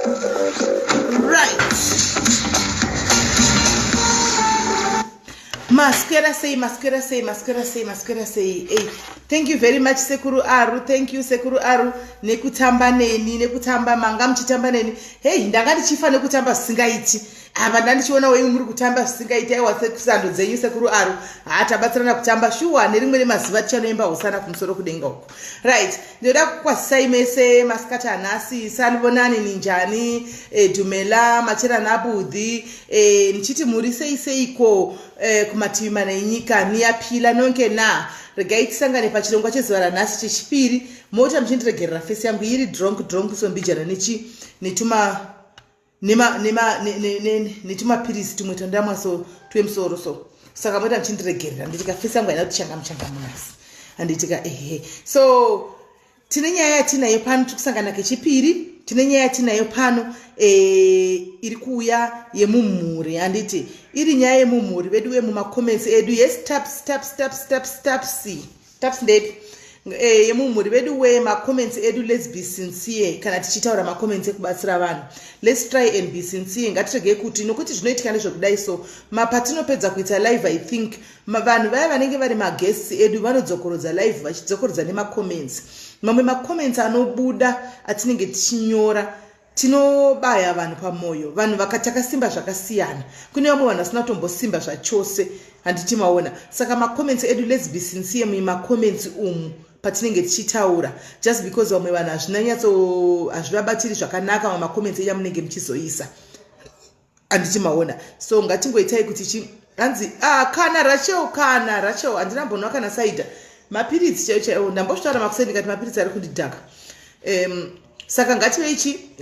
Right. Masquera say. Hey, thank you very much Sekuru Aru. Thank you Sekuru Aru. Nekutamba neni, nekutamba manga mchitamba neni. Hey, ndanga ndichifa nekutamba singaiti. Aba ndandichiona wewe muri kutamba singaiti aiwa sekusando dzenyu Sekuru Aru. Atabatsirana kutamba shuwa nerimwe remazuva tichanoemba usana kumusoro kudenga uko. Right. Ndoda kukwasai mese maskata anasi sanibonani ninjani dumela machera nabudhi nichiti muri seiko kumativi mana enyika niyapila nonke na regai tisangane pachirongwa chezuva ranhasi chechipiri mota muchindiregerera fesi yangu iri dronk sombijana netumapirisi tumwe tandamwa so twemusoro so saka mota muchindiregerera nditika fesi yangu haina kuti changa munasi handitika so tine nyaya yatinayo pano tikusangana kechipiri tine nyaya yatinayo pano iri kuuya yemumhuri handiti iri nyaya yemumhuri vedu vemumacomments edu yes taps ndepi yemumhuri vedu wemacomments edu let's be sincere kana tichitaura macomments ekubatsira vanhu let's try and be sincere ngatiregei kuti nokuti zvinoitika nezvekudai so patinopedza kuita live I think vanhu vaya vanenge vari maguests edu vanodzokorodza live vachidzokorodza nemacomments mamwe macomments anobuda atinenge tichinyora tinobaya vanhu pamoyo vanhu vakatakasimba zvakasiyana kune vamwe vanhu vasina kutombosimba zvachose handiti maona saka macomments edu let's be sincere mumacomments umu patinenge tichitaura just because vamwe vanhu hazvivabatiri zvakanaka mamacomments edu amunenge muchizoisa handiti maona so ngatingoitai kuti hanzi kana rachel handina mbonwa kana saida mapiritsi chaiwo ndambosvitaura makuseni ndikati mapiritsi ari kundidhaka saka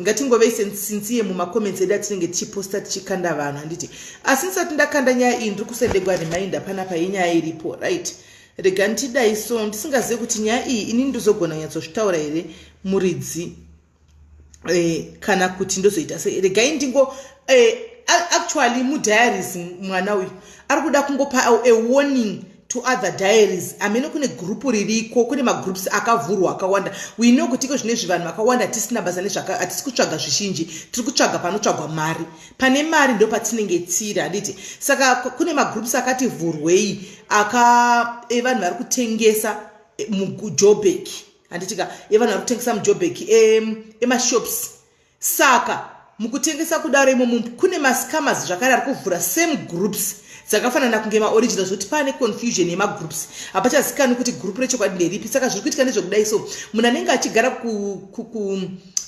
ngatingove sincere mumacomments edu atinenge tichiposta tichikanda vanhu handiti asi ndisati ndakanda nyaya iyi ndiri kusendegwa reminder panapa yenyaya iripo right rega ndidai so ndisingazivi kuti nyaya iyi ini ndizogona kunyatsozvitaura here muridzi kana kuti ndozoita sei regai ndingo actually mudiaries mwana uyu ari kuda kungopa a warning to other diaries amene kune group ririko kune magroups akavhurwa akawanda we know kuti iko zvinezvi vanhu vakawanda tisina basa nezvaka atisi kutsvaga zvizhinji tiri kutsvaga panotsvagwa mari pane mari ndo patinenge tiri handiti saka kune magroups akati vhurwei evanhu vari kutengesa muJoburg handitika evanhu vari kutengesa muJoburg emashops saka mukutengesa kudaro imo kune mascammers zvakare ari kuvhura same groups dzakafanana kunge maoriginal zvoti pane confusion yemagroups hapachazikanwi kuti group rechokwadi nderipi saka zviri kuitika nezvekudai so munhu anenge achigara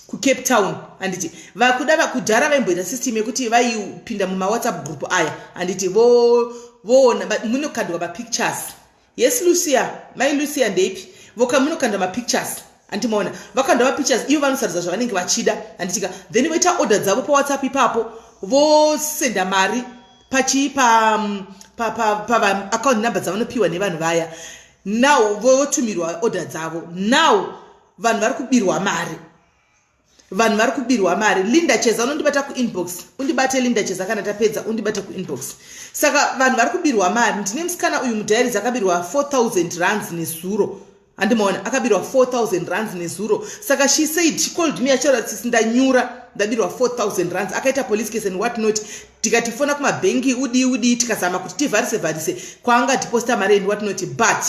kucape town handiti vakuda kudhara vaimboita system yekuti vaipinda mumawhatsapp group aya handiti voona munokandwa mapictures yes mai lucia ndeipi munokandwa mapictures andimaona vakandwa mapictures ivo vanosaridza zvavanenge vachida handitika then voita order dzavo pawhatsapp ipapo vosenda mari account number dzavanopiwa nevanhu vaya now votumirwa order dzavo now vanhu vari kubirwa mari Linda Cheza unondibata kuinbox undibate Linda Cheza kana tapedza undibate kuinbox saka vanhu vari kubirwa mari ndine musikana uyu mudiaries akabirwa 4000 rands nezuro handimaona akabirwa 4000 rands nezuro saka she called me achitaura kuti ndanyura ndabirwa 4000 rands akaita police case and what not tikatifona kumabhengi udi tikazama kuti tivharise kwaanga tiposta mari and what not but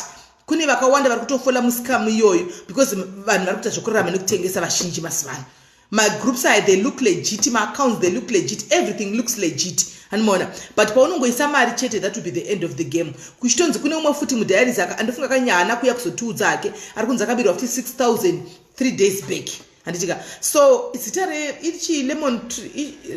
kune vakawanda vari kutofola musikamu iyoyo because vanhu vari kuita zvokurarama nekutengesa vazhinji masivano magroups aya they look legit maaccounts they look legit everything looks legit handimaona but paunongoisa mari chete that will be the end of the game kuchitonzi kune umwe futi mudiaries andofunga kanyana kuya kuzotiudza ake ari kunzi akabirwa futi 6000 3 days back handitika so zita ichi lemon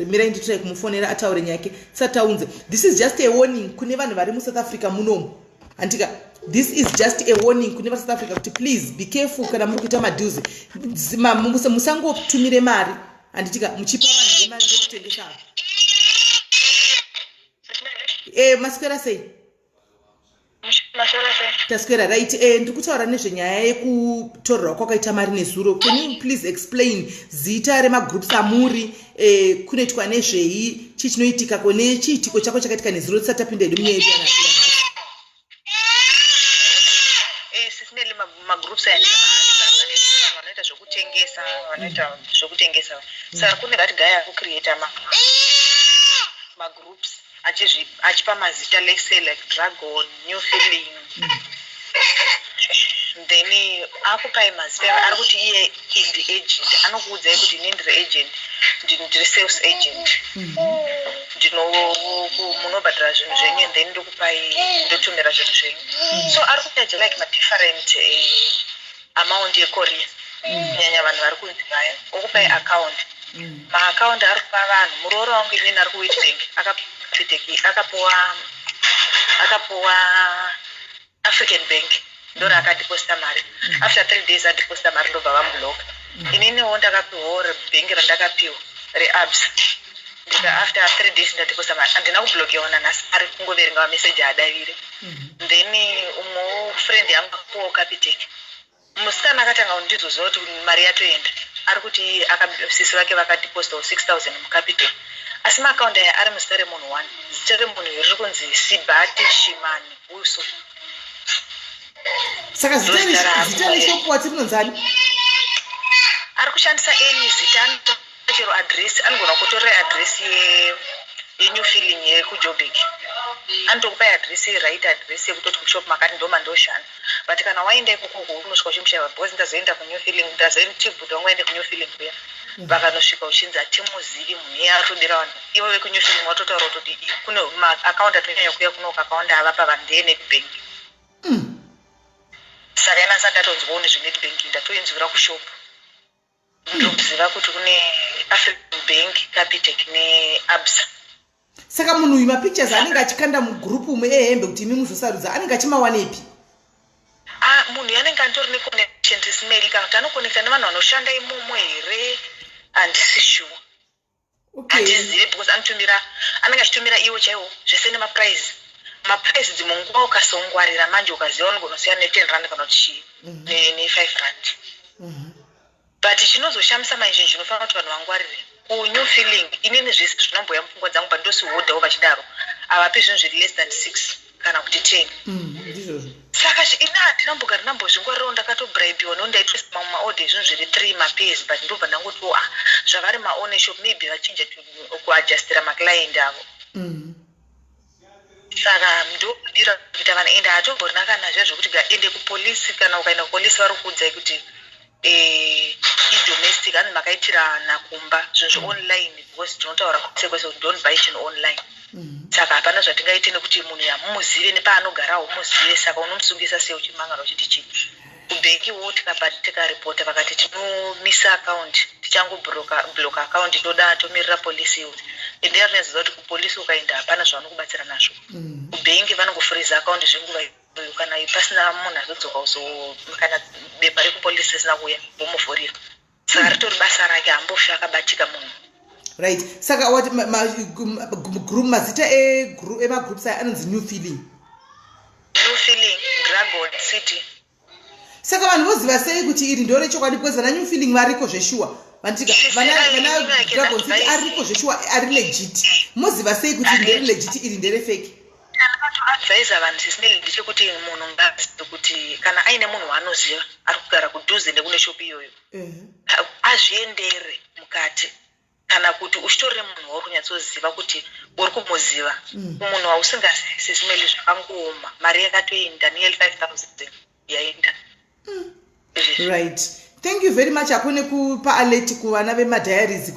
mirai nditrai kumufonera ataure nyake sataunze this is just a warning kune vanhu vari muSouth Africa munomu handitika this is just a warning kune vaSouth Africa kuti please be careful kana muri kuita madhuze musangotumire mari handitika muchipa vanhu vemari dzekutengesa maswera sei taswera right ndiri kutaura nezvenyaya yekutorerwa kwakaita mari nezuro can you please explain zita remagroups amuri kunoitwa nezvei chii chinoitika kone chiitiko chako chakaitika nezuro tisati tapinda edu munyaya yedu magroups vanoita zvokutengesa saka kune that guy akucreata magroups achipa mazita like Dragon, New Feeling. Then akupai mazita ari kuti iye indie agent, anokuudzai kuti ini ndiri agent, ndiri sales agent, munobhadhara zvinhu zvenyu and then ndotumira zvinhu zvenyu. So ari kuchaja like madifferent amount yekorea kunyanya vanhu vari kunzi vaya okupai account. Maakaunti ari kupa vanhu murooro wangu inini ari kuwitbank akapuwa African Bank ndoro akadeposita mari. After 3 days adeposita mari ndobva vamubloka. Ininiwo ndakapiwawo bhengi randakapiwa reabs. After 3 days ndadeposita mari handina kublokewa nanhasi ari kungoverenga mameseji adavire. Then umwe friend yangu akapuwawo Capitec. Musikana akatanga kundizoziva kuti mari yatoenda. Ari kuti sisi vake vakadepositawo 6,000 muCapitec. Asi maakaunti aya ari muzita remunhu 1. Zita remunhu riri kunzi Sibati Shimani Uso. Saka zita reshopu tinonzani? Ari kushandisa eni zita chero address, anogona kutora address yeNew Feeling yekuJoburg. Anotokupa address right address yekutoti kushop makati ndoma ndoshanda. But kana waenda ikoko unosvika uchimushaya because ndazoenda kuNew Feeling, ndazochibhuda wangu aende kuNew Feeling kuya. Vakanosvika uchinzi atimuzivi munhu iye arikudira vanhu. Ivo vekuNew Feeling watotaura kuti kune maakaunti atonyanya kuya kuno kakawanda avapa vanhu ndeyeNedbank. Saka ina sakatonzwawo nezveNedbank ndatoinzwira kushopu. Ndokuziva kuti kune African Bank, Capitec neABSA. Saka munhu uyu mapictures anenge achikanda mugrupu umwe ehembe kuti imi muzosarudza anenge achimawanepi? Munhu yanenge andori neconnection rismail kana kuti anokonekta nevanhu vanoshanda imomo here handisi sure. Handizivi because anenge achitumira iwo chaiwo zvese nemaprize. Maprize dzimunguva ukasongwarira manje ukaziva unogona kusiyana ne10 rand kana kuti ne5 rand. But chinozoshamisa manje zvinofanira kuti vanhu vangwarire. KuNew Feeling inini zvese zvinomboya mupfungwa dzangu but ndosihodhawo vachidaro avapi zvinhu zviri less than 6 kana kuti 10. Saka ina ndinambogara ndambozvingwarirawo ndakatobraibiwa nondaitwa mamwe maorder zvinhu zviri 3 mapairs but ndobva ndangoti zvavari maone shop maybe vachinja kuadjustira maclient avo. Saka ndodira kuita kana enda atogorina kana zvekuti gaende kupolisi kana ukaenda kupolisi vari kuudzai kuti domestic and makaitira nakumba zvinhu online because tinotaura kuti don't buy chinhu online. Saka hapana zvatingaite nekuti munhu yamumuzive nepaanogarawo muzive, saka unomusungisa sei uchimangara uchiti chii. Kubhenkiwo tikaripota vakati tinomisa akaunti tichangobloka akaunti toda tomirira polisi iwo. Ende rinoziva kuti kupolisi ukaenda hapana zvavanokubatsira nazvo. Kubhenki vanongofuriza akaunti zvenguva kana pasina munhu azodzoka kana bepa rekupolisi risina kuya vomuvhurira. Saka ritori basa rake hambofi akabatika munhu. Right. Saka what group mazita emagroups aya anonzi New Feeling. New Feeling, Dragon City. Saka vanhu voziva sei kuti iri ndore chokwadi because vana New Feeling variko zveshuwa. Vana Dragon City ariko zveshuwa ari legit. Moziva sei kuti ndere legit iri ndere fake? Advise vanhu sisinele ndechekuti munhu ngazive kuti kana aine munhu waanoziva ari kugara kudhuze nekune shopu iyoyo azviendere mukati. Kana kuti uchitorere munhu wauri kunyatsoziva kuti uri kumuziva. Munhu wausingazivi sisinele zvakangooma mari yakatoenda nearly 5,000 yaenda. Right. Thank you very much. Akone kupa alert kuvana vemadiaries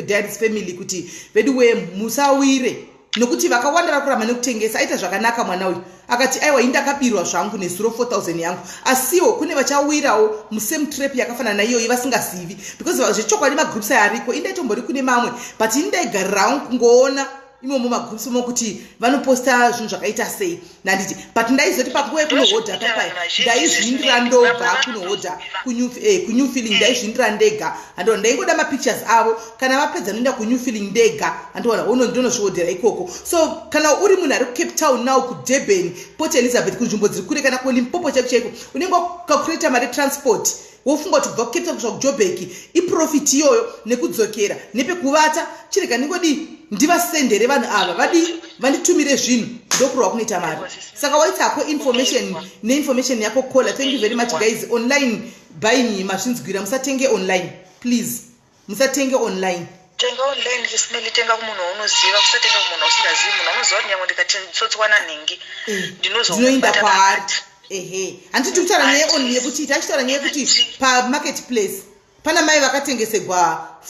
diaries family kuti veduwe musawire nokuti vakawanda vakurama nekutengesa aita zvakanaka mwana uyu akati aiwa indakabirwa zvangu nezuro 4,000 yangu asiwo kune vachawirawo musame trap yakafanana naiyo vasingazivi because zvechokwadi magroups ariko indaitombori kune mamwe but indaigarirawo kungoona imomo magroups mokuti vanoposta zvinhu zvakaita sei nanditi but ndaizoti pakuwe kunohodha papai ndaizvindira ndoga kunohodha kuNew Feeling ndaizvindira ndega ando ndaingoda mapictures avo kana vapedza noenda kuNew Feeling ndega andoona ndonozvihodhera ikoko. So kana uri munhu ari kuCape Town now kuDurban Port Elizabeth kunzvimbo dziri kure kana kuLimpopo chaiko unenge wakalculata mari transport wofunga kuti kubva kuCape Town kusvika kuJoburg iprofit iyoyo nekudzokera nepekuvata chireka ndingodi ndivasendere vanhu ava vanditumire zvinhu ndokurwa kunoita mari. Saka waitsako information neinformation yako kola. Thank you very much guys. Online buying mazvinzwira musatenge online please. musatenge online. Tenga online Ismail, tenga kumunhu unoziva, usatenga kumunhu usingazivi. Munhu unoziva kuti nyangwe ndikatsotswa nanhingi ndinozoenda kwaari. Handiti kutaura nyaya yeonly yekuti tachitaura nyaya yekuti pamarketplace pana mai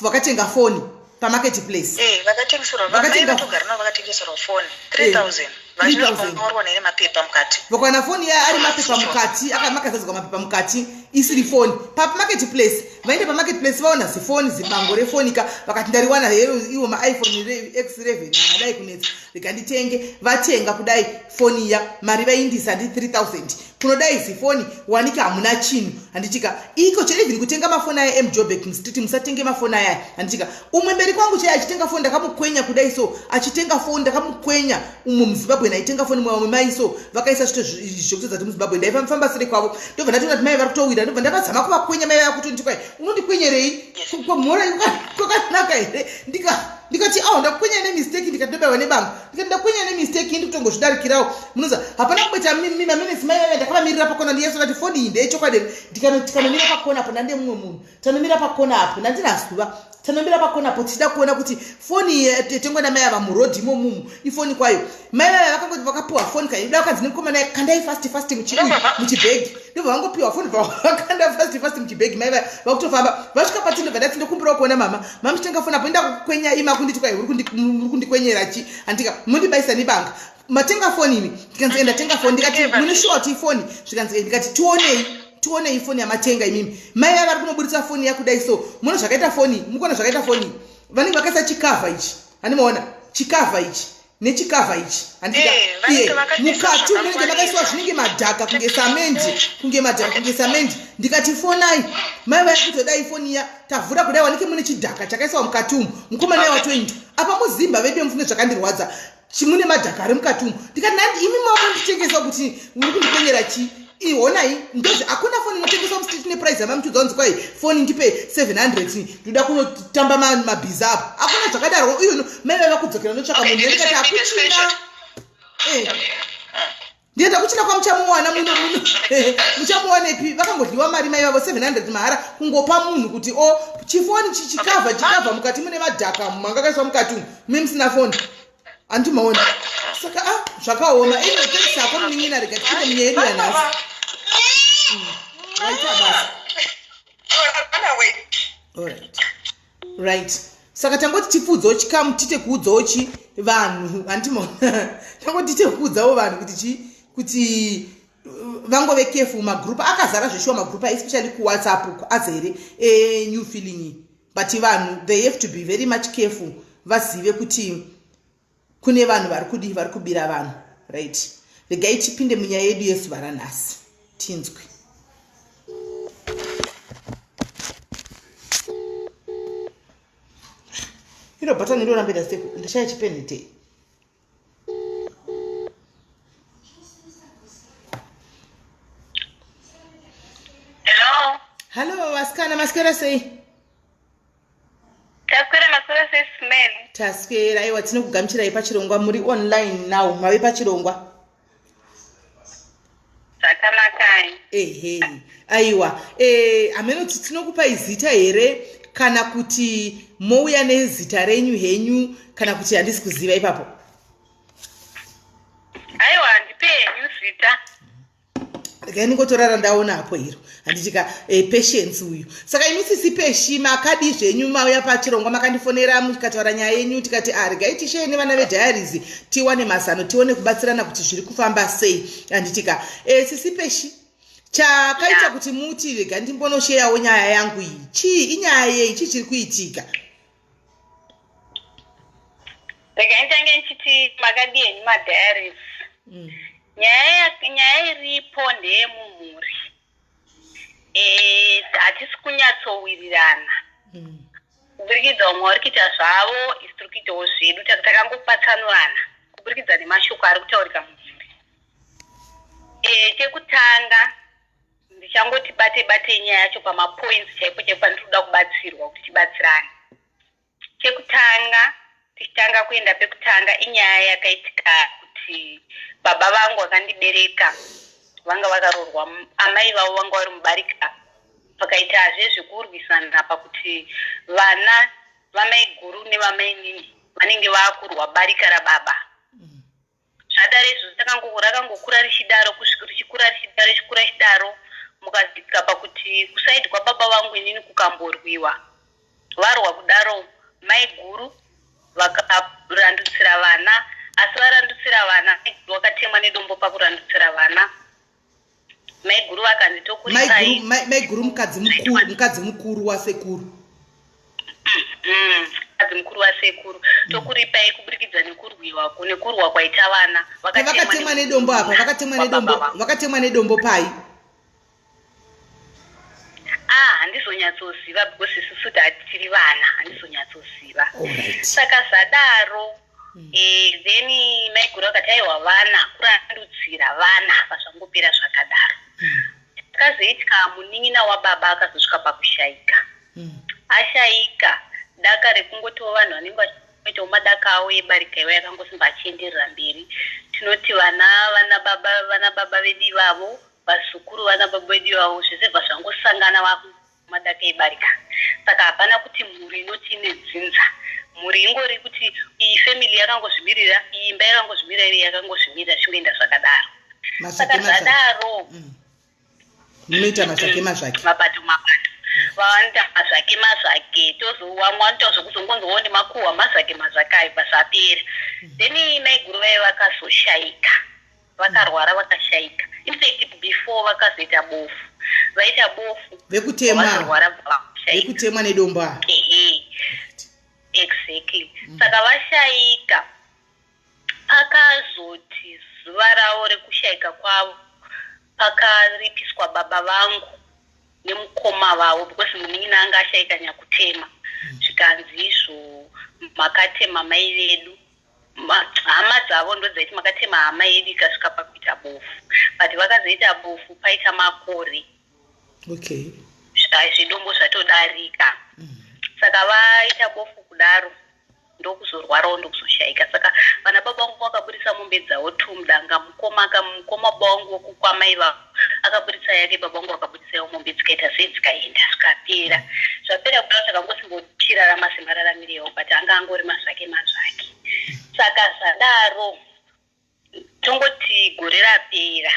vakatenga foni pamarketplace. Vakatengeserwa mai vatogara navo vakatengeserwa foni 3000 vachinovarwa nene mapepa mukati. Vakawana foni iya ari mapepa mukati, makazadzwa mapepa mukati isiri foni. Pamarketplace vaende pamarketplace vaona zifoni zibango refoni ka vakati ndariwana iwo maiphone X11 adai kunetsa rikanditenge. Vatenga kudai foni iya mari vaindisa ndi 3000 kunodai zifoni wanika hamuna chinhu. Handitika iko cheri kutenga mafoni aya eMjoburg Street, musatenge mafoni aya. Handitika umwe mberi kwangu chai achitenga foni ndakamukwenya kudai, so achitenga foni ndakamukwenya umwe muZimbabwe naitenga foni mwa mai, so vakaisa zvito zvokutodza kuti muZimbabwe ndaifamba sere kwavo. Ndobva ndatoona kuti mai vari kutowira, ndobva ndakazama kuvakwenya mai vakuti kwai unondikwenyerei kwamhora kwakanaka here. Ndikati ndakwenya nemistake, ndikati ndobayiwa nebanga, ndikati ndakwenya nemistake indi kutongozvidarikirawo. Munoza hapana kuita maminitsi mai ndakavamirira pakona ndiyeso kuti foni iyi ndeyechokwadi. Tikanomira pakona apo ndande mumwe munhu, tanomira pakona apo ndandinazuva, tanomira pakona apo tichida kuona kuti foni yatengwa namai ava murodhi imomumu ifoni kwayo. Mai vaya vakangoti vakapiwa foni kaida vakadzi nemukomana kandai fast muchibhegi. Ndobva vangopiwa foni vakanda fast muchibhegi. Mai vaya vakutofamba vasvika patino ndobva ndati ndokumbirawo kuona mama chitenga foni apo enda kukwenya ima kunditi kwai uri kundikwenyera chi. Handika mundibayisa nebanga matenga foni imi. Ndikanzi ndatenga foni, ndikati mune short ifoni. Zvikanzi ndikati tione ifoni yamatenga imimi. Mai vaya vari kunobudisa foni yakudai, so muno zvakaita foni, mukona zvakaita foni vanenge vakaisa chikavha ichi. Handimaona chikavha ichi nechikavha ichi. Handika mukati munenge makaiswa zvinenge madhaka kunge samendi. Ndikati fonai mai vaya kutodai foni iya tavhura kudai wanike mune chidhaka chakaiswa mukati umu. Mukomana iye watoindi apa muzimba vedu mufune zvakandirwadza chimune madhaka ari mukati umu. Ndikati nandi imi makunditengesa kuti muri kundikwenyera chi. Ihonai ndozi hakuna foni inotengeswa musititi neprice yamamutudza kunzi kwai foni ndipe 700 ndoda kunotamba mabhiza apo. Hakuna zvakadaro. Iyo mai vava kudzokera notsvaka munhu ndikati hakuchina. Ndienda kuchina kwamuchamuwana muno muchamuwanepi. Vakangodliwa mari mai vavo 700 mahara kungopa munhu kuti chifoni chikavha mukati mune madhaka mangakaiswa mukati umu mimi musina foni. Andimaona saka zvakaoma ino tekisi hako munin'ina rega tikune munyeedu yanhasi. Right. Saka tangoti tipfudzawo chikamu tite kuudzawo vanhu. Handimaona tangoti tite kuudzawo vanhu kuti vangove careful. Magrupu akazara zveshuwa magrupu especially kuWhatsApp azere new feeling, but vanhu they have to be very much careful. Vazive kuti kune vanhu vari kubira vanhu. Right. Regai tipinde munyaya yedu yezuva ranhasi tinzwe. Ino button inorambe ndashaya chipeni te. Hello vasikana, maswera sei? Maswera Ismail. Taswera. Aiwa tinokugamuchirai pachirongwa, muri online now, mave pachirongwa. Zvakanaka. Aiwa amenoti tinokupai zita here kana kuti mouya nezita renyu henyu kana kuti handisi kuziva ipapo? Aiwa ndipe henyu zita. Ndingotorara ndaona hapo hiro. Handitika patience uyu. Saka imi sisi peshi makadi zvenyu mauya pachirongwa makandifonera mukataura nyaya yenyu tikati regai tisheye nevana vediaries tiwane mazano tione kubatsirana kuti zviri kufamba sei. Handitika sisi peshi chakaita kuti muti rega ndimbonosheyawo nyaya yangu iyi inyaya yei chiri kuitika? Rega ndange nchiti makadi henyu madiaries. Nyaya iripo ndeyemumhuri. Hatisi kunyatsowirirana. Kuburikidza umwe ari kuita zvavo isi tiri kuitawo zvedu takangopatsanurana kuburikidza nemashoko ari kutaurika mumhuri. Chekutanga ndichangoti bate nyaya yacho pamapoints chaipo pandinoda kubatsirwa kuti tibatsirane. Chekutanga tichitanga kuenda pekutanga inyaya yakaitika kuti baba vangu vakandibereka vanga vakarorwa, amai vavo vanga vari mubarika pakaitazve zvekurwisana pakuti vana vamai guru nevamainini vanenge vakurwa barika rababa. Zvadaro izvozvo rakangokura richidaro kusvikira richikura richidaro mukasvika pakuti kusaidi kwababa vangu inini kukamborwiwa. Varwa kudaro mai guru vakarandutsira vana, asi varandutsira vana vakatemwa nedombo pakurandutsira vana. Mai guru vakanzi tokuripai. Mai guru mukadzi mukuru wasekuru. Mukadzi mukuru wasekuru tokuripai kuburikidza nekurwiwa nekurwa kwaita vana. Vakatemwa nedombo apa, vakatemwa nedombo pai. Handizonyatsoziva because isusu tiri vana, handizonyatsoziva. Saka zadaro then mai guru akati aiwa vana kurandutsira vana vazvangopera zvakadaro. Akazoitika munin'ina wababa akazosvika pakushaika. Ashaika daka rekungotova vanhu vanenge vachiita madaka avo ebarika ivo yakangosimba achienderera mberi. Tinoti vana baba vedu ivavo, vasukuru vana baba vedu ivavo, zvese zvangosangana madaka ebarika. Saka hapana kuti mhuri inoti ine dzinza. Mhuri ingori kuti iyi family yakangozvimirira, iyi imba yakangozvimirira, iyi yakangozvimirira, zvingoenda zvakadaro. Saka zvadaro munoita mazvake mapato vanoita mazvake tozowamwa tozokuzongonzowo nemakuhwa mazvake ayo pasapera. Then mai guru vai vakazoshaika, vakarwara vakashaika. In fact before vakazoita bofu, vaita bofu vekutemwa nedombo. Exactly. Saka vashaika, pakazoti zuva ravo rekushaika kwavo pakaripiswa baba vangu nemukoma vavo because munin'ina anga ashaika nyakutema. Zvikanzi izvo makatema mai vedu, hama dzavo ndo dzaiti makatema hama yedu, ikasvika pakuita bofu. But vakazoita bofu paita makore. Zvidombo zvatodarika. Saka vaita bofu kudaro ndokuzorwarawo ndokuzoshaika. Saka vana baba vangu vakaburitsa mombe dzavo tumudanga. Mukoma baba vangu wokukwamai vavo akaburitsa yake, baba vangu vakaburitsawo mombe dzikaita sedzikaenda zvikapera. Zvapera kudaro zvakangosimbotira semararamirirewo, but anga angori mazvake. Saka zvadaro tongoti gore rapera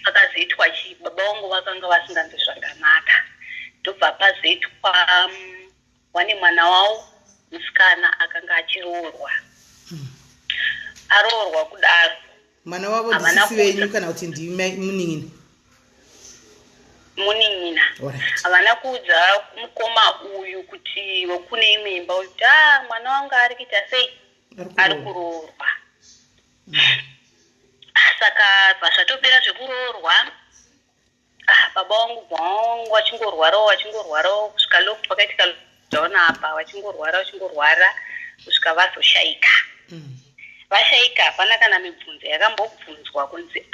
pakazoitwa baba vangu vakanga vasinganzwi zvakanaka. Ndobva pazoitwa wane mwana wavo musikana akanga achiroorwa. Aroorwa kudaro. Mwana wavo ndisisi venyu kana kuti ndimi munin'ina? Munin'ina. Havana kuudza mukoma uyu kuti kune imwe imba kuti mwana wangu ari kuita sei? Ari kuroorwa. Saka zvazvatopera zvekuroorwa, baba vangu vachingorwarawo kusvika loko pakaitika lockdown apa, vachingorwara kusvika vazoshaika. Vashaika hapana kana mibvunzo yakambobvunzwa kunzi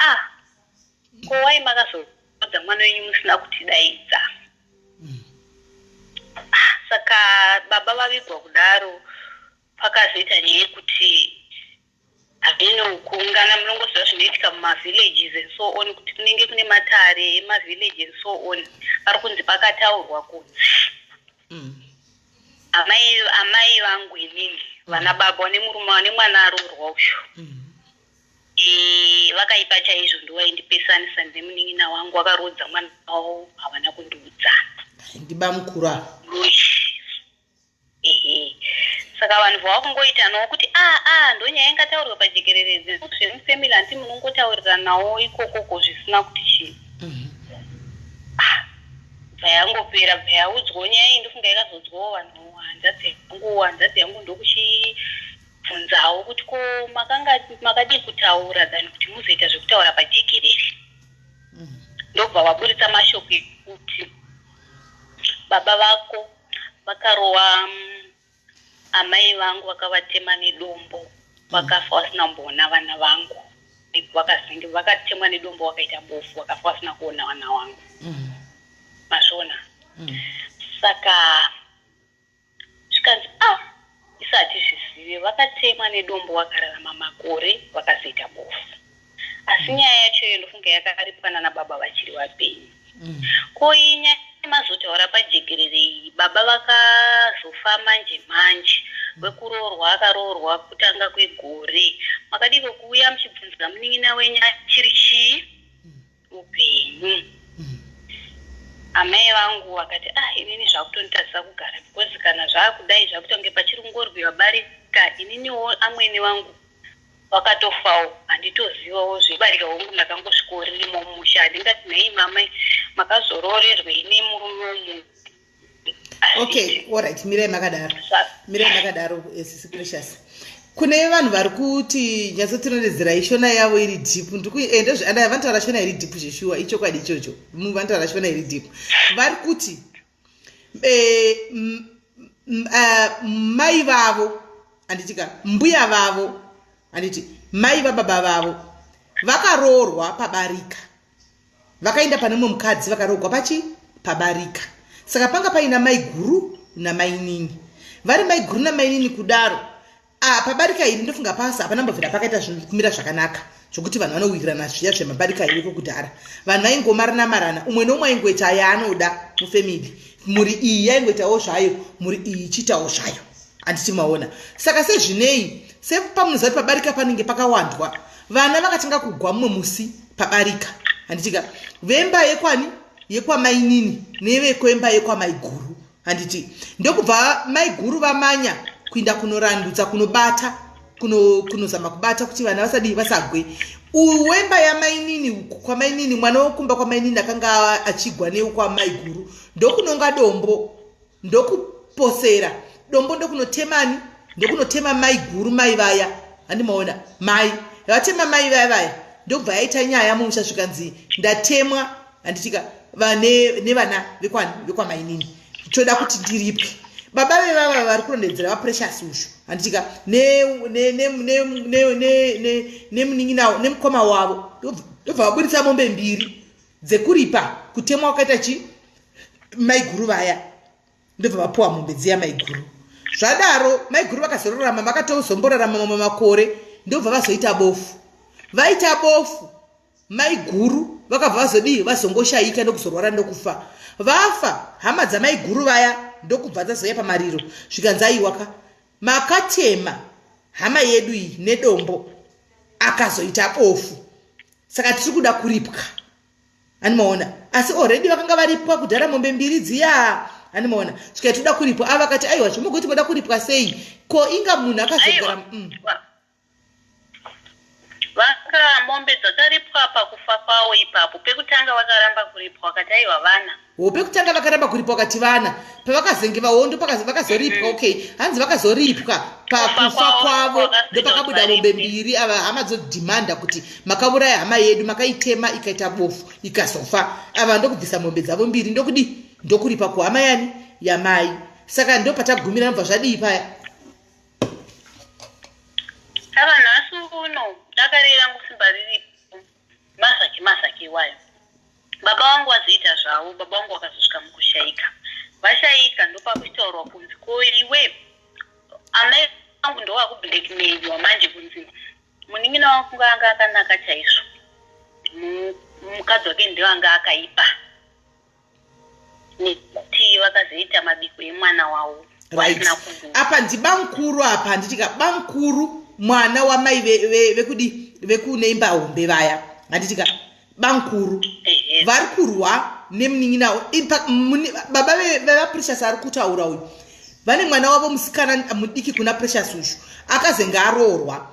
ko wai makazodza mwana wenyu musina kutidaidza. Saka baba vavigwa kudaro, pakazoita nyaya yekuti kuungana munongoziva zvinoitika mumavillages and so on, kuti kunenge kune matare emavillage and so on. Pari kunzi pakataurwa kunzi amai vangu inini, vana baba vane murume vane mwana aroorwa uyu, vakaipa chaizvo ndovaindipesanisa nemunin'ina wangu, vakarodza mwana wavo, havana kundiudza. Ndiba mukura. Saka vanhu vakungoita nawo kuti ndonyaya ingataurwa pajekererezi zvemufamily anti munongotauriranawo ikokoko zvisina kuti chii. Bvayangopera, bvayaudzwawo nyaya iyi. Ndofunga yakazodzwawo vanhu, hanzvadzi yangu ndokuchibvunzawo kuti ko makadi kutaura dhani kuti muzoita zvekutaura pajekerere. Ndobva vaburitsa mashoko ekuti baba vako vakarowa amai vangu, vakavatema nedombo, vakafa vasina kuona vana vangu. Vakatemwa nedombo, vakaita bofu, vakafa vasina kuona vana vangu. Mazvona. Saka zvikanzi isati zvizive, vakatemwa nedombo, vakararama makore, vakazoita bofu. Asi nyaya yacho ndofunga yakaripwana nababa vachiri vapenyu. koinya mazotaura pajekerere baba vakazofa manje manje wekuroorwa akaroorwa kutanga kwegore makadiko kuuya muchibvunzira munin'ina wenyu chiri chii upenyu amai vangu vakati inini zvakutonditarisa kugara because kana zvakudai zvakutonge pachirungorwi vabarika ininiwo amweni vangu vakatofawo handitozivawo zvebarika hongu ndakangosvikawo ririmo mumusha handingati nhai mamai makazororerwe ine murume womunhu. Okay, alright, mirai makadaro sisi Precious. Kune vanhu vari kuti nyatsotirondedzera shona yavo iri deep ende vantaura shona iri deep zveshuwa ichokwadi ichocho vantaura shona iri deep vari kuti mai vavo handitika mbuya vavo handiti mai vababa vavo vakaroorwa pabarika vakaenda pane mumwe mukadzi vakaroorwa pabarika saka panga paina mai guru namai nini vari mai guru namai nini kudaro pabarika iri ndofunga pasi hapana mbobvira pakaita kumira zvakanaka zvokuti vanhu vanowirirana zviya zvemabarika iri kudhara vanhu vaingomarana umwe neumwe aingoita yaanoda mufamily muri iyi yaingoitawo zvayo muri iyi ichiitawo zvayo handiti maona saka sezvinei sepamunoziva kuti pabarika panenge pakawandwa vana vakatanga kugwa mumwe musi pabarika handitika vemba yekwani yekwamainini nevekwemba yekwamai guru handiti ndokubva mai guru vamanya kuinda kunorandudza kunobata kunozama kubata kuti vana vasagwe uwemba yamainini kwamainini mwana wokumba kwamainini akanga achigwa nekwamai guru ndokunonga dombo ndokuposera dombo ndokunotemani ndokunotema mai guru mai vaya handimaona mai vatema mai vaya ndobva yaita nyaya mumusha zvikanzi ndatemwa handitika nevana vekwamainini toda kuti ndiripwe baba vevava vari kurondedzera vaPrecious ushu handitika nemunin'ina nemukoma wavo ndobva vaburitsa mombe mbiri dzekuripa kutemwa kwakaita mai guru vaya ndobva vapuwa mombe dziya mai guru zvadaro mai guru vakazorarama vakatozomborarama mamwe makore ndobva vazoita bofu vaita bofu mai guru vakabva vazongoshayika ndokuzorwara ndokufa vafa hama dzamai guru vaya ndokubva dzazoya pamariro zvikanzi aiwaka makatema hama yedu iyi nedombo akazoita bofu saka tiri kuda kuripwa hanimaona asi already vakanga varipwa kudhara mombe mbiri dziya hanimaona zvikaitoda kuripwa avakati aiwa zvomugoti moda kuripwa sei ko inga munhu akazogara vaka mombe dzakaripwa pakufa kwavo ipapo pekutanga vakaramba kuripwa vakati aiwa vana pekutanga vakaramba kuripwa vakati vana pavakazenge vahondo vakazoripwa okay hanzi vakazoripwa pakufa kwavo ndopakabuda mombe mbiri ava hama dzodhimanda kuti makauraya hama yedu makaitema ikaita bofu ikazofa ava ndokubvisa mombe dzavo mbiri ndokuripa kuhama yani yamai saka ndopatagumira nobva zvadii paya ava nhasi uno dakarira rangu simba riripo mazaki wayo baba vangu vazoita zvavo baba vangu vakazosvika mukushaika vashaika ndopakuitaurwa kunzi ko iwe amai vangu ndowakublackmailiwa manje kunzi munin'ina wangu anga akanaka chaizvo mukadzi wake ndewanga akaipa nekuti vakazoita mabiko emwana wavo right apa ndibamukuru apa handitika bamukuru mwana wamai vekuneimba hombe vaya handitika bamukuru vari kurwa nemunin'ina baba vevaPrecious ari kutaura uyu vane mwana wavo musikana mudiki kuna Precious ushu akazenge aroorwa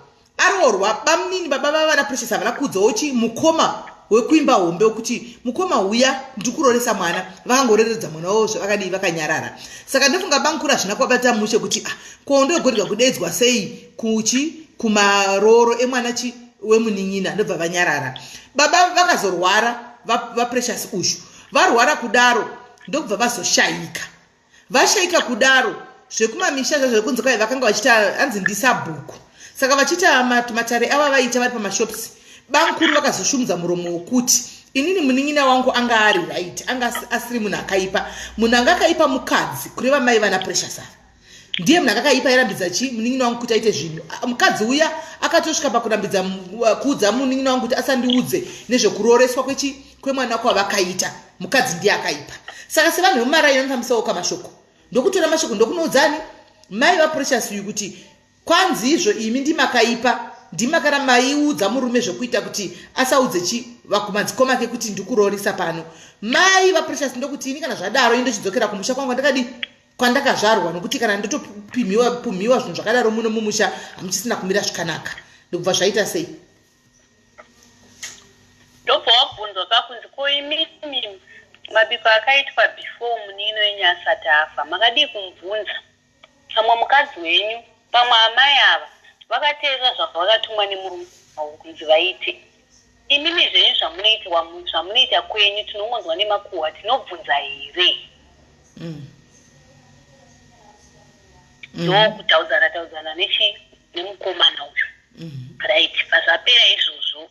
bamunini baba vavana Precious havana kudzawo mukoma wekuimba hombe wekuti mukoma uya ndikuroresa mwana vakangororeredza mwana wavo zvavakadii vakanyarara saka ndofunga bamukuru hazvina kwabata mushe kuti kondogorirwa kudedzwa sei kumaroro emwana wemunin'ina ndobva vanyarara baba vakazorwara vaPrecious ushu varwara kudaro ndokubva vazoshayika vashayika kudaro zvekumamisha zvekunzi kwai vakanga vachita hanzi ndisabhuku saka vachita matare ava vaita vari pamashops bamukuru vakazoshumudza muromo wokuti inini munin'ina wangu anga ari right anga asiri munhu akaipa munhu anga akaipa mukadzi kureva mai vana Precious ava ndiye munhu akaipa airambidza munin'ina wangu kuti aite zvinhu mukadzi uya akatosvika pakurambidza kuudza munin'ina wangu kuti asandiudze nezvekuroreswa kwemwana wako wavakaita mukadzi ndiye akaipa. Saka sevanhu vemumaraini vanofambisawo kamashoko ndokutora mashoko ndokunoudzani mai vaPrecious uyu kuti kwanzi izvo imi ndimakaipa ndimakara maiudza murume zvokuita kuti asaudze vakumadzikoma ake kuti ndikurorisa pano. Mai vaPrecious ndokuti ini kana zvadaro indochidzokera kumusha kwangu kwandakazvarwa nokuti kana ndotopumhiwa zvinhu zvakadaro muno mumusha hamuchisina kumira zvakanaka. Ndokubva zvaita sei? ndobva wabvunzwa kakunzi ko imimi mabiko akaitwa before munino wenyu asati afa makadii kumubvunza? Pamwe mukadzi wenyu pamwe amai ava vakateerera zvavakatumwa nemurume wavo kunzi vaite. Imimi zvenyu zvamunoita kwenyu tinongonzwa nemakuhwa tinobvunza here? Ndokutaudzana nemukomana uyu. Right, pasapera izvozvo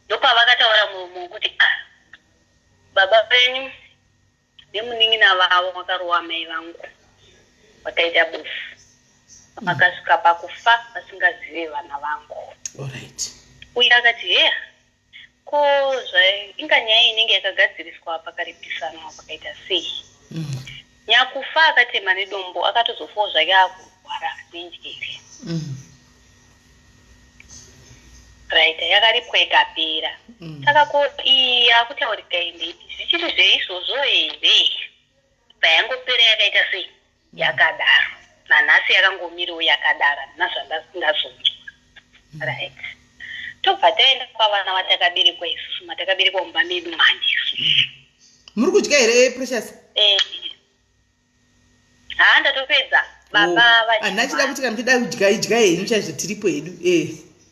ndopavakataura muromo wekuti baba venyu nemunin'ina vavo vakarowa mai vangu vakaita bofu vakasvika pakufa vasingazive vana vangu. Uye akati ko inga nyaya inenge yakagadziriswa pakaripisanwa pakaita sei? Nyakufa akatema nedombo akatozofawo zvake akurwara nenjere. Right, yakaripwa ikapera. Saka ko iyi akutaurika ende zvichiri zveizvozvo here? Payangopera yakaita sei? Yakadaro. Nanhasi yakangomirawo yakadaro handina zvandasingazonzwa. Right. Tobva taenda kwavana vatakaberekwa isusu matakaberekwa mumba medu manje isusu. Muri kudya here Precious? Ndatopedza. Baba vachima. Handachida kuti kana muchida kudya henyu chaizvo tiripo hedu.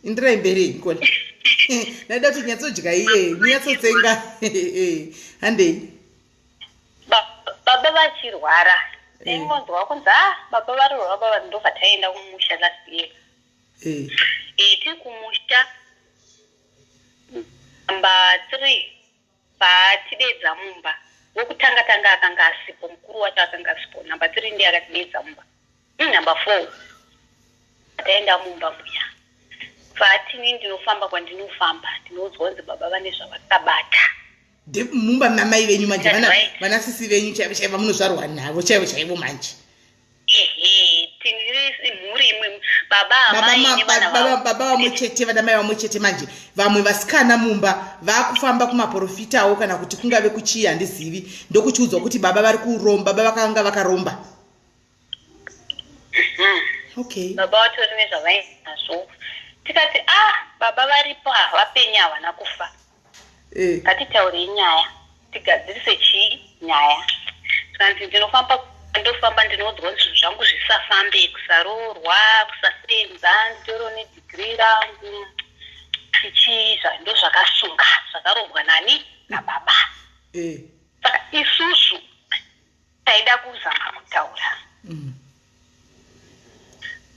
Indirai mberi kona. Ndaida kuti nyatsodya munyatsotsenga. Handei. Baba vachirwara. Ndingonzwa kunzi baba varorwa baba ndobva taenda kumusha last year. Tiri kumusha namba 3 patidedza mumba. Wokutanga akanga asipo, mukuru wacho akanga asipo. Namba 3 ndiye akatidedza mumba. Namba 4 taenda mumba muya. Vatini ndinofamba kwandinofamba ndinozwa kunzi baba vane zvavakabata. Mumba mamai venyu manje vana sisi venyu chaivo munozvarwa navo chaivo manje. Tingiri mhuri imwe baba amai baba vamwe chete vana mai vamwe chete manje vamwe vasikana mumba vakufamba kumaprofitawo kana kuti kungave kuchii handizivi ndokuchiudzwa kuti baba vari kuromba baba vakanga vakaromba. Okay. Baba vatori nezvavainazvo. Tikati baba varipo havapenya havana kufa. Ngatitaurei nyaya tigadzirise nyaya. Tikanzi ndinofamba ndinonzwa zvinhu zvangu zvisafambe, kusarorwa, kusasenza, nditoro nedigiri rangu tichizva ndo zvakasunga zvakarohwa nani nababa. Saka isusu taida kuzama kutaura.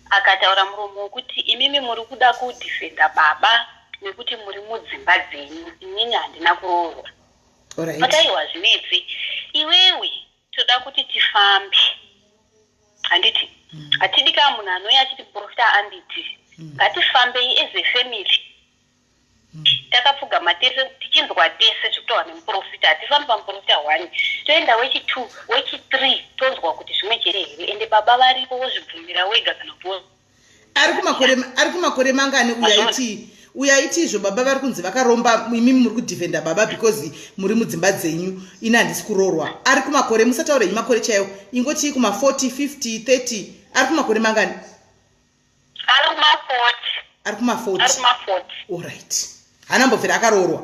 Akataura muromo wekuti imimi muri kuda kudhifenda baba nekuti muri mudzimba dzenyu, inini handina kuroorwa. Ataiwa zvinetsi iwewe toda kuti tifambe. Handiti hatidi kama munhu anouya achiti muprofita anditi ngatifambei as a family. Takapfugama tese tichinzwa tese zvekutaura nemuprofita. Hatifambi pamuprofita 1 toenda wechi 2 wechi 3 tonzwa kuti zvimwe chere here ende baba varipo wozvibvumira wega kana kuti ari kumakore mangani uyaiti izvo baba vari kunzi vakaromba imimi muri kudhifenda baba because muri mudzimba dzenyu ini handisi kuroorwa. Ari kumakore musataure makore chaiwo ingoti kuma40 50 30 ari kumakore mangani? Ari kuma40. Alright. Hanambobvira akaroorwa.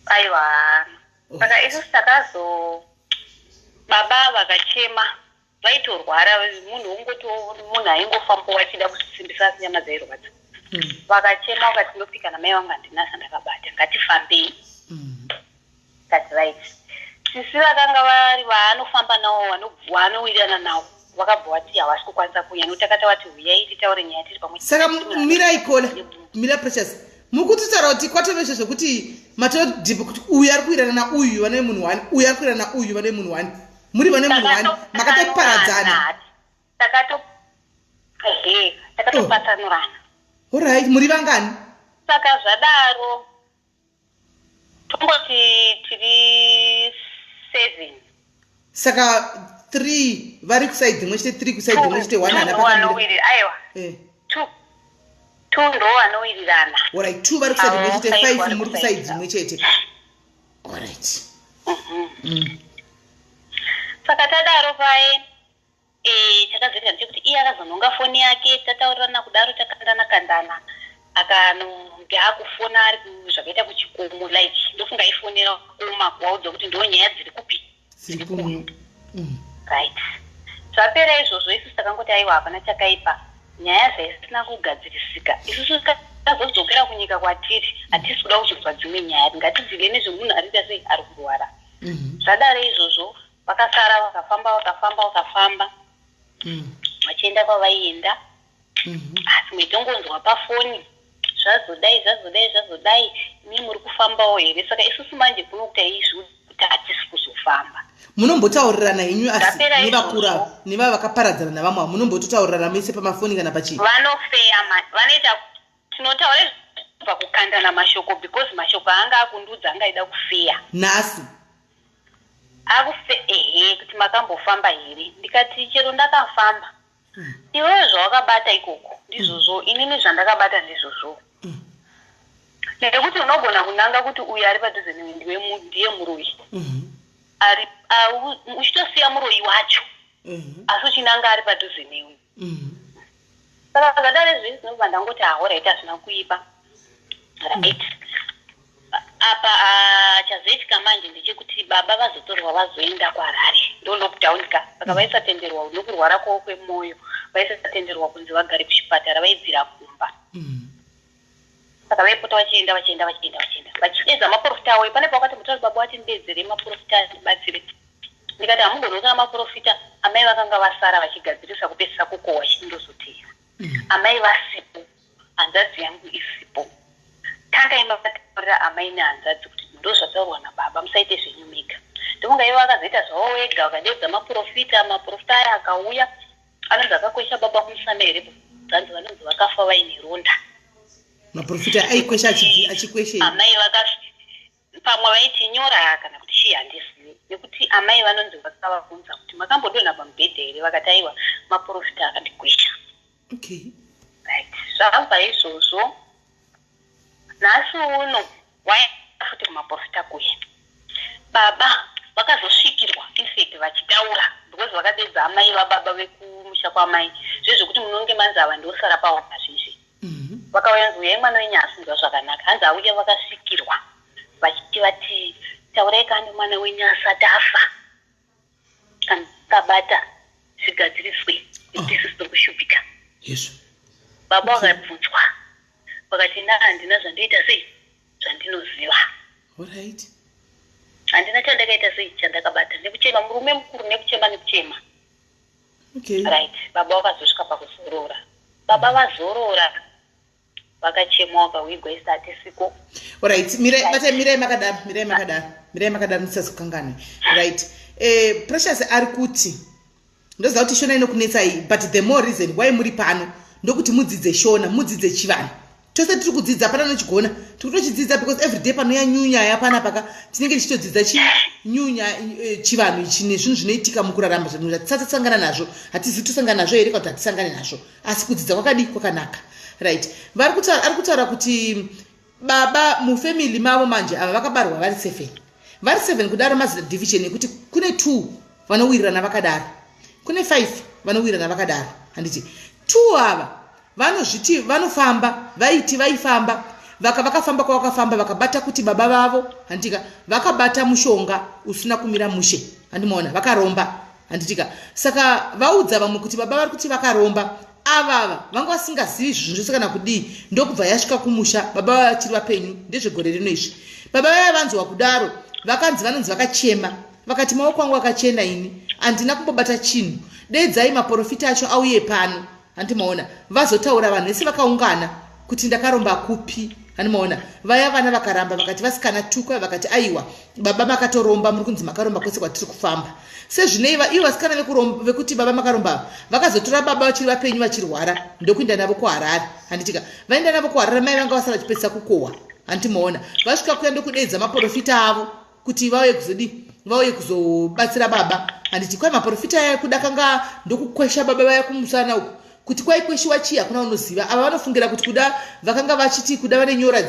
Aiwa. Saka isu takazo baba vakachema vaitorwara munhu ungoti munhu aingofamba wachida kusimbisa nyama dzairwadza. Vakachema vakati ndopika namai vangu handinasa ndakabata ngatifambei. That's right. Sisi vakanga vari vaanofamba navo vanowirirana navo vakabva vati havasi kukwanisa kuuya nokuti takati vati huyai titaure nyaya tiri pamwe. Saka mirai kona mira Precious muri kutitaura kuti kwatovezvo zvokuti matodhipa kuti uyu ari kuwirirana nauyu vane munhu 1 uyu ari kuwirirana nauyu vane munhu 1 muri vane munhu 1 makatoparadzana. Takatopatsanurana. Alright, muri vangani? Saka zvadaro tongoti tiri 7. Saka 3 vari kusaidhi imwe chete 3 kusaidhi imwe chete 1 anapakamira. Aiwa. 2 ndo vanowirirana. Alright, 2 vari kusaidhi imwe chete 5 muri kusaidhi imwe chete. Alright. Saka tadaro paye chakazoita ndechekuti iye akazononga foni yake tataurirana kudaro takandana akanonge akufona ari zvakaita kuchikomo like ndofunga aifonera kuma kuvaudza kuti ndo nyaya dziri kupi dziri kumu. Right. Zvapera izvozvo isusu takangoti aiwa hapana chakaipa nyaya dzaisina kugadzirisika isusu tazodzokera kunyika kwatiri hatisi kuda kuchibva dzimwe nyaya ngatidzive nezvemunhu arita sei ari kurwara. Zvadaro izvozvo vakasara vakafamba vachienda kwavaienda asi mwetongonzwa pafoni zvazodai imi muri kufambawo here saka isusu manje kunokuta izvo kuti hatisi kuzofamba. Munombotaurirana henyu asi nevakura neva vakaparadzana navamwe munombototaurirana mese pamafoni kana pachii? Vanofeya vanoita tinotaura kubva kukandana mashoko because mashoko anga akundudza angaida kufeya nhasi kuti makambofamba here ndikati chero ndakafamba iwewe zvawakabata ikoko ndizvozvo inini zvandakabata ndizvozvo nekuti unogona kunanga kuti uyu ari padhuze newe ndiye muroyi uchitosiya muroyi wacho asi uchinanga ari padhuze newe saka zvadare zvii zvinobva ndangoti alright hazvina kuipa right. Apa chazoitika manje ndechekuti baba vazotorwa vazoenda kwaRare ndokutaunika saka vaisatenderwa nokurwara kwavo kwemwoyo vaisatenderwa kunzi vagare kuchipatara vaibvira kumba. Saka vaipota vachienda vachidedza maprofita avo pane pakati mutauri baba wati ndidedzere maprofita ndibatsire ndikati hamugonoka maprofita amai vakanga vasara vachigadzirisa kupedzisa kukohwa chindozotera amai vasipo hanzvadzi yangu isipo tangai makataurira amai nehanzvadzi kuti ndo zvataurwa nababa musaite zvenyu mega ndokunga ivo vakazoita zvavo wega vakadedza maprofita aya akauya anonzi akakwesha baba kumusana here zanzi vanonzi vakafa vaine ronda. Maprofita aikwesha achikweshei amai pamwe vaiti nyora kana kuti chii handizivi nekuti amai vanonzi vakavabvunza kuti makambodonha pamubhedha here vakati aiwa maprofita akandikwesha. Okay. Right. Zvabva izvozvo nhasi uno wafuti kumaprofita kuye baba vakazosvikirwa infact vachitaura because vakadedza amai vababa vekumusha kwamai zvezvekuti munonge manzi ava ndosara pawo pazvizvi vakawanzi uyai mwana wenyu asinzwa zvakanaka hanzi auya vakasvikirwa vachiti vati taurai kandi mwana wenyu asati afa kana kabata zvigadziriswe nekuti isusu tokushupika. Yesu. Baba vakabvunzwa vakati handina zvandoita sei zvandinoziva. Alright. Handina chandakaita sei chandakabata nekuchema murume mukuru nekuchema. Okay. Right. Baba vakazosvika pakuzorora baba vazorora vakachema vakawigwa isati siko. Alright. Mirai makadaro musazokangane. Right. Precious ari kuti ndoziva kuti shona inokunetsai but the more reason why muri pano ndokuti mudzidze shona mudzidze chivanhu tose tiri kudzidza hapana nochigona tiri kutochidzidza because every day panouya nyunya yapana paka tinenge tichitodzidza chinyunya chivanhu ichi nezvinhu zvinoitika mukurarama zvinhu zvatisasangana nazvo hatizivi tosangana nazvo here kana kuti hatisangane nazvo asi kudzidza kwakadi kwakanaka. Right. Ari kutaura kuti baba mufamily mavo manje ava vakabarwa vari 7 kudaro mazida division yekuti kune 2 vanowirirana vakadaro kune 5 vanowirirana vakadaro handiti 2 ava vanozviti vanofamba vaifamba vakafamba kwavakafamba vakabata kuti baba vavo handitika vakabata mushonga usina kumira mushe handimaona vakaromba handitika saka vaudza vamwe kuti baba vari kuti vakaromba avava vanga vasingazivi zvinhu zvose kana kudii ndokubva yasvika kumusha baba vachiri vapenyu ndezvegore rino izvi baba vaya vanzwa kudaro vanonzi vakachema vakati maoko angu akachena ini handina kumbobata chinhu dedzai maprofita acho auye pano handimaona vazotaura vanhu vese vakaungana kuti ndakaromba kupi handimaona vaya vana vakaramba vakati vasikana tukwa vakati aiwa baba makatoromba muri kunzi makaromba kwese kwatiri kufamba sezvineiva ivo vasikana vekuti baba makaromba vakazotora baba vachiri vapenyu vachirwara ndokuenda navo kuHarare handitika vaenda navo kuHarare mai vanga vasara vachipedzisa kukohwa Antimaona vasvika kuenda kudeedza maprofita avo kuti vauye kuzobatsira baba. Handiti kwai maprofita aya kuda kanga ndokukwesha baba vaya kumusana uku kuti kwaikweshiwa chii hakuna unoziva. Ava vanofungira kuti kuda vakanga vachiti kuda vane nyora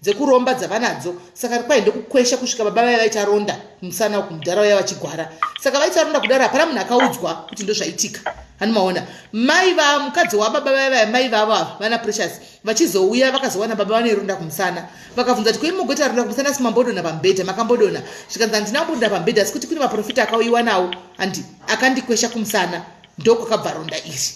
dzekuromba dzavanadzo, saka kwai ndokukwesha kusvika baba vaya vaita ronda musana uku mudhara vaya vachigwara. Saka vaita ronda kudaro hapana munhu akaudzwa kuti ndozvaitika. Hanimaona mai mukadzi wababa vaya mai vavo ava vana Precious vachizouya vakazowana baba vane ronda kumusana, vakabvunza kuti kwaimugoita ronda kumusana asi mambodona pambedha makambodona. Zvikanzi handina kumbodona pambedha asi kuti kune maprofita akauyiwa nawo andi akandikwesha kumusana ndokwakabva ronda iri.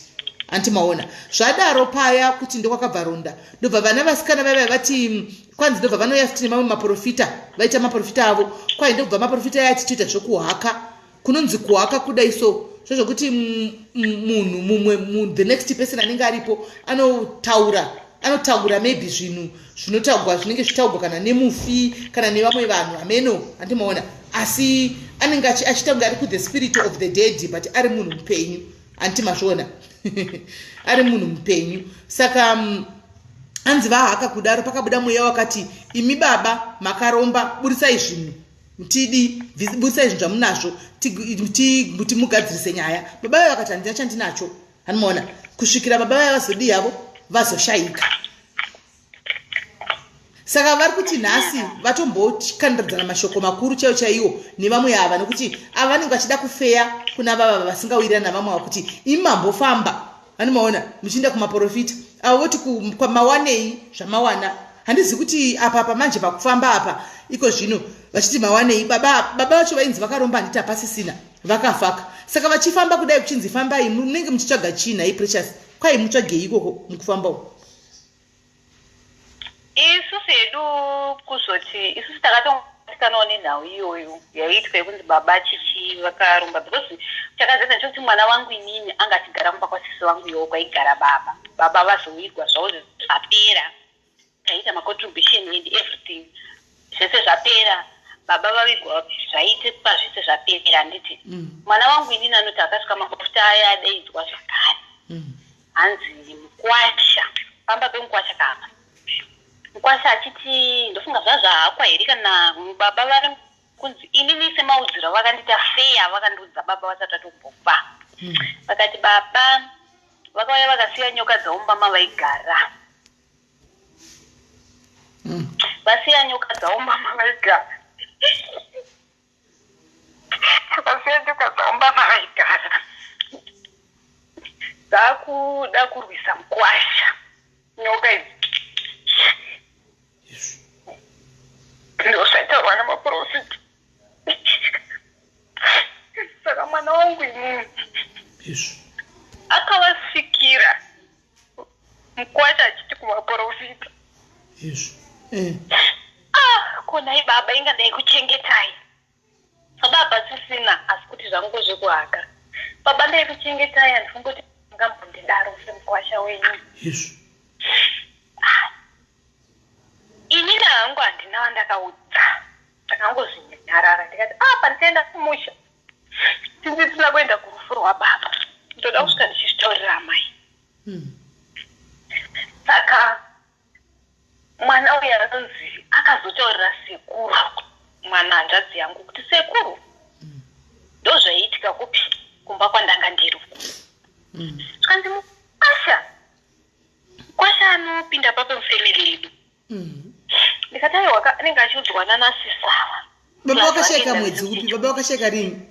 Antimaona zvadaro paya kuti ndokwakabva ronda ndobva vana vasikana vaya vati kwanzi ndobva vanouya futi nemamwe maprofita vaita maprofita avo kwai ndobva maprofita aya achitoita zvokuhaka kunonzi kuhaka kudai so zvokuti munhu mumwe the next person anenge aripo anotaura maybe zvinhu zvinotaurwa zvinenge zvitaurwa kana nemufi kana nevamwe vanhu ameno. Antimaona asi anenge achitanga ari the spirit of the dead but ari munhu mupenyu. Antimazvona ari munhu mupenyu. Saka anzi vahaka kudaro pakabuda mweya wakati imi baba makaromba burisai zvinhu burisai zvinhu zvamunazvo kuti mugadzirise nyaya. Baba vaya vakati handina chandinacho. Hanimaona kusvikira baba vaya vazodii havo vazoshayika. Saka vari kuti nhasi vatombokandiradzana mashoko makuru chaiwo nevamwe ava nekuti ava vanenge vachida kufeya kuna vava vasingawirana navamwe ava kuti imi mambofamba. Hanimaona muchienda kumaprofita avo voti mawanei zvamawana. Handizivi kuti apa manje pakufamba apa iko zvino vachiti mawanei. Baba vacho vainzi vakaromba handiti hapasisina vakafaka. Saka vachifamba kudai kuchinzi fambai munenge muchitsvaga chii nhai Precious? Kwai mutsvagei ikoko mukufamba uko? Isusu hedu kuzoti isusu takatongosikanawo nenhau iyoyo yaitwa yekunzi baba chichi vakaromba because chakazadza nechoti mwana wangu inini anga achigara mumba kwasisi wangu iwo kwaigara baba vazowirwa zvavo zvapera taita macontribution and everything zvese zvapera baba vavigwa zvaitika zvese zvapera. Handiti mwana wangu inini anoti akasvika mafuta aya adaidzwa zvakare hanzi mukwasha pamba pemukwasha kapa mukwasha achiti ndofunga zvazvahakwa here kana baba vari kunzi inini semaudziro vakandita feya vakandiudza baba vasati vatombofa vakati baba vakauya vakasiya nyoka dzaumba mavaigara vasiya nyoka dzaumba mavaigara vasiya nyoka dzaumba mavaigara dzakuda kurwisa mukwasha nyoka idzi ndosvaitaurwa namaprofita. Saka mwana wangu inini akavasvikira mukwasha achiti kumaprofita konai baba inga ndaikuchengetai. Baba sisina asi kuti zvangu zvekuhaka. Baba ndaikuchengetai handifungoti ngambondidaro semukwasha wenyu. Inini hangu handina wandakaudza. Ndakangozvinyarara ndikati panditaenda kumusha tisina kuenda kurufu rwababa ndoda kusvika ndichizvitaurira mai. Saka mwana uyu anonzi akazotaurira sekuru mwana hanzvadzi yangu kuti sekuru ndozvaiitika kupi kumba kwandanga ndiri uku. Tikanzi mukwasha anopinda pape mufemili yedu. Ndikati aiwa anenge achiudzwa nanasisava. Baba wakasheka mwedzi upi? Baba wakasheka rini?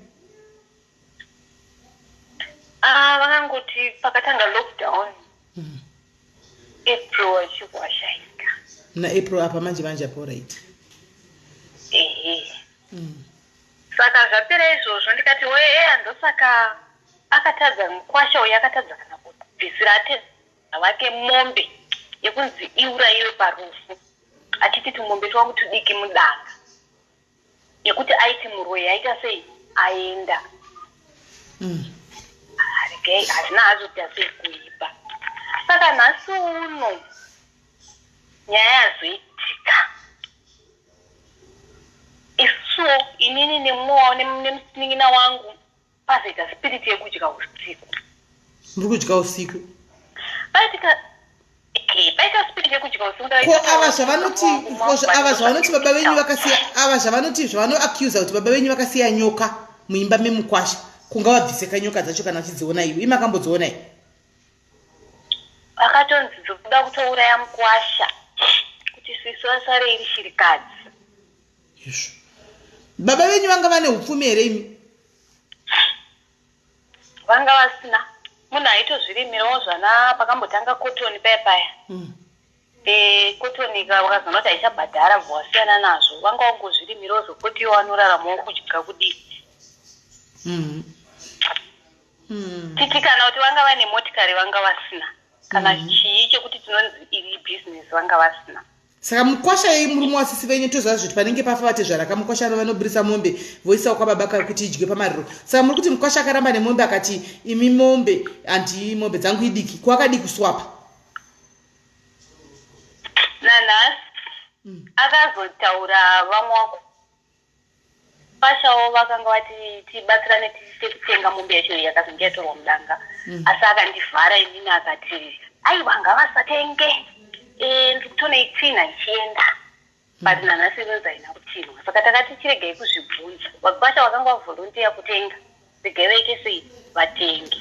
Vakangoti pakatanga lockdown April wachikwashaika. Na April apa manje apo right. Saka zvapera izvozvo ndikati andosaka akatadza mukwasha uyu akatadza kana kubvisira atedza wake mombe yekunzi iurayiwe parufu achiti tumombe twangu tudiki mudanga yekuti aiti muroyi aita sei aenda hazvina azoti asei kuipa. Saka nhasi uno nyaya yazoitika isuo inini nemusin'ina wangu pazoita spiriti yekudya usiku. Muri kudya usiku? Paita spiriti yekudya usiku ava zvavanoti baba venyu vakasiya ava zvavanoti zvavanoacusa kuti baba venyu vakasiya nyoka muimba memukwasha kunga wabviseka nyoka dzacho kana vachidziona iwe imakambodziona iwe vakatonzi dzokuda kutouraya mukwasha kuti sisi vasare iri shirikadzi. Baba venyu vanga vane upfumi here imi? Vanga vasina. Munhu aitozvirimirawo zvana pakambotanga kotoni paya. Kotoni vakazona kuti aichabhadhara bvawasiyana nazvo. Vanga wangozvirimirawo zvokuti iwo anoraramawo kudya kudii. Titi kana kuti vanga vane motikari vanga vasina. Kana chii chekuti tinonzi iri business vanga vasina. Saka mukwasha murume wasisi venyu toziva kuti panenge pafa vatezvaraka mukwasha vanobvirisa mombe voisawo kwababa kuti idye pamariro. Saka muri kuti mukwasha akaramba nemombe akati imi mombe handi mombe dzangu idiki kwakadi kuswapa. Nanhasi akazotaura vamwe mukwashawo vakanga vati tibatsirane tikutenga mombe yacho yakazonge yatorwa mudanga. Asi akandivhara inini akati aiwa ngavasatenge. Ndikutona itsina ichienda but nanhasi inonzi haina kutinwa. Saka takati chiregei kuzvibvunza. Vakwasha vakanga vavolonteya kutenga regai vaite sei vatenge.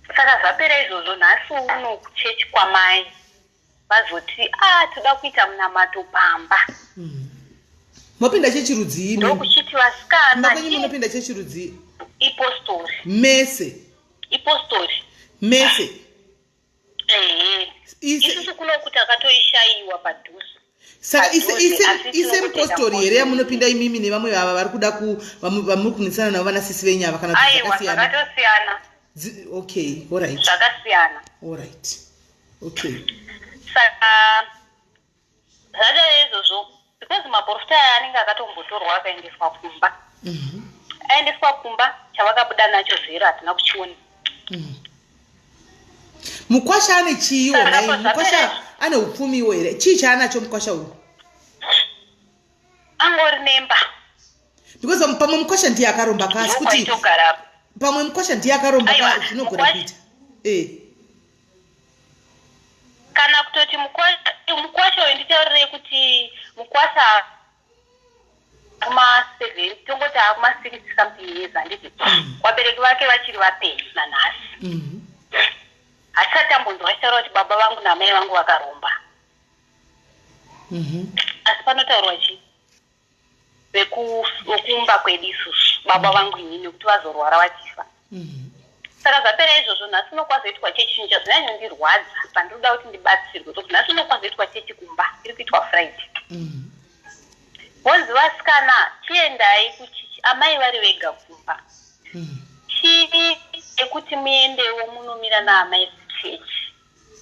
Saka zvapera izvozvo nhasi uno kuchechi kwamai vazoti toda kuita munamato pamba. Mopinda chechirudzi imi? Ndokuchiti vasikana makwenyu munopinda chechirudzi? Ipostori. Mese? Ipostori. Mese? Isusu kunokuti akatoishayiwa padhuze. Saka ise mupostori here yamunopinda imimi nevamwe vava vari kuda vamuri kunisana navo vanasisi venyu ava kana kuti zvakasiyana? Aiwa, zvakatosiyana. Okay, all right. Zvakasiyana. All right. Okay. Saka zvadai izvozvo because maprofita aya anenge akatombotorwa akaendeswa kumba. Aendeswa kumba chavakabuda nacho zero hatina kuchiona. Mukwasha ane chiiwo nai mukwasha ane upfumiwo here chii chaanacho mukwasha uyu? Angori nemba because pamwe mukwasha ndiye akaromba kasi kuti pamwe mukwasha ndiye akaromba kasi zvinogona kuita kana kutoti mukwasha uyu nditaurire kuti mukwasha kuma-7 tongoti akuma-6 something years handiti vabereki vake vachiri vapenyu nanhasi. Asati ambonzwa achitaura kuti baba vangu namai vangu vakaromba. Asi panotaurwa chi vekumba kwedu isusu baba vangu inini kuti vazorwara vachifa. Saka zvapera izvozvo nhasi unokwazoitwa chechi chinja zvinanyondirwadza pandinoda kuti ndibatsirwe kuti nhasi unokwazoitwa chechi kumba iri kuitwa Friday. Vonzi vasikana chiendai kuchichi amai vari vega kumba. Chii ekuti muendewo munomira naamai kuchechi.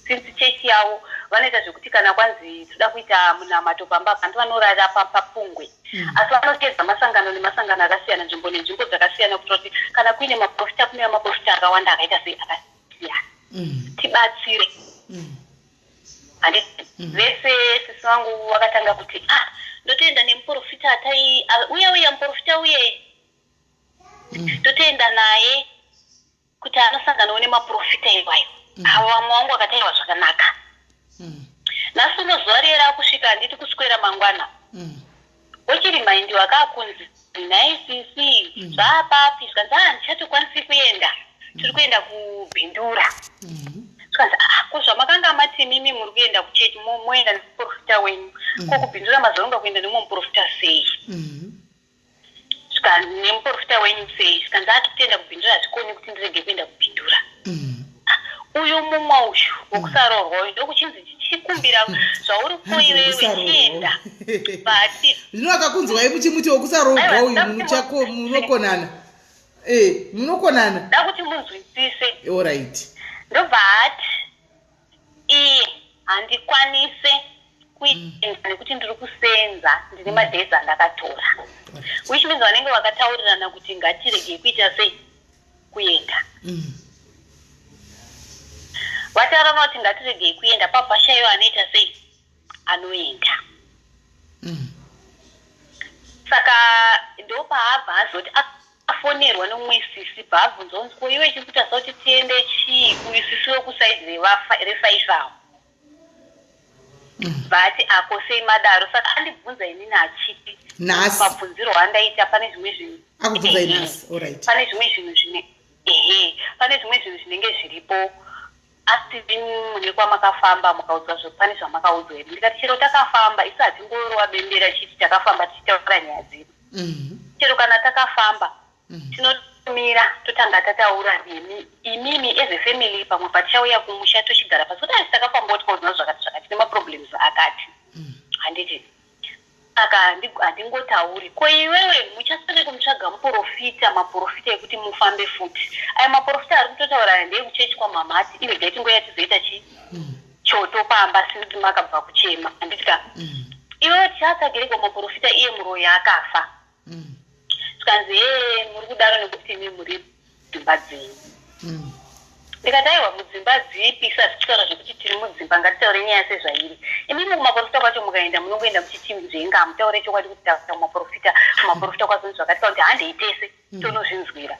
Since chechi yavo vanoita zvekuti kana kwanzi toda kuita munamato pamba pantu vanorara papungwe. Asi vanotedza masangano nemasangano akasiyana nzvimbo nenzvimbo dzakasiyana kuti kana kuine maprofita kune maprofita akawanda akaita sei akasiyana. Tibatsire. Handiti vese sisi vangu vakatanga kuti ndotoenda nemuprofita atai uya muprofita uye totoenda naye kuti anosanganawo nemaprofita iwayo. Avo vamwe vangu vakataiwa zvakanaka. Nhasi unozuva rera kusvika handiti kuswera mangwana. Uchiri maindi wakakunzi naisisi zvapapi zvikanzi handichatokwanisi kuenda tiri kuenda kubhindura. Zvikanzi kuzvamakanga mati mimi muri kuenda kuchechi moenda nemuprofita wenyu ko kubhindura mazoronga kuenda nemuprofita sei? Zvikanzi nemuprofita wenyu sei? Zvikanzi toenda kubhindura hazvikoni kuti ndirege kuenda kubhindura. Uyu mumwe uyu wokusarorwa uyu ndokuchinzi chichikumbira zvauri kuiwewe chienda bati zvino akakunzwai muchimuti wokusarorwa uyu muchako munokonana munokonana da kuti munzwisise. All right. Ndobva ati iye handikwanise kuita nekuti ndiri kusenza ndine madhezi andakatora which means vanenge vakataurirana kuti ngatiregei kuita sei kuenda. Vataurana kuti ngatiregei kuenda papashayo anoita sei anoenda. Saka ndopaabva azoti takafonerwa nomumwe sisi bhabvunza unzwa iwe chikuita sauti tiende chii kuisisi wekusaidhi re5 avo bhati ako sei madaro saka andibvunza inini achiti mabvunziro andaita pane zvimwe zvinhu pane zvimwe zvinhu zvinenge zviripo asi mune kwamakafamba mukaudzwa pane zvamakaudza here ndikati chero takafamba isu hatingorova bembera chiti takafamba tichitaura nyaya dzedu chero kana takafamba tinotomira totanga tataura nemi imimi ezefamily pamwe patichauya kumusha tochigara pasi kuti asi takafamba kuti kaudzina zvakati zvakati nemaproblems akati handiti saka handingotauri ko iwewe muchasare kumutsvaga muprofita maprofita ekuti mufambe futi aya maprofita ari kutotaura ndekuchechi kwamama ati iwe gaitingoya tizoita chi choto pamba sikuti makabva kuchema handitika iwewe tichatsagire kwamaprofita iye muroyi akafa tikanzi muri kudaro nekuti imi muri dzimba dzenyu ndikati aiwa mudzimba dzipi sazvitaura zvekuti tiri mudzimba ngatitaure nyaya sezvairi imimi kumaprofita kwacho mukaenda munongoenda muchiti nzenga mutaure chokwadi kuti takuta kumaprofita kwazoni zvakati kuti handei tese tonozvinzwira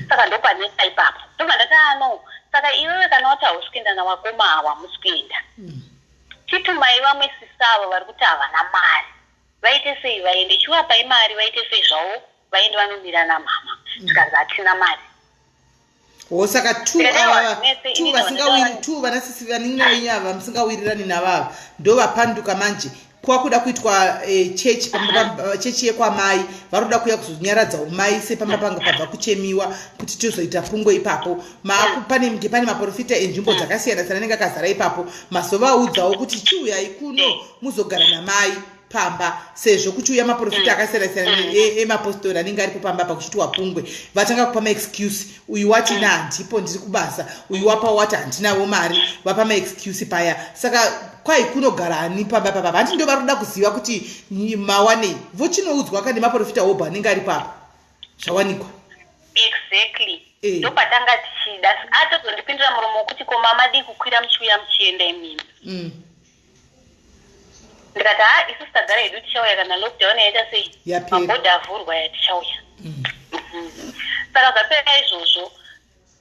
saka ndopanesa ipapo ndobva ndataano saka iwewe kana wati hausikuenda nawakoma awa musi kuenda chitumai vamwe sisava vari kuti havana mari vaite sei vaende chivapai mari vaite sei zvavo vaende vanomira namama tikanzi hatina mari saka vanasisi vanine venyava musingawirirani navava ndo vapanduka manje kwakuda kuitwa chechi yekwamai varoda kuya kuzonyaradza umai sepamba panga pabva kuchemiwa kuti tozoita pungwe ipapo pane maprofita enzvimbo dzakasiyana siyana anenge akazara ipapo mazovaudzawo kuti chiuyai kuno muzogara namai pamba sezvo kuchiuya maprofita akasiyana-siyana emapostori anenge aripo pamba pakuchitwa pungwe vatanga kupa maexcuse uyu wati handipo ndiri kubasa uyu wapa wati handinawo mari vapa maexcuse paya saka kwai kunogara ani pamba papa handi ndo varoda kuziva kuti mawanei vochinoudzwa kandi maprofita oba anenge ari papa zvawanikwa exactly ndopatanga tichida atozondipindura muromo wekuti ko mama dii kukwira muchiuya muchienda imimi ndikati isu tagara hedu tichauya kana lockdown yaita sei mabhodha avhurwa yatichauya saka zvapera izvozvo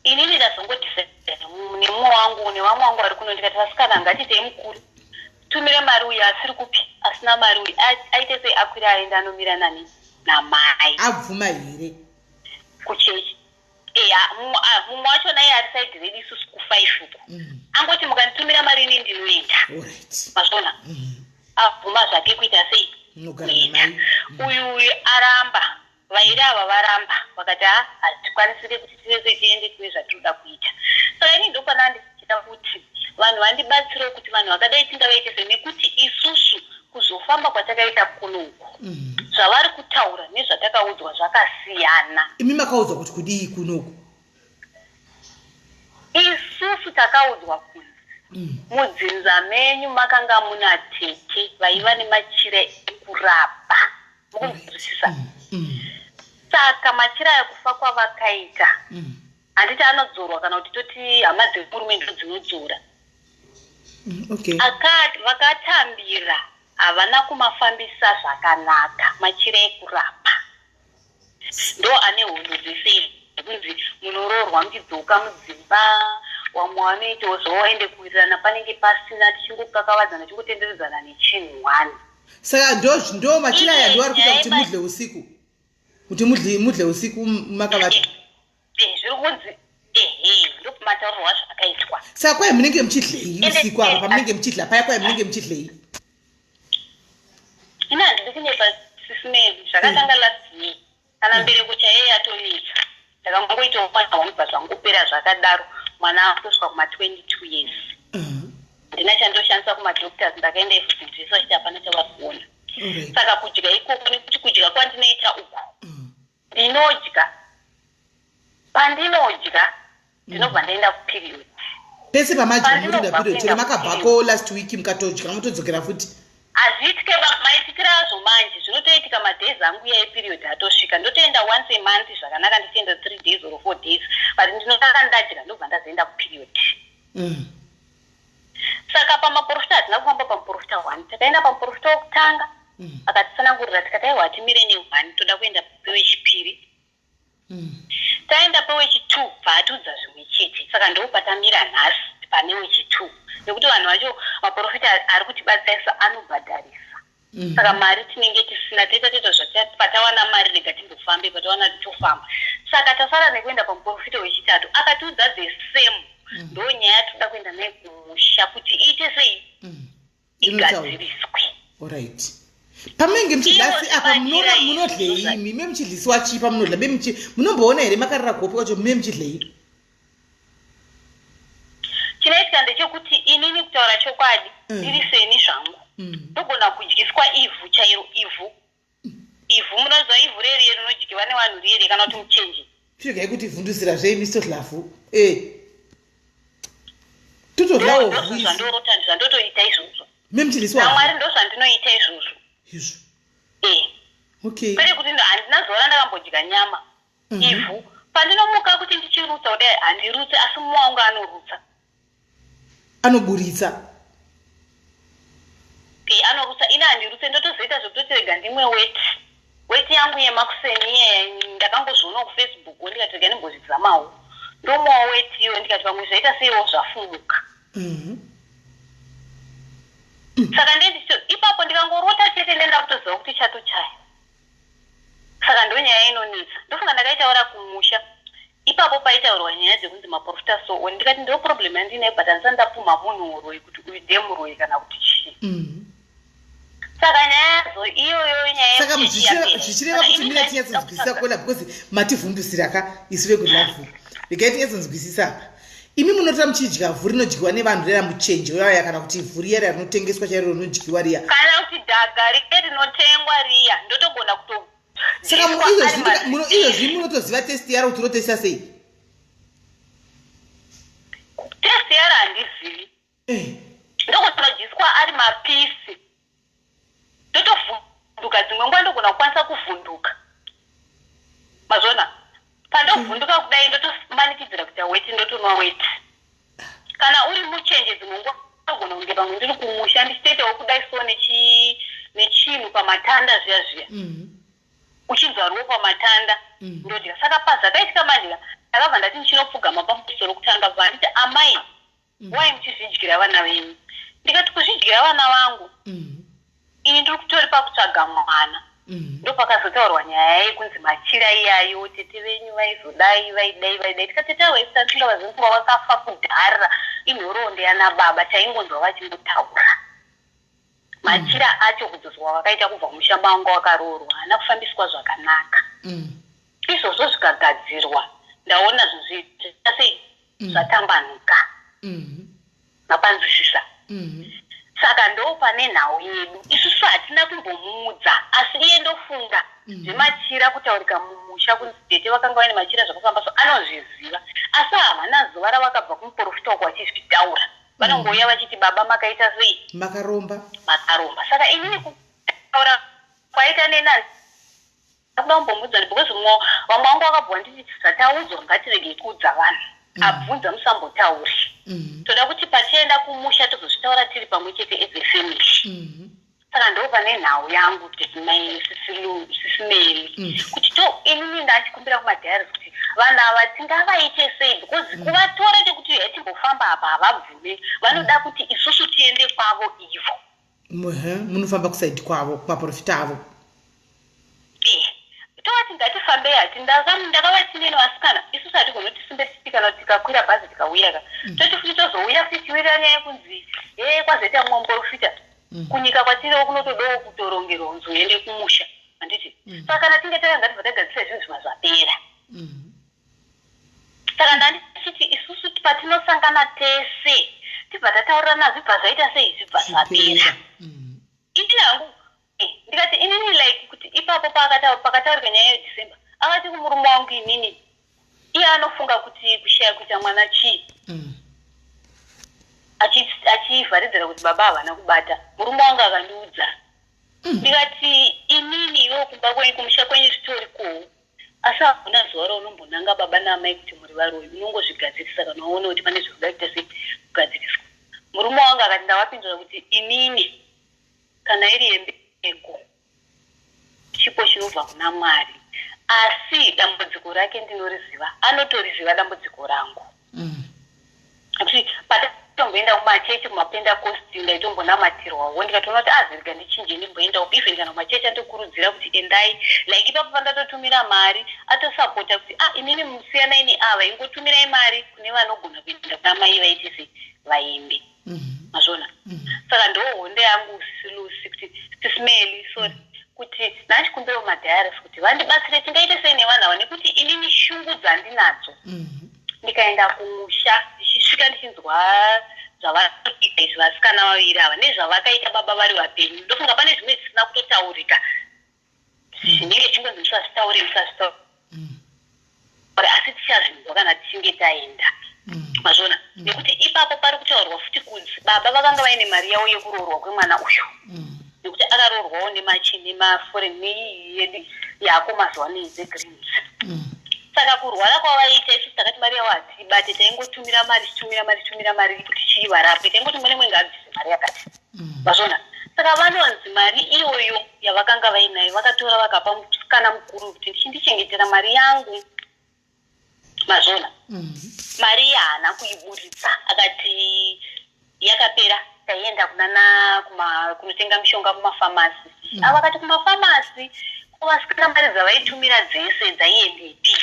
inini ndazongodhisaida nemumwe wangu nevamwe wangu vari kuno ndikati vasikana ngatitei mukuru tumire mari uyu asiri kupi asina mari uyu aite sei akwira aenda anomira nani namai abvuma here kuchechi mumwe wacho naye ari saidi redu isusu ku5 uko angoti mukanditumira mari ini ndinoenda mazvona abvuma zvake kuita sei kuenda uyu aramba vairi ava varamba vakati hatikwanisire kuti tivese tiende tine zvatinoda kuita saka ini ndopana ndichida kuti vanhu vandibatsire kuti vanhu vakadai tingavaitese nekuti isusu kuzofamba kwatakaita kunoku zvavari kutaura nezvatakaudzwa zvakasiyana imi makaudzwa kuti kudii kunoku isusu takaudzwa kunzi mudzinza menyu makanga muna tete vaiva nemachira ekurapa mukunzwisisa saka machira ekufa kwavakaita handiti anodzorwa kana kuti toti hama dzehurumende dzinodzora akati vakatambira havana kumafambisa zvakanaka machira ekurapa ndo ane hunhu dzese kunzi munoroorwa muchidzoka mudzimba wamwe vanoitawo zvawaende kuwirirana panenge pasina tichingokakavadzana tichingotenderedzana nechinhwani saka ndo machira aya ndo ari kuita kuti mudle usiku kuti mudle usiku makavata zviri kunzi ndo mataurirwa zvakaitwa saka kwai munenge muchidlei usiku apa pamunenge muchidla paya kwai munenge muchidlei ina handidi kunyepa sisimevi zvakatanga last year kana mbereko chaiye yatonisa ndakangoitawo mwana wanibva zvangopera zvakadaro mwana akutosvika kuma22 years ndina chandoshandisa kumadoctors ndakaenda evidence achiti hapana chavari kuona saka kudya ikoko nekuti kudya kwandinoita uku ndinodya pandinodya ndinobva ndaenda kuperiod pese pamajimurida period chero makabvako last week mukatodya mutodzokera futi hazviitike maitikira azvo manje zvinotoitika madays angu iya eperiod atosvika ndotoenda once a month zvakanaka ndichienda 3 days or 4 days but ndinotaka ndadya ndobva ndazoenda kuperiod saka pamaprofita hatina kufamba pamuprofita 1 takaenda pamuprofita wokutanga akatisanangurira tikati aiwa timire ne1 toda kuenda pewechipiri taenda pewechitwo paatudza zvimwe chete saka ndopatamira nhasi pane wechitwo nekuti vanhu vacho maprofita ari kutibatsirisa anobhadharisa saka mari tinenge tisina toita patawana mari rega timbofambe patawana tofamba saka tasara nekuenda pamuprofita wechitatu akatiudza the same ndo nyaya toda kuenda naye kumusha kuti iite sei igadziriswe. Alright. Pamenge mchidlasi apa munodlei mime mchidlisi wachipa munodla munomboona here makarira gope kwacho mime mchidlei chinoitika ndechekuti inini kutaura chokwadi ndiri seni zvangu ndogona kudyiswa ivhu chairo ivhu munoziva ivhu reri rinodyiwa nevanhu riri kana kuti muchenje zviregai kuti vhundusira zveimisodlafu totodlawo zvandorotoita izvozvo memchidlisi namwari ndo zvandinoita izvozvo izvo kwete kuti handina zuva randakambodya nyama ivhu pandinomuka kuti ndichirutsa kudai handirutse asi mumwe wangu anorutsa anoburitsa anorutsa ina handirutse ndotozoita zvekutoti rega ndimwe weti yangu yemakuseni ndakangozvionawo kufacebook ndikati rega ndimbozvidzamawo ndomwawo wetiyo ndikati pamwe zvaita seiwo zvafumuka saka ndendicho ipapo ndikangorota chete ndenda kutoziva kuti chatochaya saka ndonyaya inonetsa ndofunga ndakaitaura kumusha ipapo paitaurwa nyaya dzekunzi maprofita so ndikati ndo problem yandinayo but handisati ndapfuma munhu uroi kuti uyu ndemuroi kana kuti chii saka nyaya yazo iyoyo nyaya saka zvichireva kuti mine tinyatsonzwisisa kuona because mativhundusira ka isu vegudlavu regai tinyatsonzwisisa apa imi munotora muchidya vhu rinodyiwa nevanhu rera muchenje uyaya kana kuti vhu riya rinotengeswa chairo rinodyiwa riya kana kuti dhaga rike rinotengwa riya ndotogona kuto saka izvozvi munotoziva testi yaro kuti rotesta sei testi yaro handizivi ndokutodyiswa ari mapisi ndotovhunduka dzimwe nguva ndogona kukwanisa kuvhunduka mazona pandovhunduka kudai ndotomanikidzira kuita weti ndotonwa weti kana uri muchenje dzimwe nguva ndogona kunge pamwe ndiri kumusha ndichitoitawo kudai so nechinhu pamatanda zviya zviya uchinzwa ruo pamatanda ndodya saka pazakaitika mandika ndakabva ndati ndichinopfugama pamusoro kutanga bva nditi amai wai muchizvidyira vana venyu ndikati kuzvidyira vana vangu ini ndiri kutori pakutsvaga mwana ndopakazotaurwa nyaya yekunzi machira iyayo tete venyu vaizodai vaidai tikati tawaisatunda vazenguva vakafa kudhara inhoronde yana baba chaingonzwa vachimbotaura machira acho kudzozwa vakaita kubva mushamba wangu wakaroorwa hana kufambiswa zvakanaka izvozvo zvikagadzirwa ndaona zviita sei zvatambanuka mapanzwisisa saka ndo pane nhau yedu isusu hatina kumbomuudza asi iye ndofunga zvemachira kutaurika mumusha kunzi tete vakanga vaine machira zvakafamba so anozviziva asi havana zuva ravakabva kumuprofita wako vachizvitaura vanongouya vachiti baba makaita sei makaromba saka inini kutaura kwaita nenani akuda kumbomuudza because vamwe vangu vakabva nditi zvataudzwa ngatiregei kuudza vanhu abvunza musambotauri toda kuti patienda kumusha tozozvitaura tiri pamwe chete as a family saka ndo pane nhau yangu sisimeli kuti to inini ndachikumbira kumadhairis kuti vanhu ava tingavaite sei because kuvatora chekuti yatimbofamba apa havabvume vanoda kuti isusu tiende kwavo ivo munofamba kusaidi kwavo kumaprofita avo tovati ngatifambei hati ndakavatineni vasikana isusu hatigona kuti simbe tichi kana kuti tikakwira bhazi tikauya ka toti futi tozouya tichiwirira nyaya yekunzi kwazoita mumwe muprofita kunyika kwatiriwo kunotodawo kutorongerwa nzoende kumusha handiti saka kana tinge takangati tagadzisa zvinhu zvima zvapera saka ndandichiti isusu patinosangana tese tibva tataurirana zvibva zvaita sei zvibva zvapera ini nangu ndikati inini like kuti ipapo pakataurika nyaya yedhisemba akati kumurume wangu inini iye anofunga kuti kushaya kuita mwana chii achivharidzira kuti baba havana kubata murume wangu akandiudza ndikati inini iwo kumba kwenyu kumusha kwenyu zvitori kowo asi hakuna zuva raunombonanga baba naamai kuti muri varoi unongozvigadzirisa kana waona kuti pane zvekuda kuita sekugadziriswa murume wangu akati ndavapindura kuti inini kana iri yembeko chipo chinobva kuna Mwari asi dambudziko rake ndinoriziva, anotoriziva dambudziko rangu. Kuti patomboenda kumachechi kumapentecost ndaitombonamatirawo ndikatoona kuti azirika ndichinje ndimboendawo even kana kumachechi andokurudzira kuti endai like ipapo pandatotumira mari atosapota kuti inini musiyana ini ava ingotumirai mari kune vanogona kuenda kuna mai vaitise vaimbi mazvona. Saka ndohonde yangu silusi kuti tisimeli sorry kuti nachikumbira kumadhayaris kuti vandibatsire tingaite sei nevanhu ava nekuti inini shungu dzandinadzo. Ndikaenda kumusha ndichisvika ndichinzwa zvavakaita izvi vasikana vaviri ava nezvavakaita baba vari vapenyu, ndofunga pane zvimwe zvisina kutotaurika zvinenge chingonzi musazvitaure asi tichazvinzwa kana tichinge taenda mazvona. Nekuti ipapo pari kutaurwa futi kunzi baba vakanga vaine mari yavo yekuroorwa kwemwana uyu nekuti akaroorwawo nemaforeign yedu yako mazuva ano dzegreens. Saka kurwara kwavaita isu takati mari yavo hatibate taingotumira mari kuti chiivarape taingoti mune mwe ngabvise mari yakati mazvona. Saka vanonzi mari iyoyo yavakanga vainayo vakatora vakapa musikana mukuru kuti ndichindichengetera mari yangu mazvona. Mari yaana kuiburitsa akati yakapera taienda kunotenga mishonga kumafamasi. Vakati kumafamasi vasikana mari dzavaitumira dzese dzaiendepi.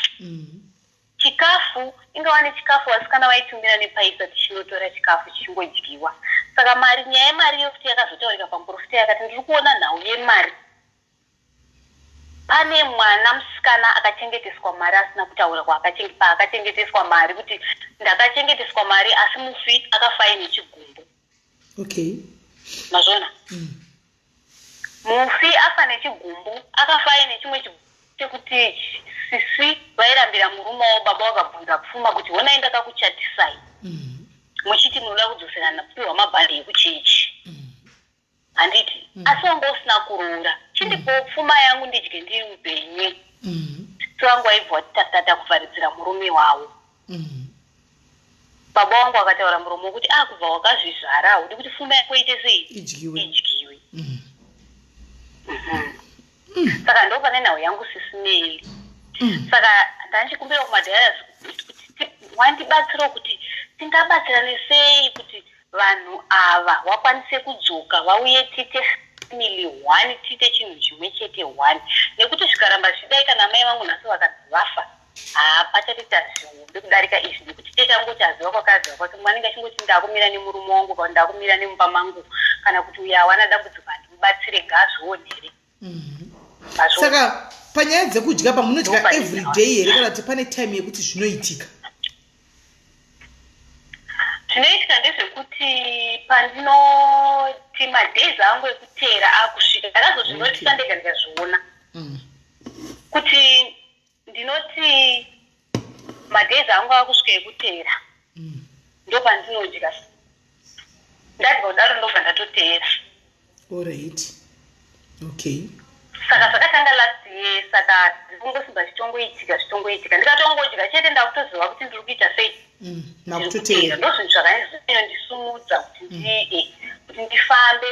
Chikafu ingava nechikafu vasikana vaitumira nepaisa tichinotora chikafu chichingodyiwa. Saka nyaya yemari yokuti yakazotaurika pamuprofita yakati ndiri kuona nhau yemari. Pane mwana musikana akachengeteswa mari asina kutaura paakachengeteswa mari kuti ndakachengeteswa mari asi mufi akafai nechigumbu. Mazvona. Mufi afa nechigumbu akafai nechimwe chekuti sisi vairambira murume wavo baba vakabvunza pfuma kuti honai ndakakuchatisai muchiti munoda kudzoserana kupiwa mabhandi ekuchechi handiti asi wanga usina kuroora chindipo pfuma yangu ndidye ndiri upenyu. So vangu vaibva tata kuvharidzira murume wavo. Baba wangu akataura muromo wokuti kubva wakazvizvara hudi kuti pfuma yako ite sei idyiwe. Saka ndo pane nhau yangu sisimeli. Saka ndanchikumbira kumadhayaris kuti wandibatsirawo kuti tingabatsirane sei kuti vanhu ava vakwanise kudzoka vauye tiite family one tiite chinhu chimwe chete one. Nekuti zvikaramba zvidai kana mai vangu nhasi vakadzi vafa pachatoita zvihombe kudarika izvi nekuti techangochaziva kwakaziva kwake mwanenge achingoti ndakumira nemurume wangu kana ndakumira nemumba mangu kana kuti uyo awana dambudziko handimubatsire gazvionere. Saka panyaya dzekudya pamunodya everyday here kana kuti pane time yekuti zvinoitika? Zvinoitika ndezvekuti pandinoti madhezi angu ekutera akusvika ndakazozvinotisa ndega ndikazviona kuti ndinoti madhezi angu akusvika ekutera ndo pandinodya ndadya kudaro ndobva ndatotera. Alright. Saka zvakatanga last year saka ndinongosimba zvitongoitika ndikatongodya chete ndakutoziva kuti ndiri kuita sei nakutotera. Ndo zvinhu zvakandisumudza kuti ndifambe.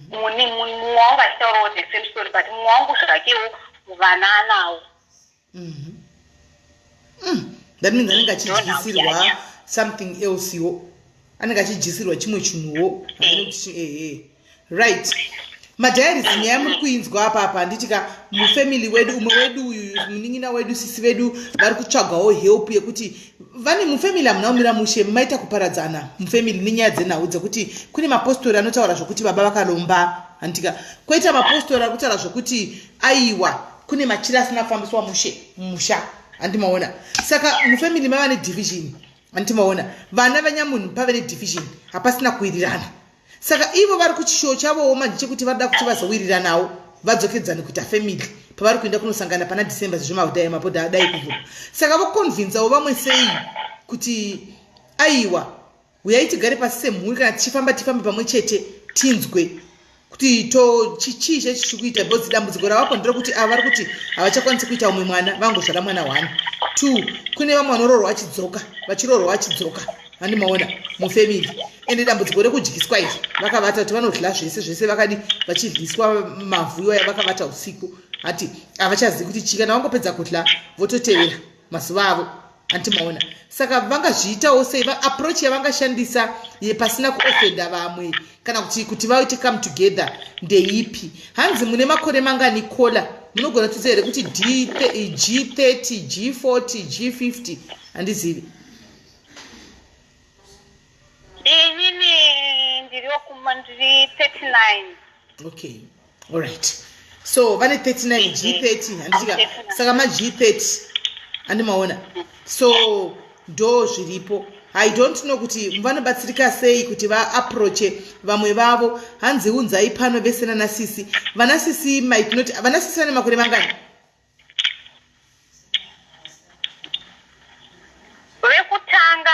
Mumwe wangu achitaurawo the same story but mumwe wangu zvakewo vana anawo. That means anenge achidyisirwa something else yo anenge achidyisirwa chimwe chinhuwo. Right. Madhayaris nyaya muri kuinzwa apa handitika mufamily wedu umwe wedu uyu munin'ina wedu sisi vedu vari kutsvagawo help yekuti vane mufamily hamuna kumira mushe maita kuparadzana mufamily nenyaya dzenhau dzekuti kune mapostori anotaura zvokuti baba vakaromba handitika koita mapostori ari kutaura zvokuti aiwa kune machira asina kufambiswa mumusha handimaona. Saka mufamily mava nedivision handimaona vana vanyamunhu pave nedivision hapasina kuwirirana. Saka ivo vari kuchishowo chavowo manje chekuti vada kuti vazowiriranawo vadzokedzane kuita family pavari kuenda kunosangana pana December zvemabhodha mabhodha adai kuvhurwa. Saka vokonvinzawo vamwe sei kuti aiwa uyai tigare pasi semhuri kana tichifamba tifambe pamwe chete tinzwe kuti chii chiri kuita bhodzi dambudziko ravapo nderekuti ava vari kuti havachakwanisi kuita umwe mwana vangozvara mwana 1 2 kune vamwe vanoroorwa vachidzoka handimaona mufamily ende dambudziko rekudyiswa izvi vakavata kuti vanodya zvese vakadi vachidyiswa mavhu iwaya vakavata usiku hati avachazivi kuti chii, kana wangopedza kudya vototevera mazuva avo antimaona. Saka vangazviitawo sei, approach yavangashandisa pasina kuofenda vamwe kana kuti vaite come together ndeipi? Hanzi mune makore mangani kola, munogona kutidza here kuti G30, G40, G50? Handizivi. Inini ndiriwo kuma ndiri 39. Okay, all right. So vane 39 G30 handisika, saka ma G30 andimaona. So ndo zviripo. I don't know kuti vanobatsirika sei kuti vaapproache vamwe vavo. Hanzi unzai pano vese nanasisi. Vanasisi might not, vanasisi vane makore mangani? Wekutanga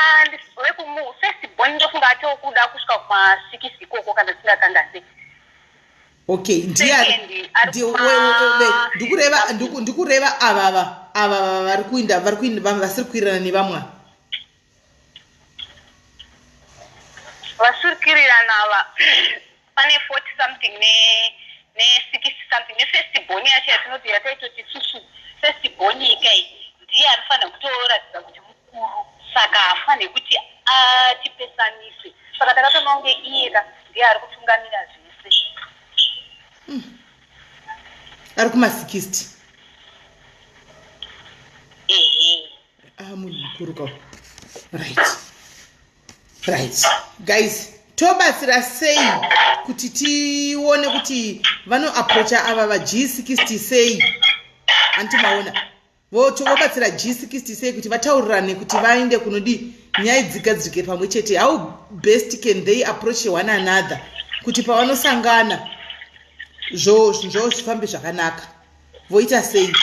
first born ndofunga kuda kusvika kuma 6 ikoko kana tisingakangasi. Okay, ndikureva ava vari kuinda vasiri kuwirirana nevamwe. Vasiri kuwirirana ava pane 40 something ne 60 something. Ne first born yacho yatinoti yataitoti susu first born ikai ndiye anofanira kutoratidza kuti mukuru, saka afane kuti atipesanise. Saka takatoona kunge iyeka ndiye ari kutungamira zvese. Ari kuma 60. Munhu mukuru kawo. Right guys, tobatsira sei kuti tione kuti vanoapproacha ava va G60 sei? Antimaona vobatsira G60 sei kuti vataurirane kuti vaende kunodi nyaya dzigadzirike pamwe chete. How best can they approach one another kuti pavanosangana zvifambe zvakanaka? Voita sei?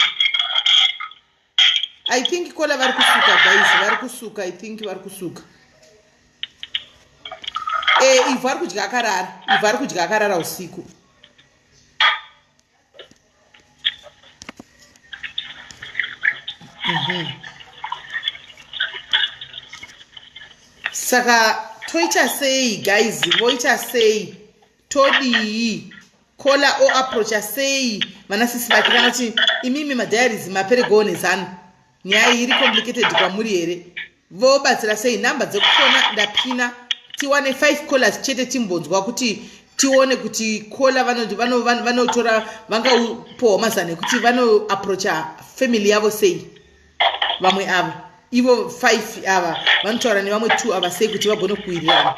I think kola vari kusuka guys, vari kusuka. I think vari kusuka. If vari kudya akarara, if vari kudya akarara usiku. Saka toita sei guys, voita sei? Todii kola o approacha sei vanasisi vake kana kuti imimi madiaries maperegonezana nyaya iri complicated kwamuri here? Vobatsira sei? Namba dzekufona ndapina tiwane 5 callers chete timbonzwa kuti tione kuti kola vanotora vangaupowa mazana ekuti vanoapproacha family yavo sei. Vamwe ava ivo 5 ava vanotaura nevamwe 2 ava sei kuti vagone kuwirirana.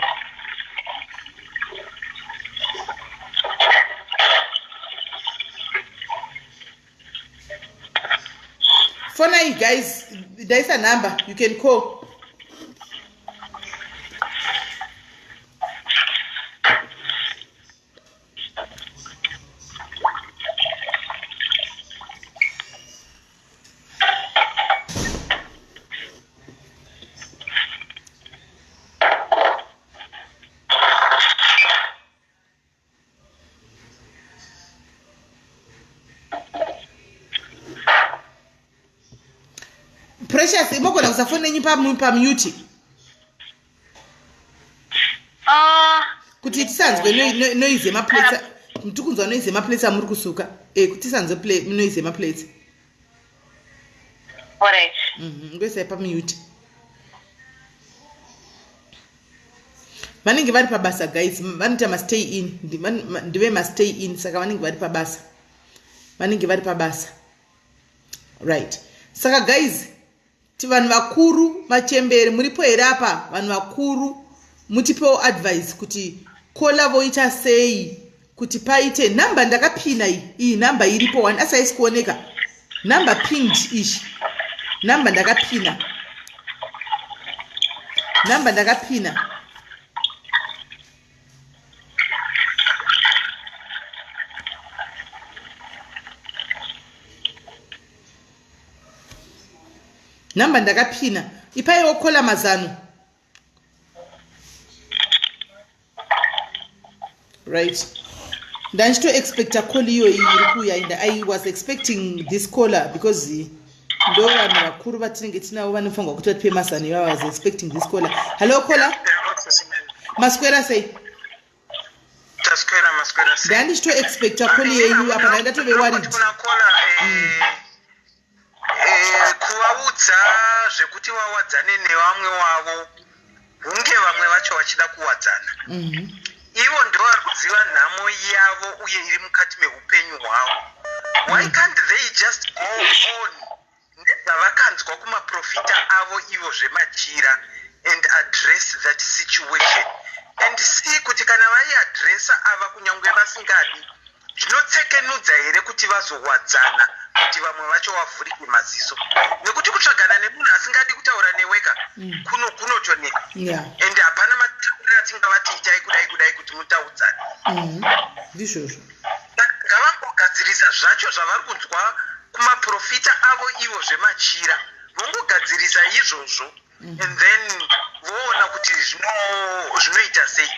For now, guys, there is a number you can call. Precious, imogona kusafona nyi pamute. Kuti tisanzwe noise maplates. Mtukunzwa noise maplates amuri kusuka. Kuti tisanzwe play noise maplates. Alright. Ngwese pamute. Vanenge vari pabasa guys, vanita ma stay in. Ndive ma stay in saka vanenge vari pabasa. Vanenge vari pabasa. Right. Saka guys, vanhu vakuru machembere muripo here apa, vanhu vakuru mutipewo advice kuti kola voita sei kuti paite namba ndakapina iyi namba iripo 1 asaisi kuoneka namba pinned ishi namba ndakapina namba ndakapina ipaiwo kola mazano. Right, ndanchito expecta call iyo iri kuya and I was expecting this caller because ndo vanhu vakuru vatinenge tinavo vanofanirwa kuti vatipe mazano. I was expecting this caller. Hello caller. Maswera sei? Maswera sei. Ndanchito expecta call iyo apa ndaenda tove worried. Kuna caller kuvaudza zvekuti vawadzane nevamwe wavo hunge vamwe vacho vachida kuwadzana. Ivo ndo vari kuziva nhamo yavo uye iri mukati meupenyu hwavo. Why can't they just go on nezvavakanzwa kumaprofita avo ivo zvemachira and address that situation and see kuti kana vaiadresa ava kunyange vasingadi zvinotsekenudza here kuti vazowadzana kuti vamwe vacho vavhurike maziso, nekuti kutsvagana nemunhu asingadi kutaura neweka kunotoneka and hapana matauriro atingavati itai kudai kuti mutaudzane. Ndizvozvo ngavangogadzirisa zvacho zvavari kunzwa kumaprofita avo ivo zvemachira, vongogadzirisa izvozvo and then voona kuti zvinoita sei,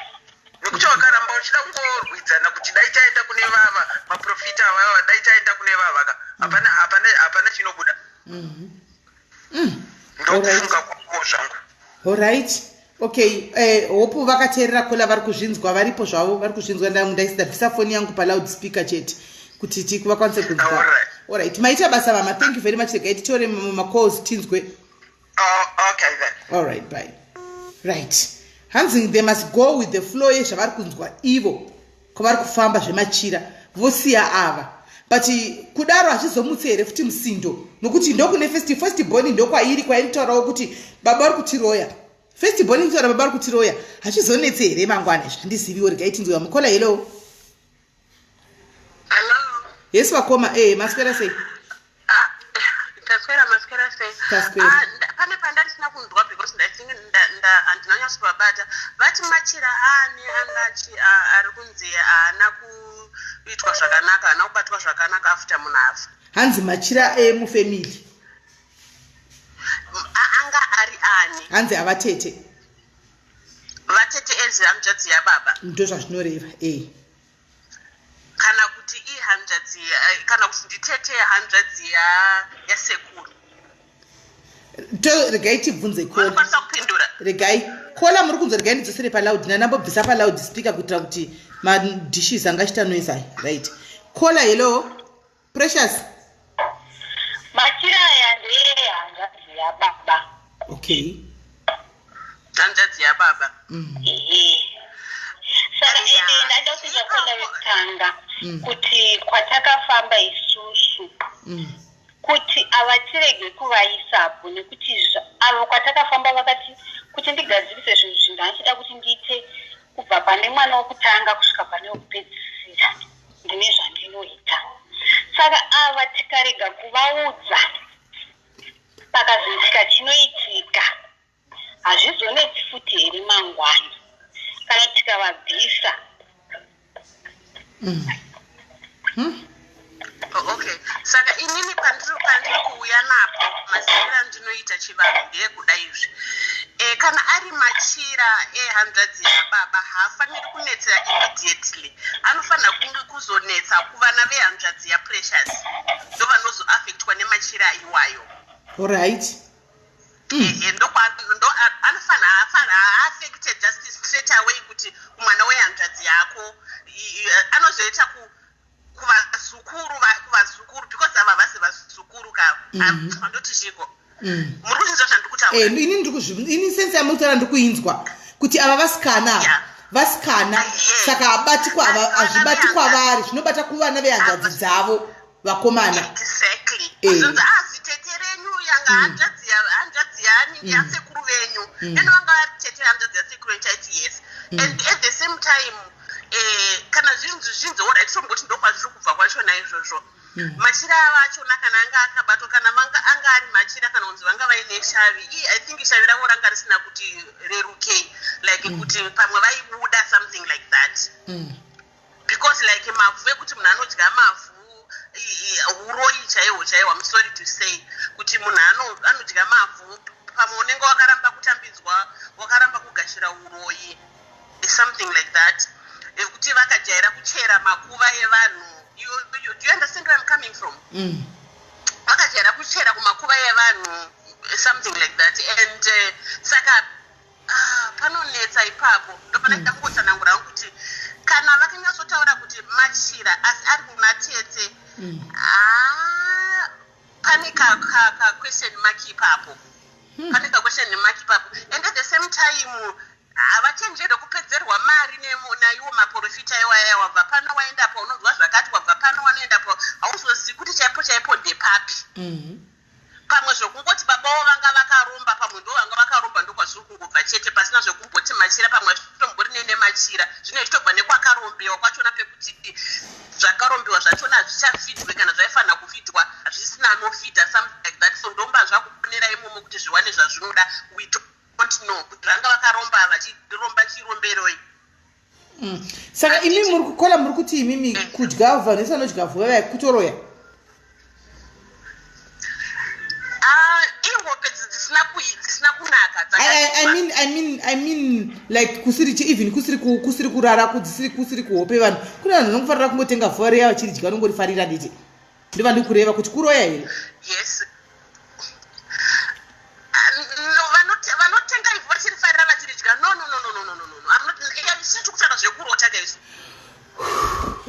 nekuti wakaramba uchida kungorwidzana kuti dai taenda kune vava maprofita avava, dai taenda kune vava hapana chinobuda. Ndokufunga kwako zvangu. Alright. Okay, hope vakateerera kola vari kuzvinzwa varipo zvavo vari kuzvinzwa. Ndaisabvisa foni yangu paloud speaker chete kuti vakwanise kunzwa. Alright, maita basa mama. Thank you very much. Regai titore macalls tinzwe. Okay then. Alright, bye. Right. Hanzi they must go with the flow yezvavari kunzwa ivo kwavari kufamba zvemachira vosiya ava, but kudaro hachizomutse here futi musindo, nokuti ndokune first born ndokwairi kwainotaurawo kuti baba vari kutiroya. First born inotaura baba vari kutiroya, hachizonetse here mangwana zvandiziviwo. Regai tinzwa mukola. Hello. Hello. Yes vakoma. Maswera sei? Maswera sei. Pane pandasina kunzwa because ndaithingi handinonyatsovabata vati machira ani angachi ari kunzi haana kuitwa zvakanaka, haana kubatwa zvakanaka after munhu afa. Hanzi machira emufamily anga ari ani? hanzi avatete. Vatete ezi hanzvadzi yababa ndo zvazvinoreva. Kana kuti ihanzvadzi, kana kuti nditete hanzvadzi yasekuru. Regai tibvunze kola. Unokwanisa kupindura. Regai kola muri kunzwa. Regai ndidzosere paloud. Ndinambobvisa paloud speaker kuitira kuti madishes angachita noise aya. Right. Kola. Hello. Precious. Machira aya ndeye hanzvadzi yababa. Okay. Hanzvadzi yababa. Saka ende ndaida kuzokola wekutanga kuti kwatakafamba isusu kuti avatirege kuvaisapo, nekuti avo kwatakafamba vakati kuti ndigadzirise zvinhu zvandachida kuti ndiite kubva pane mwana wokutanga kusvika pane wokupedzisira ndine zvandinoita. Saka ava tikarega kuvaudza pakazoitika chinoitika hazvizonetsi futi here mangwana kana tikavabvisa. Okay, saka inini pandiri kuuya napo maziviro ndinoita chivanhu ndeyekudai izvi. Kana ari machira ehanzvadzi yababa haafaniri kunetsera immediately, anofanira kunge kuzonetsa kuvana vehanzvadzi yaPrecious, ndo vanozoaffectwa nemachira iwayo. Alright. Anofanira affected just straight away kuti mwana wehanzvadzi yako anozoita kuvazukuru because ava vasi vazukuru kavo. Andoti chiko muri kuinzwa zvandikutaura? Ini sense yamutaura ndikuinzwa kuti ava vasikana saka hazvibati kwavari, zvinobata kuvana vehanzvadzi dzavo vakomana. Exactly. Kuzonzi tete renyu yanga hanzvadzi yani yasekuru venyu, eno vanga vari tete hanzvadzi yasekuru venyu chaiti yes. And at the same time kana zvinzi ora itisomboti ndokwazviri kubva kwachona izvozvo. Machira avachona kana anga akabatwa kana anga ari machira kana kunzi vanga vaine shavi, I think shavi ravo ranga risina kuti rerukei, like kuti pamwe vaibuda something like that. Because like mavhu ekuti munhu anodya mavhu uroi chaiwo I'm sorry to say kuti munhu anodya mavhu pamwe unenge wakaramba kutambidzwa, wakaramba kugashira uroi, something like that. Kuti vakajaira kuchera makuva evanhu. Do you understand where I'm coming from? Vakajaira kuchera kumakuva evanhu, something like that. And saka panonetsa ipapo ndopana ndamungotsanangura kuti kana vakanyatsotaura kuti machira asi ari kumatete pane ka question mark ipapo pane ka question mark ipapo and at the same time havachenjere kupedzerwa mari naiwo maprofita iwaya wabva pano waendapo unonzwa zvakati wabva pano wanoendapo hauzozivi kuti chaipo chaipo ndepapi pamwe zvekungoti babavo vanga vakaromba pamwe ndo vanga vakaromba ndokwazviri kungobva chete pasina zvekumboti machira pamwe zvitombori nene machira zvino zvichitobva nekwakarombewa kwachona pekuti zvakarombewa zvachona hazvichafidwe kana zvaifanira kufidwa hazvisina anofidha something like that so ndomba zvakuponera imomo kuti zviwane zvazvinoda we don't know kuti vanga vakaromba vachiromba chiromberoi saka imi muri kukola muri kuti imimi kudya vanhu vanodya vhova kutoroya ihope dzisina kunaka I mean like kusiri even kusiri kurara kusiri kuhope vanhu kune vanhu vanofanira kungotenga vhova reya vachidya vanongorifarira diti ndiva ndikureva kuti kuroya here yes vanotenga ivhu vachirifarira vachiridya no sitikutaura zvekurota guys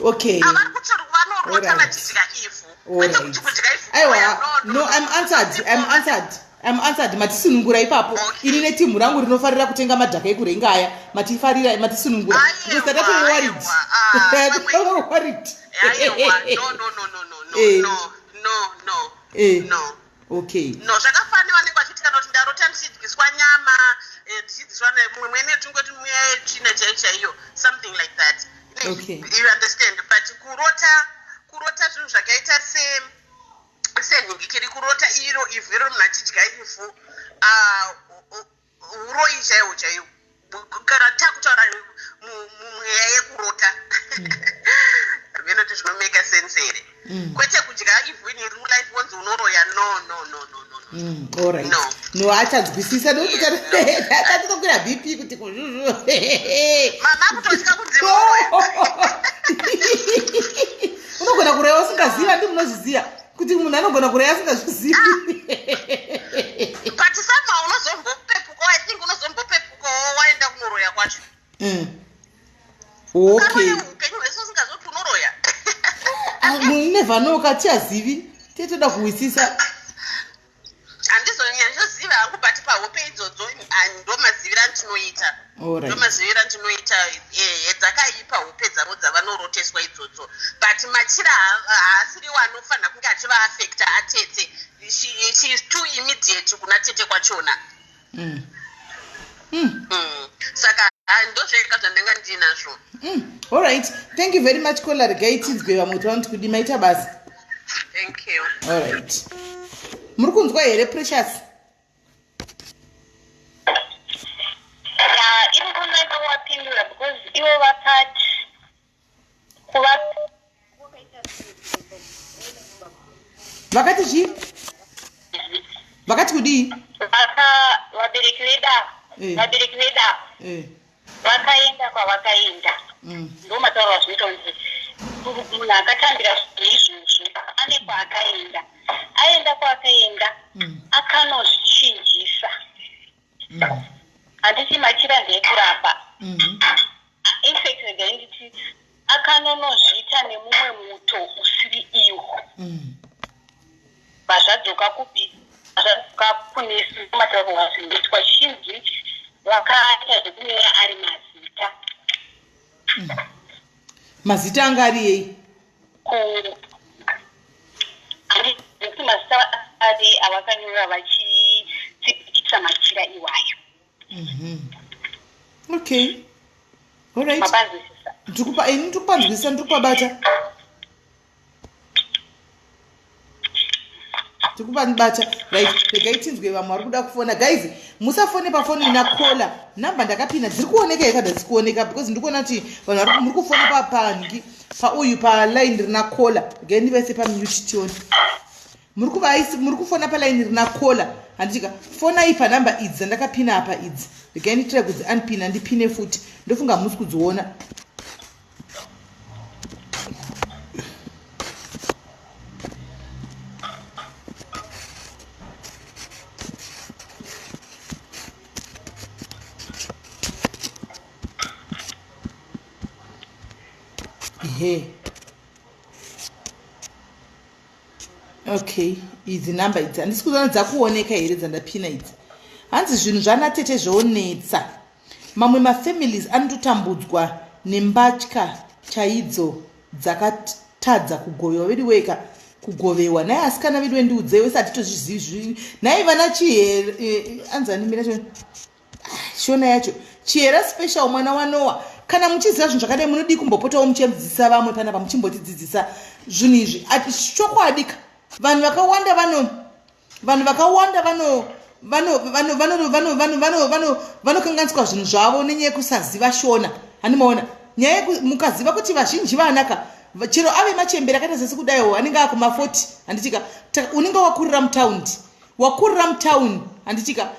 okay avari kuti vanorota vachidya ivhu kwete kuti kudya ivhu no I'm answered matisunungura ipapo ini netimu rangu rinofarira kutenga madhaka ekurenga aya matifarira matisunungura because worried no okay no zvakafani vanenge vachiitika kuti ndarota ndichidyiswa nyama ndichidyiswa mumwe mwene tingoti muya tsvina chaiyo something like that okay you understand but kurota zvinhu zvakaita senhingikiri kurota iro ivhu iro munhu achidya ivhu uroi chaiwo kana takutaura mumweya yekurota venoti zvinomeka sense here kwete kudya ivhu ini iri mulife wonzi unoroya no alright no achadzwisisa ndokutatatokwira bp kuti mama kutosvika kunzimoroya unogona kureva usingaziva ndi munozviziva kuti munhu anogona kureva asingazvizivi but somehow unozombopepuka I think unozombopepukawo waenda kunoroya kwacho okay upenyu hwese usingazoti unoroya munevanoka tiazivi titoda kuwisisa handizonyanyoziva hangu but pahope idzodzo ndomazivira ndinoita dzakaipa hope dzavo dzavanoroteswa idzodzo but machira haasiri wanofanira kunge achivaafecta atete she is too immediate kuna tete kwachona saka ndozvega zvandanga ndinazvo alright thank you very much kola regai tinzwe vamwe kuti vanoti kudima ita basi thank you alright muri kunzwa here precious iri kunaka wapindura because ivo vakati vakati chii vakati kudii vabereki veda vakaenda kwavakaenda ndo matauro azvinoita kunzi munhu akatambira izvozvo ane kwaakaenda aenda kwaakaenda akanozvichinjisa handiti machira ndekurapa infact regai nditi akanonozviita nemumwe muto usiri iwo vazvadzoka kupi zvadzoka kunesu matauro azvinoitwa zhinji vakaita zvekumera ari mazita mazita anga ari yei handiti mazita ari avakanyora vachitsipikisa machira iwayo okay alright mapanzwisisa ndikupanzwisisa ndikupabata ndikupabata right regai tinzwe vamwe vari kuda kufona guys musafone pafoni ina kola namba ndakapinda dziri kuoneka here kada dziri kuoneka because ndikuona kuti vanhu muri kufona papanhingi pauyu paline rina kola regai ndivese pamute tioni muri kufona paline rina kola handitika fonai panhamba idzi dzandakapina apa idzi regai nditira kudzi anpina ndipine futi ndofunga musi kudziona Okay, idzi number idzi handisi kuona dzakuoneka here dzandapina idzi. Hanzi zvinhu zvanatete zvonetsa. Mamwe mafamilies anototambudzwa nembatya chaidzo dzakatadza kugovewa vediweka kugovewa. Naye asikana vedu wendiudzewe sati tozvizivi. Naye vana chihere anzani mira shona yacho. Chiera special mwana wa Noah. Kana muchiziva zvinhu zvakadai munodi kumbopotawo muchidzidzisa vamwe panapa muchimbotidzidzisa zvinhu izvi. Chokwadi vanhu vakawanda vanokanganiswa zvinhu zvavo nenyaya yekusaziva shona. Hanimaona nyaya mukaziva kuti vazhinji vanaka chero ave machembera akaita sesi kudaiwo anenge akuma40 handitika unenge wakurira mutaundi handitika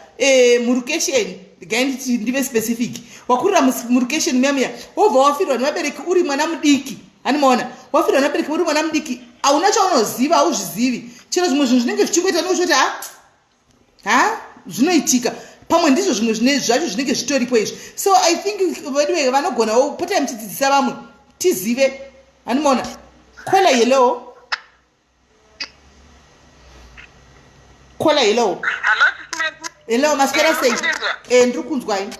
murukesheni gainditi ndive specific wakurira murukesheni muyamya wobva wafirwa nevabereki uri mwana mudiki. Hanimaona wafirwa nevabereki uri mwana mudiki hauna chaunoziva hauzvizivi chero zvimwe zvinhu zvinenge zvichikuita nokuti zvinoitika pamwe ndizvo zvimwe zvacho zvinenge zvitoripo izvi. So I think vediwe vanogonawo potai muchidzidzisa vamwe tizive. Hanimaona kola yellow hello maskera sei ndiri kunzwai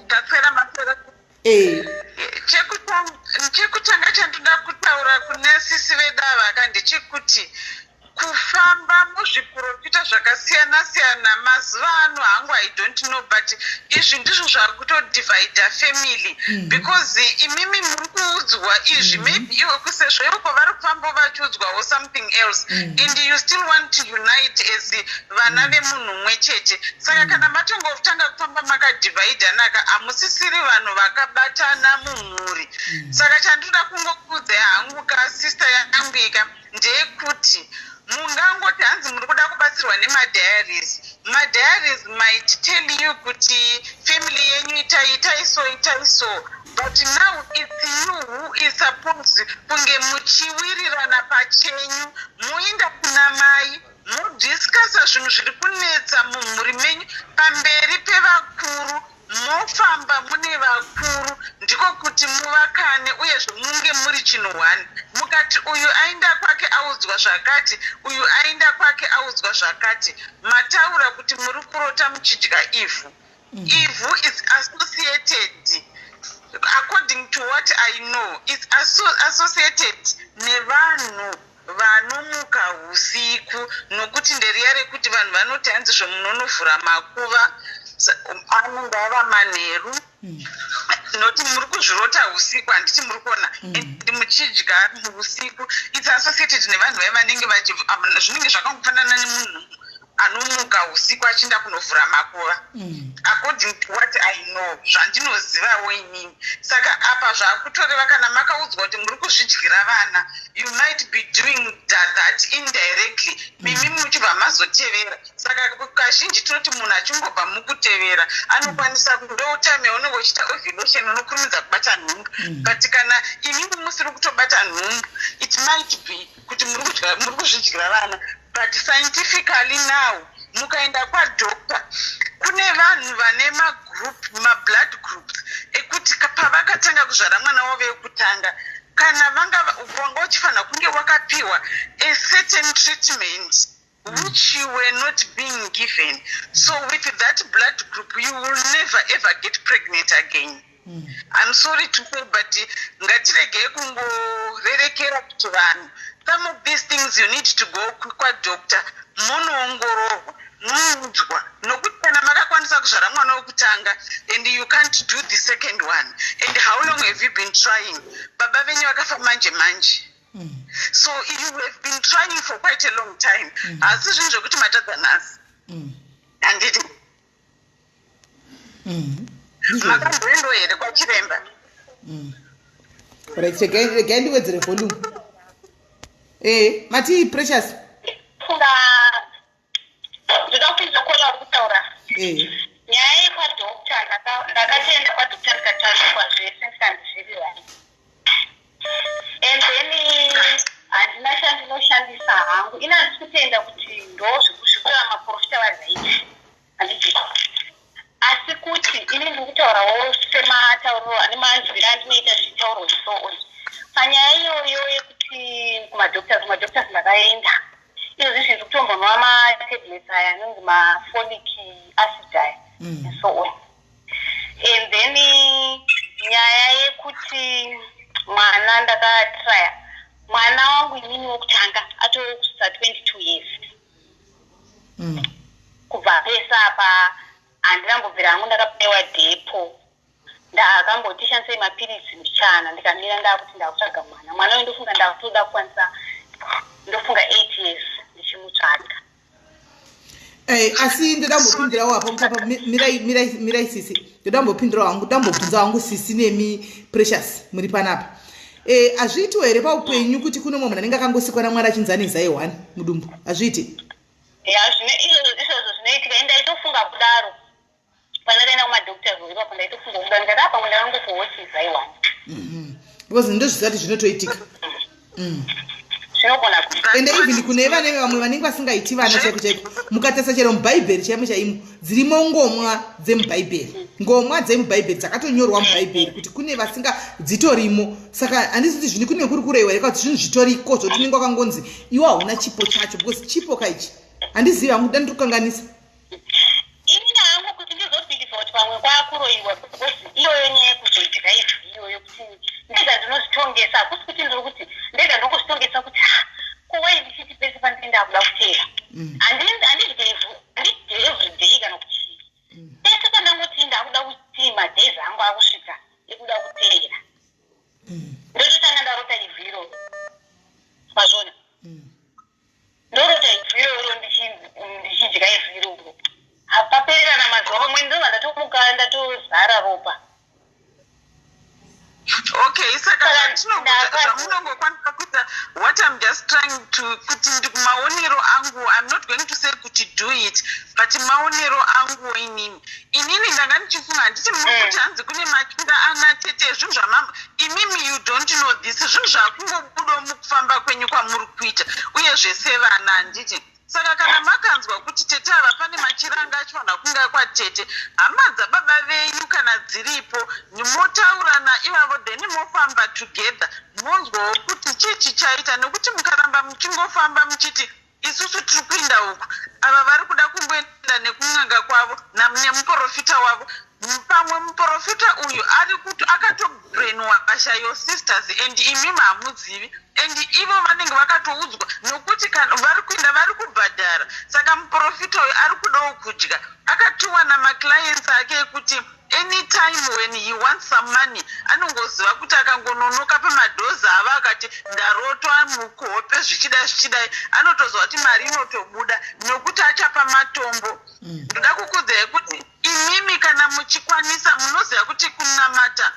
chekutanga chandoda kutaura kune sisi vedava ndechekuti kufamba muzviprofita zvakasiyana-siyana mazuva ano hangu I don't know but izvi ndizvo zvari kutodivhaidha family because imimi muri kuudzwa izvi maybe iwe kusezvo ivo kwavari kufamba vachiudzwawo something else and you still want to unite as vana vemunhu mumwe chete. Saka kana matongotanga kufamba makadivhaidha naka hamusisiri vanhu vakabatana mumhuri. Saka chandoda kungokuudzai hangu kasista yangu ika ndeyekuti mungangoti hanzi muri kuda kubatsirwa nemadiaries might tell you kuti family yenyu itai so but now it's you who is supposed kunge muchiwirirana pachenyu muinda kuna mai mudhiskasa zvinhu zviri kunetsa mumhuri menyu pamberi pevakuru mofamba mune vakuru ndiko kuti muvakane uyezve munge muri chinhu one. Mukati uyu aenda kwake audzwa zvakati uyu aenda kwake audzwa zvakati mataura kuti muri kurota muchidya ivhu. Ivhu is associated according to what I know is associated nevanhu vanomuka usiku nokuti nderiya rekuti vanhu vanoti hanzi zvomunonovhura makuva anenge ava manheru noti muri kuzvirota usiku handiti muri kuona ndi muchidya usiku it's associated nevanhu vai vanenge zvinenge zvakangofanana nemunhu anomuka usiku achienda kunovhura makuva according to what I know zvandinozivawo inini. Saka apa zvakutoreva kana makaudzwa kuti muri kuzvidyira vana you might be doing that indirectly mimi muchibva mazotevera. Saka kazhinji tinoti munhu achingobva mukutevera anokwanisa kundoutame unenge uchiita ovulation unokurumidza kubata nhumbu but kana imimi musiri kutobata nhumbu it might be kuti muri kuzvidyira vana. But scientifically now mukaenda kwadoctor kune vanhu vane mablood groups ekuti pavakatanga kuzvara mwana wavo wekutanga kana vanga uchifanira kunge wakapiwa a certain treatment which you were not being given. So with that blood group you will never ever get pregnant again. I'm sorry to say but ngatirege kungorerekera kuti vanhu some of these things you need to go kwadoctor munoongororwa muudzwa nokuti kana makakwanisa kuzvara mwana wekutanga and you can't do the second one and how long have you been trying? Baba venyu vakafa manje so you have been trying for quite a long time asi zvinhu zvokuti matadza nhasi handiti makamboendo here kwachiremba right regai ndiwedzere volume mati precious ndoda kuzokola kutaura nyaya yekwadokta ndakatoenda kwadokta ndikataurwa zvese ndisandizviriwani and then handina chandinoshandisa hangu inazvi kutenda kuti ndo zvekutora maprofita vazaiti handiti asi kuti ini ndiri kutaurawo sematauriro ane manzwira andinoita zvitauro so panyaya iyoyo kumadoctors ndakaenda izvozvi zviri kutombonwa matablets aya anonzi mafolic acid aya and so on. And then nyaya yekuti mwana ndakatraya mwana wangu inini wokutanga atove kusvika 22 years kubva pesa apa handinambobvira hangu ndakapiwa dhepo ndakamboti shandisei mapirisi ndichana ndikamira ndakuti ndakutsvaga mwana uyu ndofunga ndakutoda kukwanisa ndofunga 8 years ndichimutsvaga. Asi ndodambopindirawo apo mukapa mirai sisi ndodambopindirawo hangu ndambobvunza hangu sisi nemi Precious muri panapa. Hazviitiwo here paupenyu kuti kuno mumwe munhu anenge akangosikwa namwari achinza nezai 1 mudumbu hazviiti? Izvozvo zvinoitika ndaitofunga kudaro pandakaenda kumadoctors ipapo ndaitofunga kudaro ndakapa mwe ndakangofohochi zai 1 because ndozvisati zvinotoitika zvinogona ende even kune vane vamwe vanenge vasingaiti vana chaiko chaiko mukatarisa chero mubhaibheri chaimo chaimo dzirimo ngomwa dzemubhaibheri ngomwa dzemubhaibheri dzakatonyorwa mubhaibheri kuti kune vasinga dzitorimo saka handisi kuti zvini kune kuri kureiwa reka kuti zvinhu zvitoriko zvoti unenge wakangonzi iwe hauna chipo chacho because chipo kaichi handizivi hangu dandirokanganisa ini hangu kuti ndizobhilivha kuti pamwe kwakuroiwa because iyoyo nyaya yekuzoitika izvi iyoyo kuti ndega ndinozvitongesa hakusi kuti ndiri kuti ndega ndongozvitongesa kuti kowai ndichiti pese pandinda kuda kuteera handizibhilivhu everyday kana kuti pese pandangoti ndakuda kuti madhays angu akusvika ekuda kuteera ndototanga ndarota ivhiro mazvona ndorota ivhiro iro ndichidya ivhiro iro hapapererana mazuva omwe ndobva ndatomuka ndatozara ropa. Okay, saka zvamunongokwanisa kuita what I'm just trying to kuti maonero angu I'm not going to say kuti do it but maonero angu inini ndanga ndichifunga handiti mukuti hanzi kune machinda ana tete zvinhu zvamama imimi you don't know this zvinhu zvakungobudawo mukufamba kwenyu kwamuri kuita uyezve sevana handiti saka kana makanzwa kuti tete ava pane machiranga achifanira kunga kwatete hama dzababa venyu kana dziripo nimotaurana ivavo then mofamba together monzwawo kuti chii chichaita nekuti mukaramba muchingofamba muchiti isusu tiri kuinda uku ava vari kuda kungoenda nekun'anga kwavo nemuprofita wavo pamwe muprofita uyu ari kuti akatobrainwasha your sisters and imimi hamudzivi and ivo vanenge vakatoudzwa nokuti kana vari kuenda vari kubhadhara saka muprofita uyu ari kudawo kudya akatiwana maclients ake ekuti anytime when he wants some money anongoziva kuti akangononoka pamadhozi ava akati ndarotwa mukuhope zvichidai anotozwa kuti mari inotobuda nokuti achapa matombo. Ndoda kukudzai kuti imimi kana muchikwanisa munoziva kuti kunamata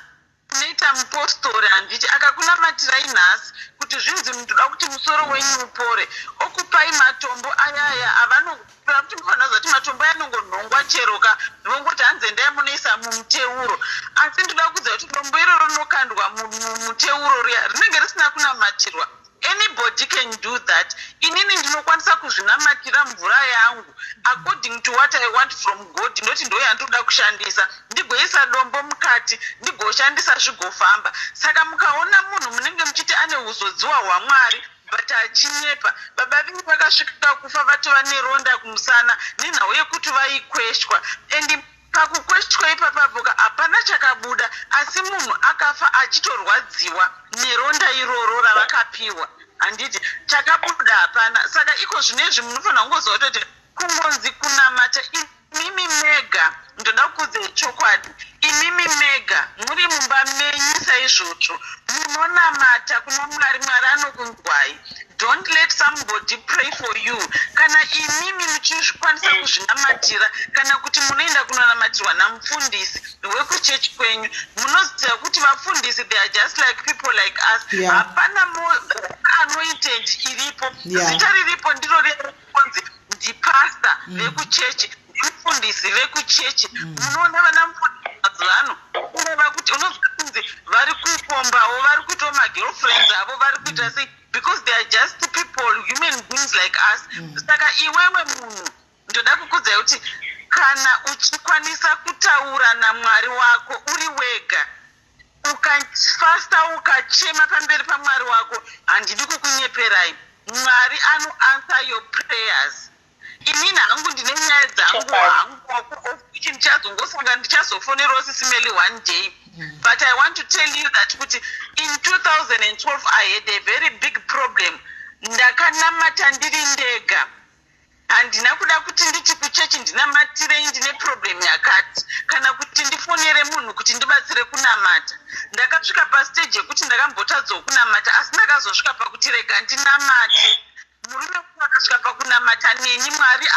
kunoita mupostori handiti akakunamatirai nhasi kuti zvinzi munoda kuti musoro wenyu upore okupai matombo ayaya avanokupa kuti mufanira kuti matombo anongonhongwa cheroka vongoti hanzi endai munoisa mumuteuro asi ndoda kuziva kuti dombo iroro rinokandwa mumuteuro riya rinenge risina kunamatirwa. Anybody can do that. Inini ndinokwanisa kuzvinamatira mvura yangu according to what I want from God. Ndoti ndo yandoda kushandisa ndigoisa dombo mukati ndigoshandisa zvigofamba. Saka mukaona munhu munenge muchiti ane uzodziwa hwaMwari but achinyepa baba vingi vakasvika kufa vatova neronda kumusana nenhau yekuti vaikweshwa and pakukweshwa ipapapoka hapana chakabuda asi munhu akafa achitorwadziwa neronda iroro ravakapiwa handiti chakabuda hapana. Saka iko zvinezvi munofanira kungoziva kuti kungonzi kunamata imimi mega ndoda kukudzai chokwadi imimi mega muri mumba menyu saizvozvo munonamata kuna Mwari anokunzwai. Don't let somebody pray for you. Kana imimi muchizvikwanisa kuzvinamatira kana kuti munoenda kunonamatirwa namufundisi wekuchechi kwenyu munoziva kuti vafundisi they are just like people like us. Hapana anointed iripo zita riripo ndiro rekunzi ndipasta vekuchechi ndimufundisi vekuchechi. Munoona vana mufundisi mazuvano unova kuti unozwa kunzi vari kupombawo vari kuitawo magirlfriends avo vari kuita sei because they are just people human beings like us. Saka iwewe munhu ndoda kukudzai kuti kana uchikwanisa kutaura naMwari wako uri wega ukafasta ukachema pamberi pamwari wako, handidi kukunyeperai. Mwari anoanswer your prayers. Inini hangu ndine nyaya dzangu hangu ichi ndichazongosanga ndichazofonerawo Sisimeli one day. But I want to tell you that in 2012 I had a very big problem. Ndakanamata ndiri ndega. Handina kuda kuti nditi kuchechi ndinamatirei ndine problem yakati. Kana kuti ndifonere munhu kuti ndibatsire kunamata. Ndakasvika pastage yekuti ndakambotadzawo kunamata asi ndakazosvika pakuti rega ndinamate. Murume akasvika pakunamata neni, Mwari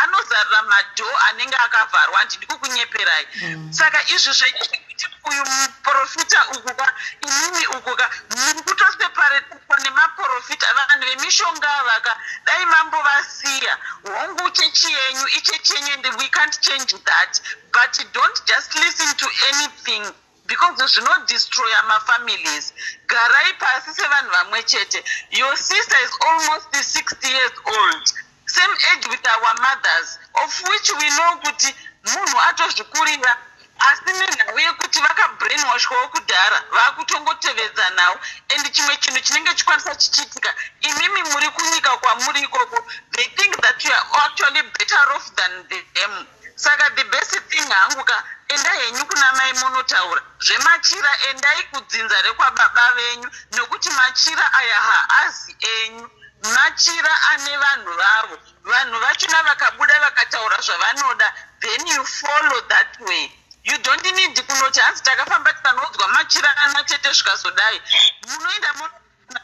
anozarira madhoo anenge akavharwa. Handidi kukunyeperai. Saka izvi zvekuti uyu muprofita ukuka inini ukuka muri kutoseparetwa nemaprofita vanhu vemishonga vaka dai mambovasiya. Hongu chechi yenyu ichechi yenyu and we can't change that, but don't just listen to anything because zvinodestroy our families. Garai pasi sevanhu vamwe chete. Your sister is almost 60 years old, same age with our mothers, of which we know kuti munhu atozvikurira. Asi nenhau yekuti vakabrainwashwawo kudhara vakutongotevedza nawo. And chimwe chinhu chinenge chikwanisa chichiitika, imimi muri kunyika kwamuri ikoko, they think that you are actually better off than them. Saka the best thing hanguka, endai henyu kuna mai munotaura zvemachira, endai kudzinza rekwababa venyu, nokuti machira aya haazi enyu. Machira ane vanhu vavo. Vanhu vachona vakabuda vakataura zvavanoda, then you follow that way. You don't need kunoti hanzi takafamba tikanodzwa machira ana chete zvikazodai. Munoenda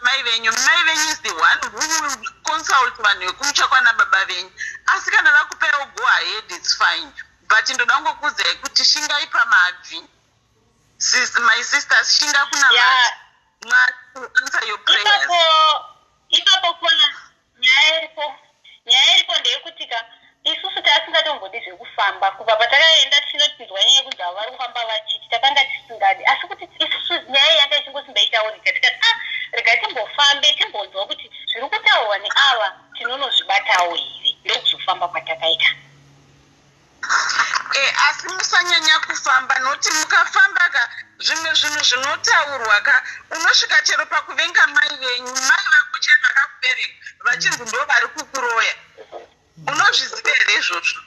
mai venyu. Mai venyu is the one who will consult vanhu vekumucha kwana baba venyu. Asi kana vakupewo go ahead, it's fine. But ndoda ngokuzai kuti shingai pamabvi. My sisters, shinga kuna mati. Mwari answer your prayers. Ipapo kona nyaya iripo ndeyekutika isusu tasingatombodi zvekufamba kubva patakaenda tinotsinzwa nyaya yekuti avo vari kufamba vachiti takanga tisingadi, asi kuti isusu nyaya yanga ichingosimbaiitaurika tikati rega timbofambe timbonzwa kuti zviri kutaurwa neava tinonozvibatawo here, ndokuzofamba kwatakaita. Asi musanyanya kufamba, noti mukafamba ka zvimwe zvinhu zvinotaurwa ka unosvika chero pakuvenga mai venyu. Mai vako chero vakakubereka vachinzi ndo vari kukuroya. Unozviziva here izvozvo?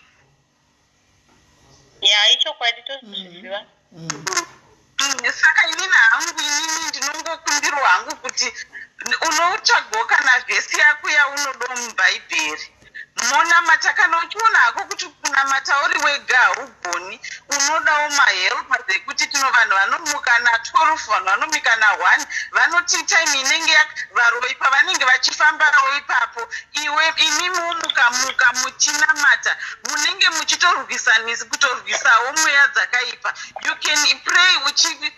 Ya, ichokwadi tozviziva. Saka inini hangu ndinongokumbirwa hangu kuti unotsvagawo kana vhesi yako yaunodawo mubhaibheri. Monamata kana uchiona hako kuti kunamata uri wega haugoni, unodawo mahelpa ekuti tino vanhu vanomuka na12, vanhu vanomika na1, vanoti time inenge varoi pavanenge vachifambawo ipapo. Imimi mukamuka muchinamata munenge muchitorwisanisi kutorwisawo mweya dzakaipa. You can pray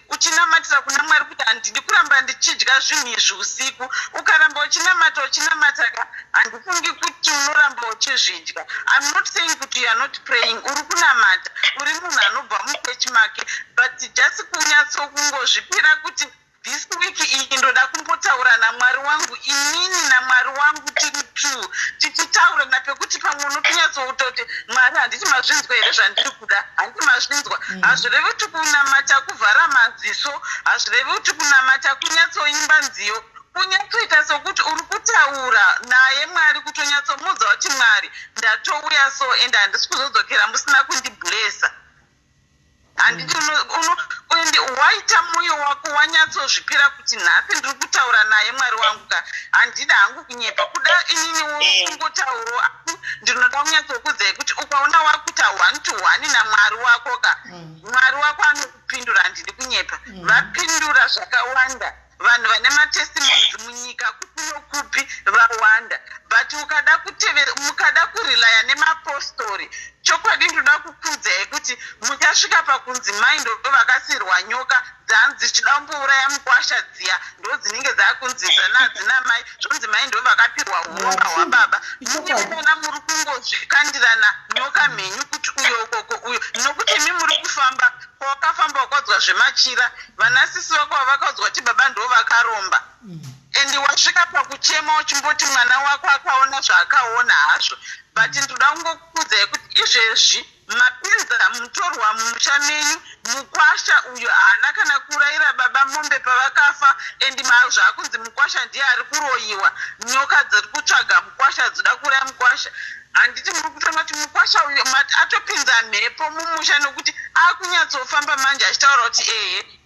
uchinamatira kuna Mwari kuti handidi kuramba ndichidya zvinhu izvi usiku. Ukaramba uchinamata ka handifungi kuti unoramba uchizvidya. I'm not saying kuti you are not praying. Uri kunamata, uri munhu anobva muchechi make, but just kunyatso kungozvipira kuti this week iyi ndoda kumbotaura naMwari wangu, inini naMwari wangu tiri two, tichitaura napekuti pamwe unotonyatsouta Mwari handiti mazvinzwa here zvandiri kuda, handiti mazvinzwa. Hazvirevi kuti kunamata kuvhara maziso, hazvirevi kuti kunamata kunyatsoimba nziyo, kunyatsoita sokuti uri kutaura naye Mwari, kutonyatsomuudza kuti Mwari ndatouya so ende handisi kuzodzokera musina kundiblesa. Handiti uende waita mwoyo wako wanyatsozvipira kuti nhasi ndiri kutaura naye Mwari wangu ka handida hangu kunyepa kuda inini kungotauro. Ndinoda kunyatsokudzai kuti ukaona wakuita 1-to-1 naMwari wako ka Mwari wako anokupindura. Handidi kunyepa, vapindura zvakawanda. Vanhu vane matestimonies munyika kupi nokupi vawanda, but mukada kurilaya nemapostori, chokwadi ndoda kukudzai kuti muchasvika pakunzi mai ndo vakasirwa nyoka dzanzi dzichida kumbouraya mukwasha dziya ndo dzinenge dzakunzisa nadzina mai zvonzi mai ndo vakapirwa uromba hwababa. Munyana muri kungozvikandirana nyoka mhenyu kuti uyo ukoko uyo, nokuti mi muri kufamba kwakafamba wakadzwa zvemachira, vanasisi vako vakadzwa kuti baba ndo vakaromba. And wasvika pakuchema uchimboti mwana wako akaona zvaakaona hazvo, but ndoda kungokuudzai kuti izvezvi mapinza mutorwa mumusha menyu mukwasha uyo haana kana kurayira baba mombe pavakafa endi zvakunzi mukwasha ndiye ari kuroyiwa nyoka dziri kutsvaga mukwasha dzida kuraya mukwasha handiti muri kutoona kuti mukwasha uyo atopinza mhepo mumusha nokuti akunyatsofamba manje achitaura kuti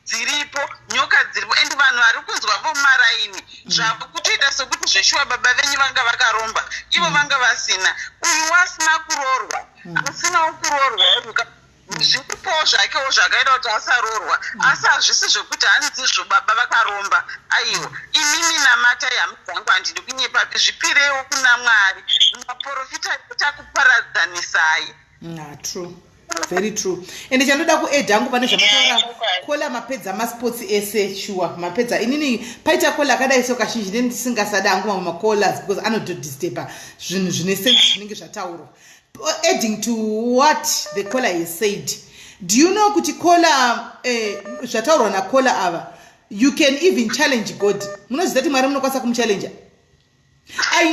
dziripo nyoka dziripo endi vanhu vari kunzwa vomaraini zvavo kutoita sekuti zveshuwa baba venyu vanga vakaromba ivo vanga vasina uyu wasina kurorwa asinawo kurorwa zvikupowo zvakewo zvakaita kuti asarorwa asi hazvisi zvokuti hanzizvo baba vakaromba aiwa imimi namatai hama dzangu handidi kunyepapi zvipirewo kuna Mwari maprofita takuparadzanisai. True, very true. Ende chandoda kuedha hangu pane zvamataura kola mapedza masports ese sure mapedza inini paita kola akadai so kazhinji ndisingasada hangu mamwe makolas because anodisturba zvinhu zvine sense zvinenge zvataurwa. Adding to what the caller has said, do you know kuti kola zvataurwa nakola ava you can even challenge God. Munoziva kuti Mwari munokwanisa kumuchallenge. I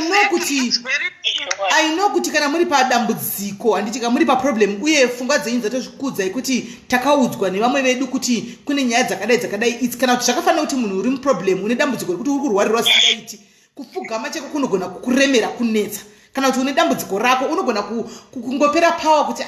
know kuti kana muri padambudziko handiti kana muri paproblem uye pfungwa dzenyu dzatozvikudza kuti takaudzwa nevamwe vedu kuti kune nyaya dzakadai it's kana kuti zvakafanira kuti munhu uri muproblem une dambudziko rekuti uri kurwarirwa singaiti kupfugama cheko kunogona kukuremera kunetsa kana kuti une dambudziko rako unogona kungopera power kuti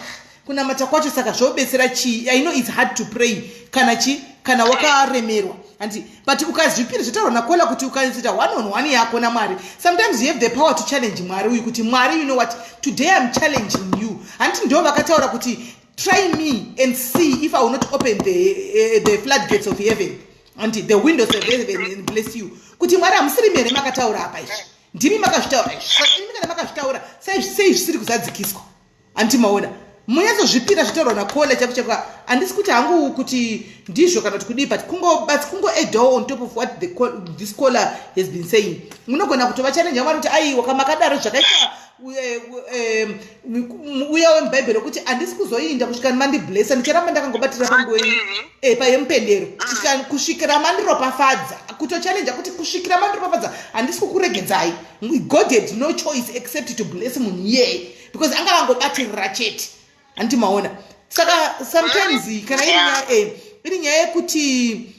kunamata kwacho saka zvobetsera chii. I know it's hard to pray kana wakaremerwa and but ukazvipira zvataurwa nakola kuti ukaita one on one yako naMwari sometimes you have the power to challenge Mwari uyu kuti Mwari you know what today I'm challenging you and ndo vakataura kuti try me and see if I will not open the floodgates of heaven and the windows of heaven and bless you kuti Mwari amusiri mere makataura apa izvi ndimi makazvitaura izvi kana makazvitaura sei zvisiri kuzadzikiswa anti maona munyatsozvipira zvitaurwa nakola chako handisi kuti hangu kuti ndizvo kana kuti kudii but kungo a door on top of what this caller has been saying munogona kutova challenge Mwari kuti aiwa kama makadaro zvakaita uya wemubhaibheri wekuti handisi kuzoinda kusvika mandiblessa ndicharamba ndakangobatira pangoeni payemupendero kusvikira mandiropafadza kutochallenge kuti kusvikira mandiropafadza handisi kukuregedzai. God had no choice except to bless munhu iyeye because anga vangobatirira chete handiti maona saka sometimes kana iri nyaya yekuti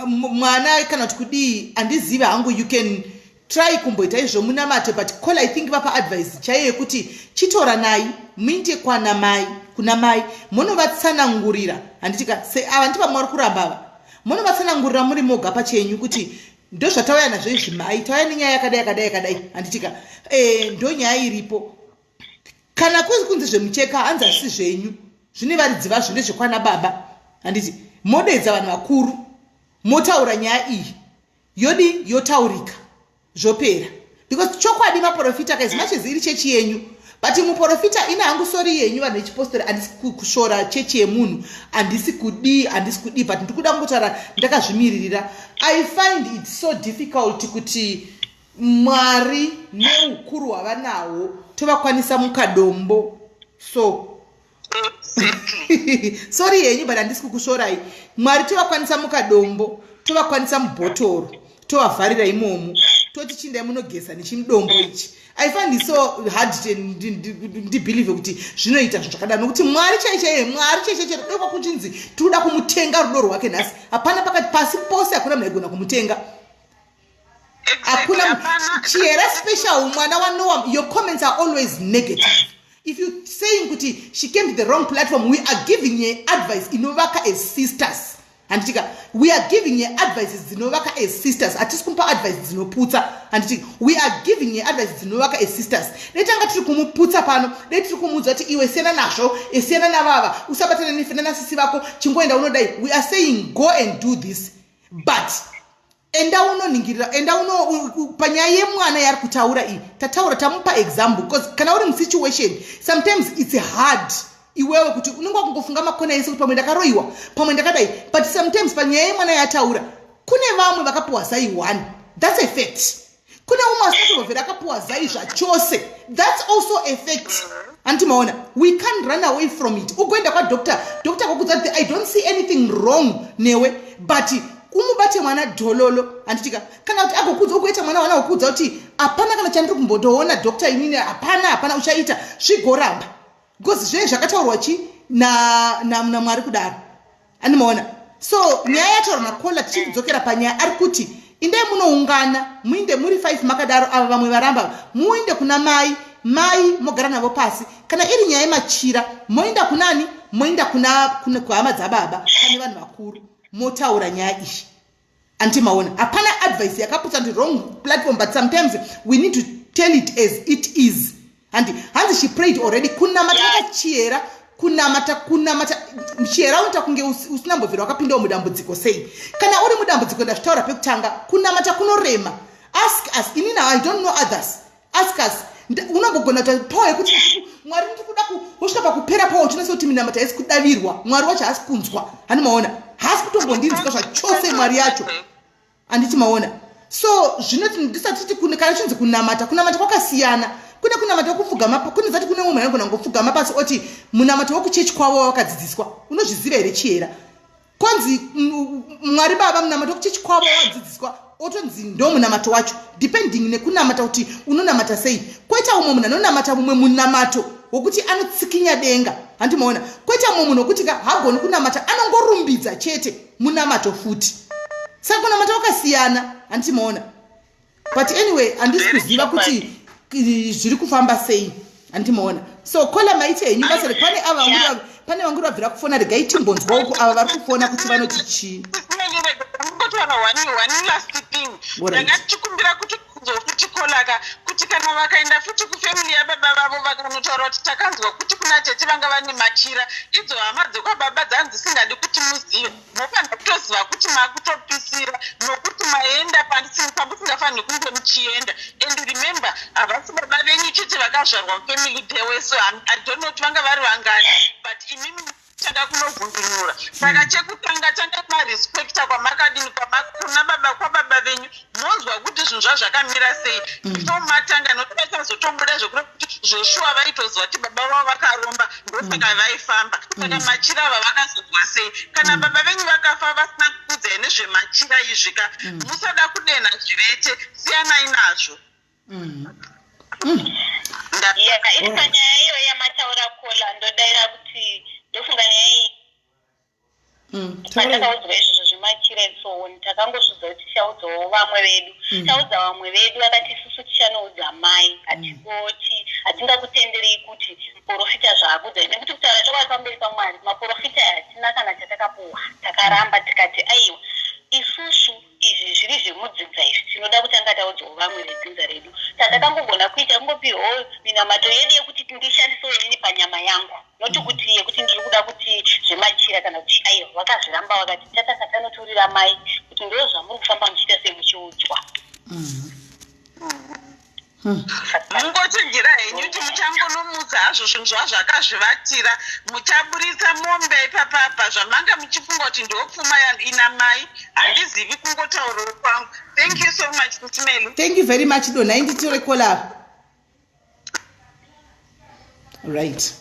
mwana kana kuti kudii handiziva hangu you can try kumboita izvo munamate but call I think vapa advice chaiyo yekuti chitora nai muite kuna mai munovatsanangurira handitika ava ndipa Mwari kuramba ava munovatsanangurira muri moga pachenyu kuti ndo zvatauya nazvo izvi mai tauya nenyaya yakadai handitika ndo nyaya iripo kana kunzi zvemucheka hanzi hazvisi zvenyu zvine varidzi vazvo ndezvekwana baba handiti modedza vanhu vakuru motaura nyaya iyi yotaurika zvopera because chokwadi maprofita as much as iri chechi yenyu but muprofita ina hangu sori yenyu vanhu vechipostori handisi kushora chechi yemunhu handisi kudii but ndikuda kungotaura ndakazvimiririra. I find it so difficult kuti Mwari neukuru hwavanahwo tovakwanisa mukadombo so sorry yenyu but handisi kukushorai. Mwari tovakwanisa mukadombo tovakwanisa mubhotoro tovavharira imomo toti chindai munogesa nechimudombo ichi. I find it so hard ndibhilive kuti zvinoita zvakadaro nokuti Mwari chaichaiye doko kuchinzi tinoda kumutenga rudo rwake nhasi hapana pakati pasi pose hakuna munhu aigona kumutenga hakuna chihera special mwana waNoah. Your comments are always negative. If you saying kuti she came to the wrong platform, we are giving you advice inovaka as sisters handitika we are giving you advices dzinovaka as sisters hatisi kumupa advice dzinoputsa handitika we are giving you advice dzinovaka as sisters. Netanga tiri kumuputsa pano tiri kumuudza kuti iwe siyana nazvo siyana navava usabatana nefinanasisi vako chingoenda unodai. We are saying go and do this but enda unoningirira enda panyaya yemwana yari kutaura iyi tataura tamupa example because kana uri musituation sometimes it's hard iwewe kuti unenge kungofunga makona ese kuti pamwe ndakaroiwa pamwe ndakadai but sometimes panyaya yemwana yataura kune vamwe vakapuwa zai 1 that's a fact. Kune umwe asinatovhera akapuwa zai zvachose that's also a fact. Anti maona we can't run away from it. Ugoenda kwa doctor kokudza kuti I don't see anything wrong newe but umubate mwana dhololo handitika kana kuti agokudza ukuita mwana wana okudza kuti hapana kana chandiri kumbotoona dokta inini, hapana uchaita zvigoramba, because zvinenge zvakataurwa chi namwari kudaro. Animaona? So nyaya yataurwa naKola tichidzokera panyaya ari kuti indai munoungana muinde muri 5 makadaro, ava vamwe varamba muinde kuna mai mogara navo pasi. Kana iri nyaya yemachira moinda kunani, moinda kuna hama dzababa pane vanhu vakuru motaura nyaya iyi. Antimaona hapana advice yakaputsa on the wrong platform, but sometimes we need to tell it as it is. And hanzi she prayed already, kunamata akachiera, kunamata chiera unta kunge usinambovhira wakapindawo mudambudziko sei. Kana uri mudambudziko ndazvitaura pekutanga, kunamata kunorema. Ask us, inini I don't know others, ask us. Unambogona tapawo yekuti mwari ndikuda kusvika pakupera pawo tinose kuti minamata haisi kudavirwa, mwari wacho haasi kunzwa. Hanimaona haasi kutombondinzwa zvachose mwari yacho. Anditi maona. So zvinoti ndisati titi kana chinzi kunamata kwakasiyana. Kune kunamata wokupfugama, kune zati kune mumwe anogona ngopfugama pasi oti munamata wokuchechi kwavo wakadzidziswa. Unozviziva here chiera? Kwanzi mwari baba munamata wokuchechi kwavo wadzidziswa otonzi ndo munamato wacho, depending nekunamata kuti unonamata sei. Koita umwe munhu anonamata mumwe munamato wokuti anotsikinya denga. Handimaona. Koita umwe munhu wokuti hagoni kunamata, anongorumbidza chete munamato futi. Saka kunamata wakasiyana. Handimaona. But anyway, handisi kuziva kuti zviri kufamba sei. Handimaona. So Kola maite henyu basa pane vangu vabvira kufona regai timbonzwa uko ava vari kufona kuti vanoti chii. One last thing. Ndakatikumbira kuti kuzofuti Kolaka kuti kana vakaenda futi kufamily yababa vavo vakanotaura kuti takanzwa kuti kuna tete vanga vane machira, idzo hama dzekwababa dzanzi dzisingadi kuti muzive, mofanira kutoziva kuti makutopisira nokuti maenda pamusingafaniri kunge muchienda. And remember, havasi baba venyu chete vakazvarwa mufamily tewe, so I don't know kuti vanga vari vangani, but imimi tanga kunovhundunura. Saka chekutanga marespekta kwamakadini kuna baba kwababa venyu, monzwa kuti zvinhu zvazvakamira sei. Before matanga nokuti vachazotomboda zvekuti Joshua vaitozwa kuti baba vavo vakaromba, ndosaka vaifamba. Saka machira ava vakazozwa sei. Kana baba venyu vakafa vasina kukudza nezvemachira izvika, musada kudena zvivete, siyanai nazvo. Iri panyaya iyo yamataura Kola ndodaira kuti ndofunga nyaya iyi patakaudzwa izvozvo zvemachira so takangosvudza kuti tichaudzawo vamwe vedu. Taudza vamwe vedu vakati isusu tichanoudza mai, hatikoti hatingakutenderei kuti muprofita zvaakudza, nekuti kutaura chokwadi pamberi paMwari maprofita hatina kana chatakapuwa, takaramba tikati aiwa isusu izvi zviri zvemudzinza izvi tinoda kutanga taudzawo vamwe vedzinza redu. Tatakangogona kuita kungopiwo minamato yedu yekuti ndishandisewo inini panyama yangu, noti kuti yekuti ndiri kuda kuti zvemachira kana kuti aiwa vakazviramba vakati tatakatanoturira mai kuti ndo zvamuri kufamba muchiita semuchiudzwa. Mungochingira henyu kuti muchangonomudza hazvo zvinhu zvazvakazvivatira, muchaburitsa mombe ipapapa zvamanga muchifunga kuti ndopfuma ina mai. Handizivi kungotaurawo kwangu. Thank you so much Mtimeli. Thank you very much Dona. Inditore Kola. Right.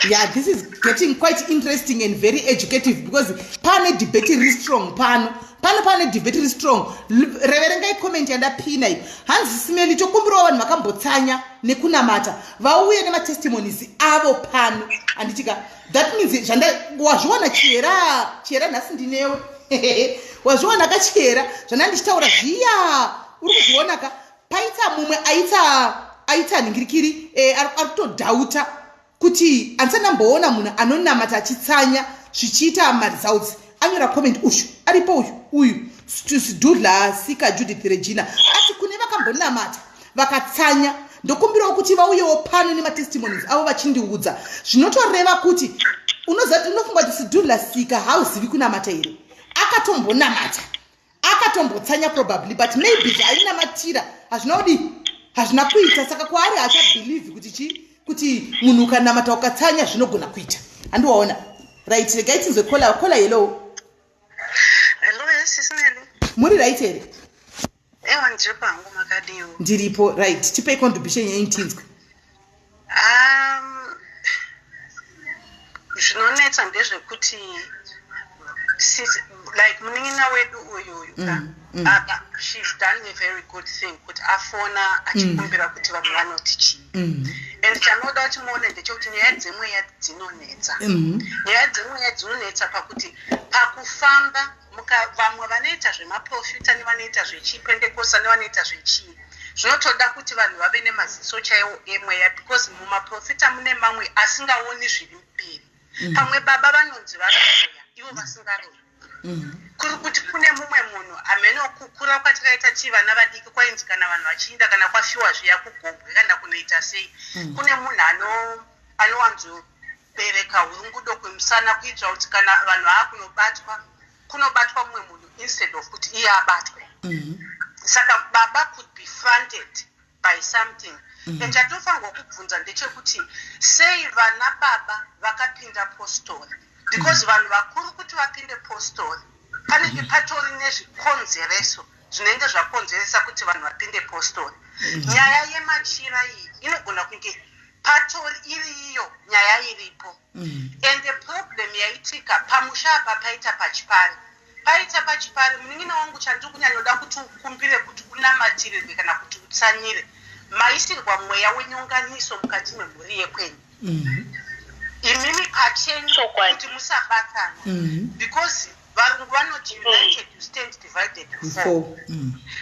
Yeah, this is getting quite interesting and very educative because pane debate is strong pane debate is strong. Reverengai comment yandapina iyo. Hanzi Simeli chokumbura vanhu vakambotsanya nekunamata vauye kana testimonies avo pano. Anditika that means wazviona chiera nhasi ndinewe. Wazviona kachiera zvana ndichitaura zviya uri kuzviona ka paita mumwe aita ningirikiri ari kutodhauta kuti ansanamboona munhu anonamata achitsanya zvichiita maresults. Anyora comment ushu aripo uyu Sidhudla Sika Judith Regina ati kune vakambonamata vakatsanya ndokumbirawo kuti vauyewo pano nematestimonies avo vachindiudza zvinotoreva kuti unofunga kuti Sidhudla Sika hauzivi kunamata here, akatombonamata akatombotsanya probably, but maybe zvainamatira hazvina kuita, saka kwaari achabhelieve kuti munhu ukanamata ukatsanya zvinogona kuita. Handiwaona right? Regai tinzwe Kola. Hello. Hello, yes Ismail. Muri right here? Ewa ndiri pangu makadiwo. Ndiripo right. Tipe contribution yenyu tinzwe. Zvinonetsa ndezvekuti like munin'ina wedu uyuyu she's done a very good thing kuti afona achikumbira kuti vanhu vanoti chii and chanoda kuti muone ndechekuti nyaya dzemweya dzinonetsa nyaya dzemweya dzinonetsa pakuti pakufamba vamwe vanoita zvemaprofita nevanoita zvechipendekosta nevanoita zvechii zvinotoda kuti vanhu vave nemaziso chaiwo emweya because mumaprofita mune mamwe asingaoni zviri mberi pamwe baba vanonzi vanoya ivo vasingaroyi kuri kuti kune mumwe munhu amene kukura kwatakaita chivana vadiki kwainzi kana vanhu vachiinda kana kwafiwa zviya kugobwe kana kunoita sei kune munhu anowanzobereka hurungudo kwemusana kuitira kuti kana vanhu kunobatwa mumwe munhu instead of kuti iye abatwe saka baba could be fronted by something chatinofanirwa kubvunza ndechekuti sei vana baba vakapinda postori because vanhu vakuru kuti vapinde postori panenge patori nezvikonzereso zvinenge zvakonzeresa kuti vanhu vapinde postori nyaya yemachira iyi inogona kunge patori iri iyo nyaya iripo and the problem yaitika pamusha apa paita pachipari munin'ina wangu chandiri kunyanyoda kuti ukumbire kuti unamatirirwe kana kuti utsanyire maisirwa mweya wenyonganiso mukati memhuri yekwenyu imimi pachenyu kuti musabatana because varungu vanoti united you stand divided you fall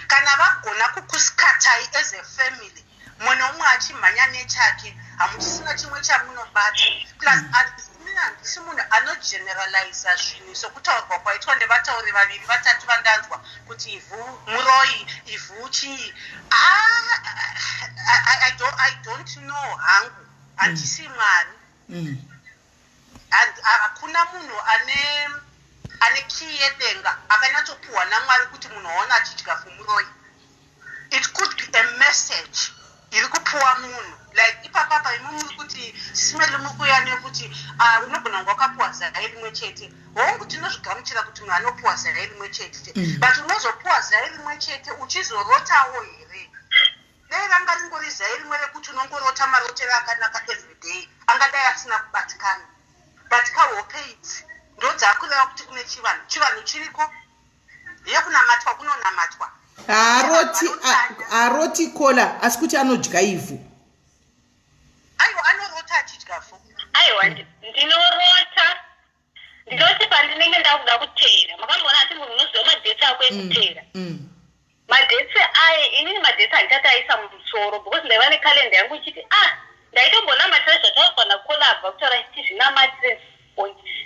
kana vagona kukusikatai as a family mwe nomwe achimhanya nechake hamuchisina chimwe chamunobata plus handisi munhu anogeneraliza zvinhu sokutaurwa kwaitwa nevatauri vaviri vatatu vandanzwa kuti ivhu muroyi ivhu chii I don't know hangu handisi mwari hakuna munhu ane kii yedenga akanyatsopuhwa namwari kuti munhu aona achidya muroyi. It could be a message iri kupuwa munhu like ipapapa imwe kuti simele mukuyane kuti unogona kunge wakapuwa zara rimwe chete hongu tinozvigamuchira kuti munhu anopuwa zara rimwe chete but unozopuwa zara rimwe chete uchizorotawo here dai ranga ringori zara rimwe rekuti unongorota marotero akanaka everyday angadai asina kubatikana but kahope idzi ndo dzakureva kuti kune chivanhu chiriko yekunamatwa kunonamatwa haroti kola asi kuti anodya ivhu. Aiwa anorota achidya ivhu. Aiwa ndinorota ndinoti pandinenge ndakuda kuteera makamboona ati munhu unoziva madhetsi ako ekuteera madhetsi aya inini madhetsi handichataaisa mumusoro because ndaiva nekalenda yangu ichiti ndaitombonamatirwa zvatafanira kukolabva kutaura chiti zvinamatire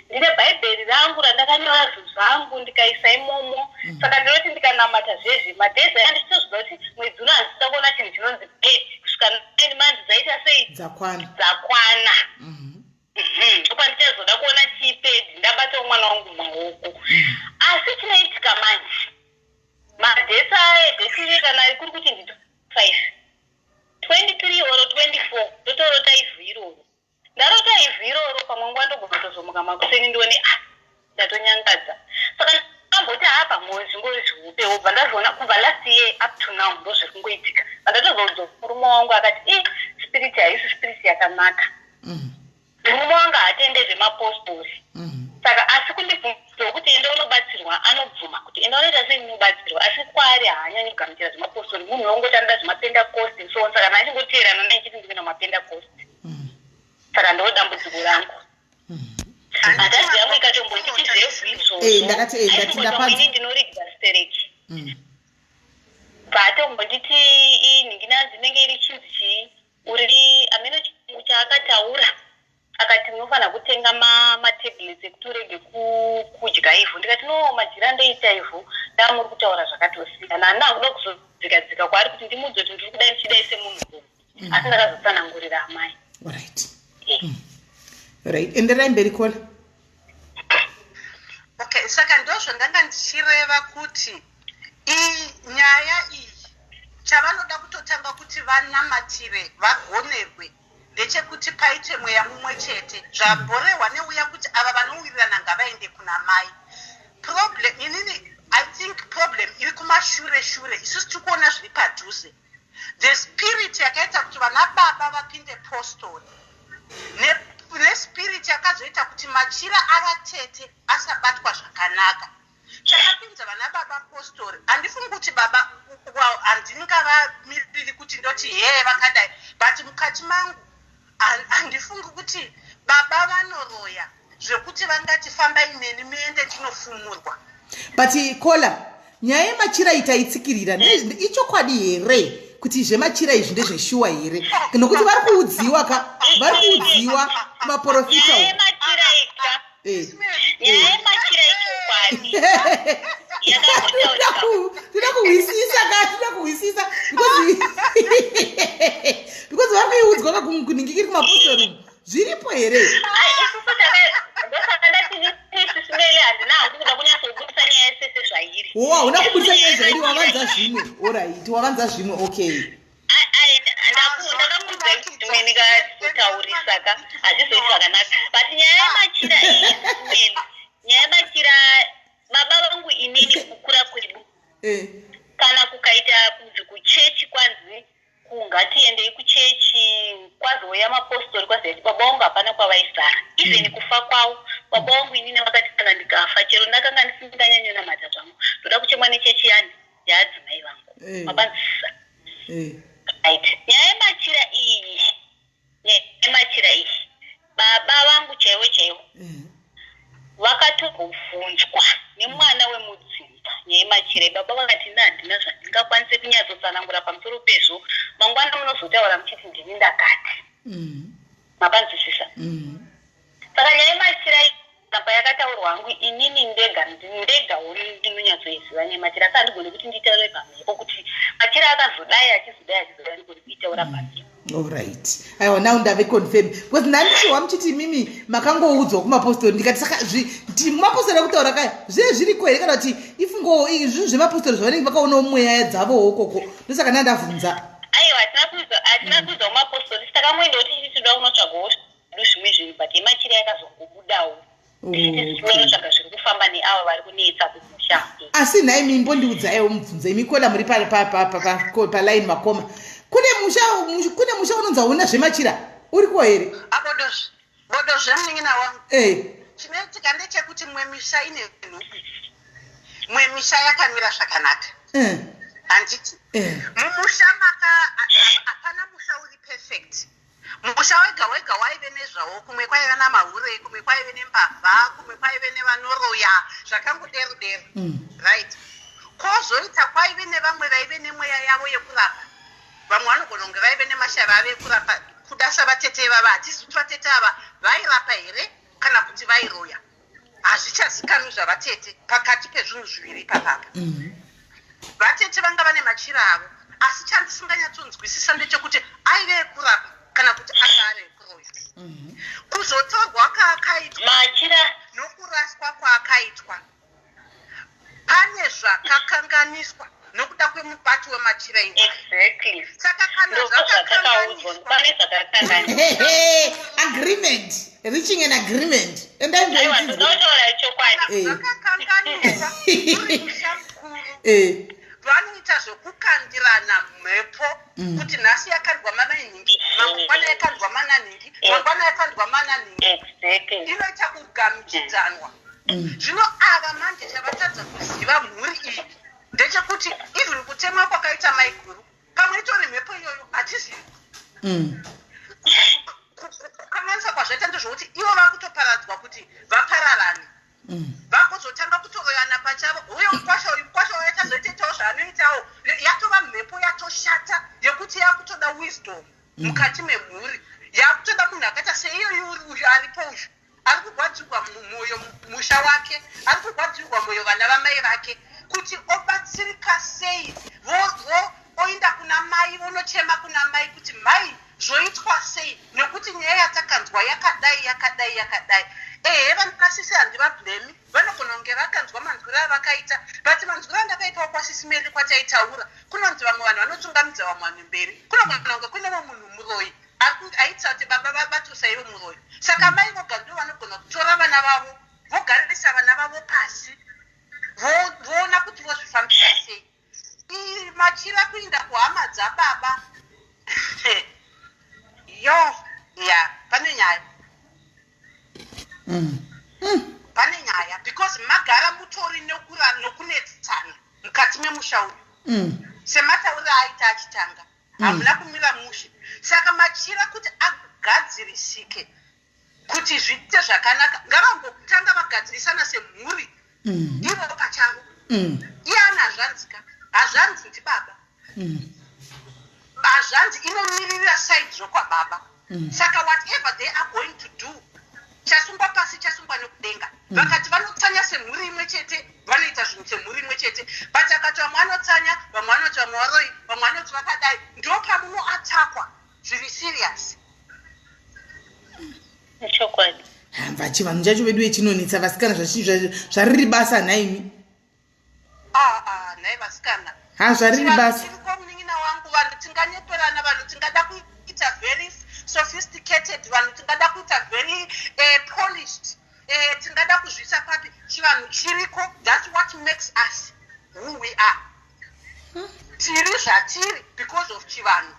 ndine bhaibheri rangu randakanyora zvinhu zvangu ndikaisa imomo saka ndinoti ndikanamata zvezvi madhezi aya ndichitoziva kuti mwedzi uno handisida kuona chinhu chinonzi peti kusvika 9 manzi dzaita sei dzakwana opa ndichazoda kuona chipedi ndabata mwana wangu maoko asi chinoitika manje madhesi aya dhesi kana ikuri kuti ndi 5 23 oro 24 ndotorota ivhu iroro ndarota ivhu iroro pamwe nguva ndogona kutozomuka makuseni ndione ndatonyangadza saka ndamboti apa mwezi ngozviupe wobva ndazoona kubva last year up to now ndo zviri kungoitika vandatozoudza murume wangu akati spiriti haisi spiriti yakanaka murume wangu haatende zvemapostori saka asi kundibvunza kuti enda unobatsirwa anobvuma kuti enda unoita sei unobatsirwa asi kwaari haanyanyi kugamuchira zvemapostori munhu wongoti anoda zvemapendakosti so saka ndachingoteerana naichiti ndivina mapendakosti saka ndo dambudziko rangu handazi yangu ikatombonditi zevhu izvozvoaisimbondomini ndinoregistereki patombonditi inhingina dzinenge iri chinzi chii uri amene chinhu chaakataura akati munofanira kutenga matablets ekuti urege kudya ivhu ndikati no majira ndoita ivhu ndamuri kutaura zvakatosiyana handakuda kuzodzikadzika kwaari kuti ndimudze kuti ndiri kudai ndichidai semunhu asi ndakazotsanangurira amai. Right. Enderai mberi kola. Okay, saka ndozvo ndanga ndichireva kuti nyaya iyi chavanoda kutotanga kuti vanamatire vagonerwe ndechekuti paite mweya mumwe chete zvamborehwa neuya kuti ava vanowirirana ngavaende kuna mai. Problem inini I think problem iri kumashure isusu tiri kuona zviri padhuze. The spirit yakaita kuti vana baba vapinde postori nespirit yakazoita zvinoita kuti machira avatete asabatwa zvakanaka. Chakapinza vana baba apostori, handifungi kuti baba handingavamiriri kuti ndoti vakadai, but mukati mangu handifungi kuti baba vanoroya zvekuti vangati fambai neni muende ndinofumurwa. But Kola, nyaya yemachira itaitsikirira ichokwadi here kuti zvemachira izvi ndezveshuwa here nokuti vari kuudziwa maprofita tinoda kuhwisisa because vari kuiudzwa kakuningikiri kumapostori zviripo here. Hauna kubudisa nyaya zvairi, wavanza zvimwe. Alright, wavanza zvimwe. Okay. Baba vangu inini kukura kwedu kana kukaita kunzi kuchechi kwanzi kungatiendei kuchechi kwazoya mapostori kwazoti baba vangu hapana kwavaisara even kufa kwavo baba vangu inini vakati kana ndikafa chero ndakanga ndisinganyanya namata zvangu ndoda kuchemwa nechechi yani yaadzimai vangu mabanzisa nyaya yemachira iyi baba vangu chaiwo vakatobvunzwa nemwana wemudzimba nyaya yemachira. Baba vakati handina zvandingakwanise kunyatsotsanangura pamusoro pezvo, mangwana munozotaura muchiti ndini ndakati mabanzwisisa. Saka nyaya yemachira apa yakataurwa hangu inini ndega ndinonyatsoiziva nyaya yemachira, asi handigoni kuti nditaure pamhepo kuti machira akazodai achizodai ndikoni kuitaura pamhepo. Alright. Aiwa, now ndave confirm because ndandishiwa muchiti mimi makangoudzwa kumapostori ndikati saka mumapostori akutaura kaya zviriko here kana kuti ifungo izvi zvemapostori zvavanenge vakaonawo mweya dzavo ukoko ndosaka ndandavhunza. Aiwa, hatina kuudzwa kumapostori saka mweenda kuti tichitoda kunotsvagawo zvimwe zvinhu but yemachira yakazongobudawo tichitonotsvaga zviri kufamba neavo vari kunetsa kumusha. Asi nhai mimbondiudzaiwo mubvunzo imikola muri palaini makoma kune musha unonzi hauna zvemachira uriko here? Bodo zvemunyina wangu chinoitika ndechekuti mwe misha ine nhuku, mwe misha yakamira zvakanaka handiti mumusha hapana musha uri perfect. Musha wega wega waive nezvawo, kumwe kwaive namahure, kumwe kwaive nembavha, kumwe kwaive nevanoroya zvakangodero right. Kozoita kwaive nevamwe vaive nemweya yavo yekurapa, vamwe vanogona kunge vaive nemashara avo ekurapa kuda savatete vava hatisi kuti vatete ava vairapa here kana kuti vairoya, hazvichazikanwi zvavatete pakati pezvinhu zviviri ipapapa. Vatete vanga vane machira avo, asi chandisinganyatsonzwisisa ndechekuti aive ekurapa kana kuti anga ari ekuroya. Kuzotorwa kwaakaitwa machira nokuraswa kwaakaitwa pane zvakakanganiswa nokuda kwemubati wemachira iwa. Exactly. Saka kana zvakakanganiswa agreement, reaching an agreement. Ndinotaura chokwadi. Zvakakanganiswa uri musha mukuru. Vanoita zvokukandirana mhepo kuti nhasi yakandwa mana ningi, mangwana yakandwa mana ningi, mangwana yakandwa mana ningi. Exactly. Inoita kugamuchidzanwa. Zvino ava manje chavatadza kuziva mhuri iyi ndechekuti even kutemwa kwakaita maiguru pamwe itori mhepo iyoyo hatizivi. Kukanganisa kwazvaita ndezvokuti ivo vava kutoparadzwa kuti vapararane, vagozotanga kutoroyana pachavo. Uye ukwasha yatazoitawo zvaanoitawo yatova mhepo yatoshata yekuti yakutoda wisdom mukati memhuri, yakutoda munhu akaita seiyoyo uyu aripo uyu ari kugwadzirwa mwoyo musha wake, ari kugwadzirwa mwoyo vana vamai vake kuti obatsirika sei, oenda kuna mai, unochema kuna mai kuti mai zvoitwa sei nekuti nyaya yatakanzwa yakadai. Vanokasisi handivabhlemi, vanogona kunge vakanzwa manzwiro avakaita, but manzwiro andakaitawo kwasisimeli kwataitaura kunonzi vamwe vanhu vanotungamidza vamwe vanhu mberi, kunogona kunge kunewo munhu muroyi aitsa kuti baba vabatosaiwo muroyi. Saka mai voga ndo vanogona kutora vana vavo vogarisa vana vavo pasi voona kuti vozvifambisa sei. Machira kuinda kuhama dzababa pane nyaya. pane nyaya because magara mutori nokunetsana mukati memusha uyu sematauriro aita achitanga hamuna kumira mushe saka machira kuti agadzirisike kuti zviite zvakanaka ngavambotanga vagadzirisana semhuri ivo pachavo iye ana hazvanzika hazvanzi ndibaba hazvanzi inomirira side zvokwababa saka whatever they are going to do chasungwa pasi chasungwa nekudenga vakati vanotsanya semhuri imwe chete vanoita zvinhu semhuri imwe chete but akati vamwe vanotsanya vamwe vanoti vamwe varoi vamwe vanoti vakadai ndo pamunoatakwa zviri serious chokwadi hamba chivanhu chacho vedu vechinonetsa vasikana zvariri basa naimi nhai vasikana zvariri basa komunin'ina wangu vanhu tinganyeperana vanhu tingada kuita very sophisticated vanhu tingada kuita very polished tingada kuzvisa papi chivanhu chiriko that's what makes us who we are tiri zvatiri because of chivanhu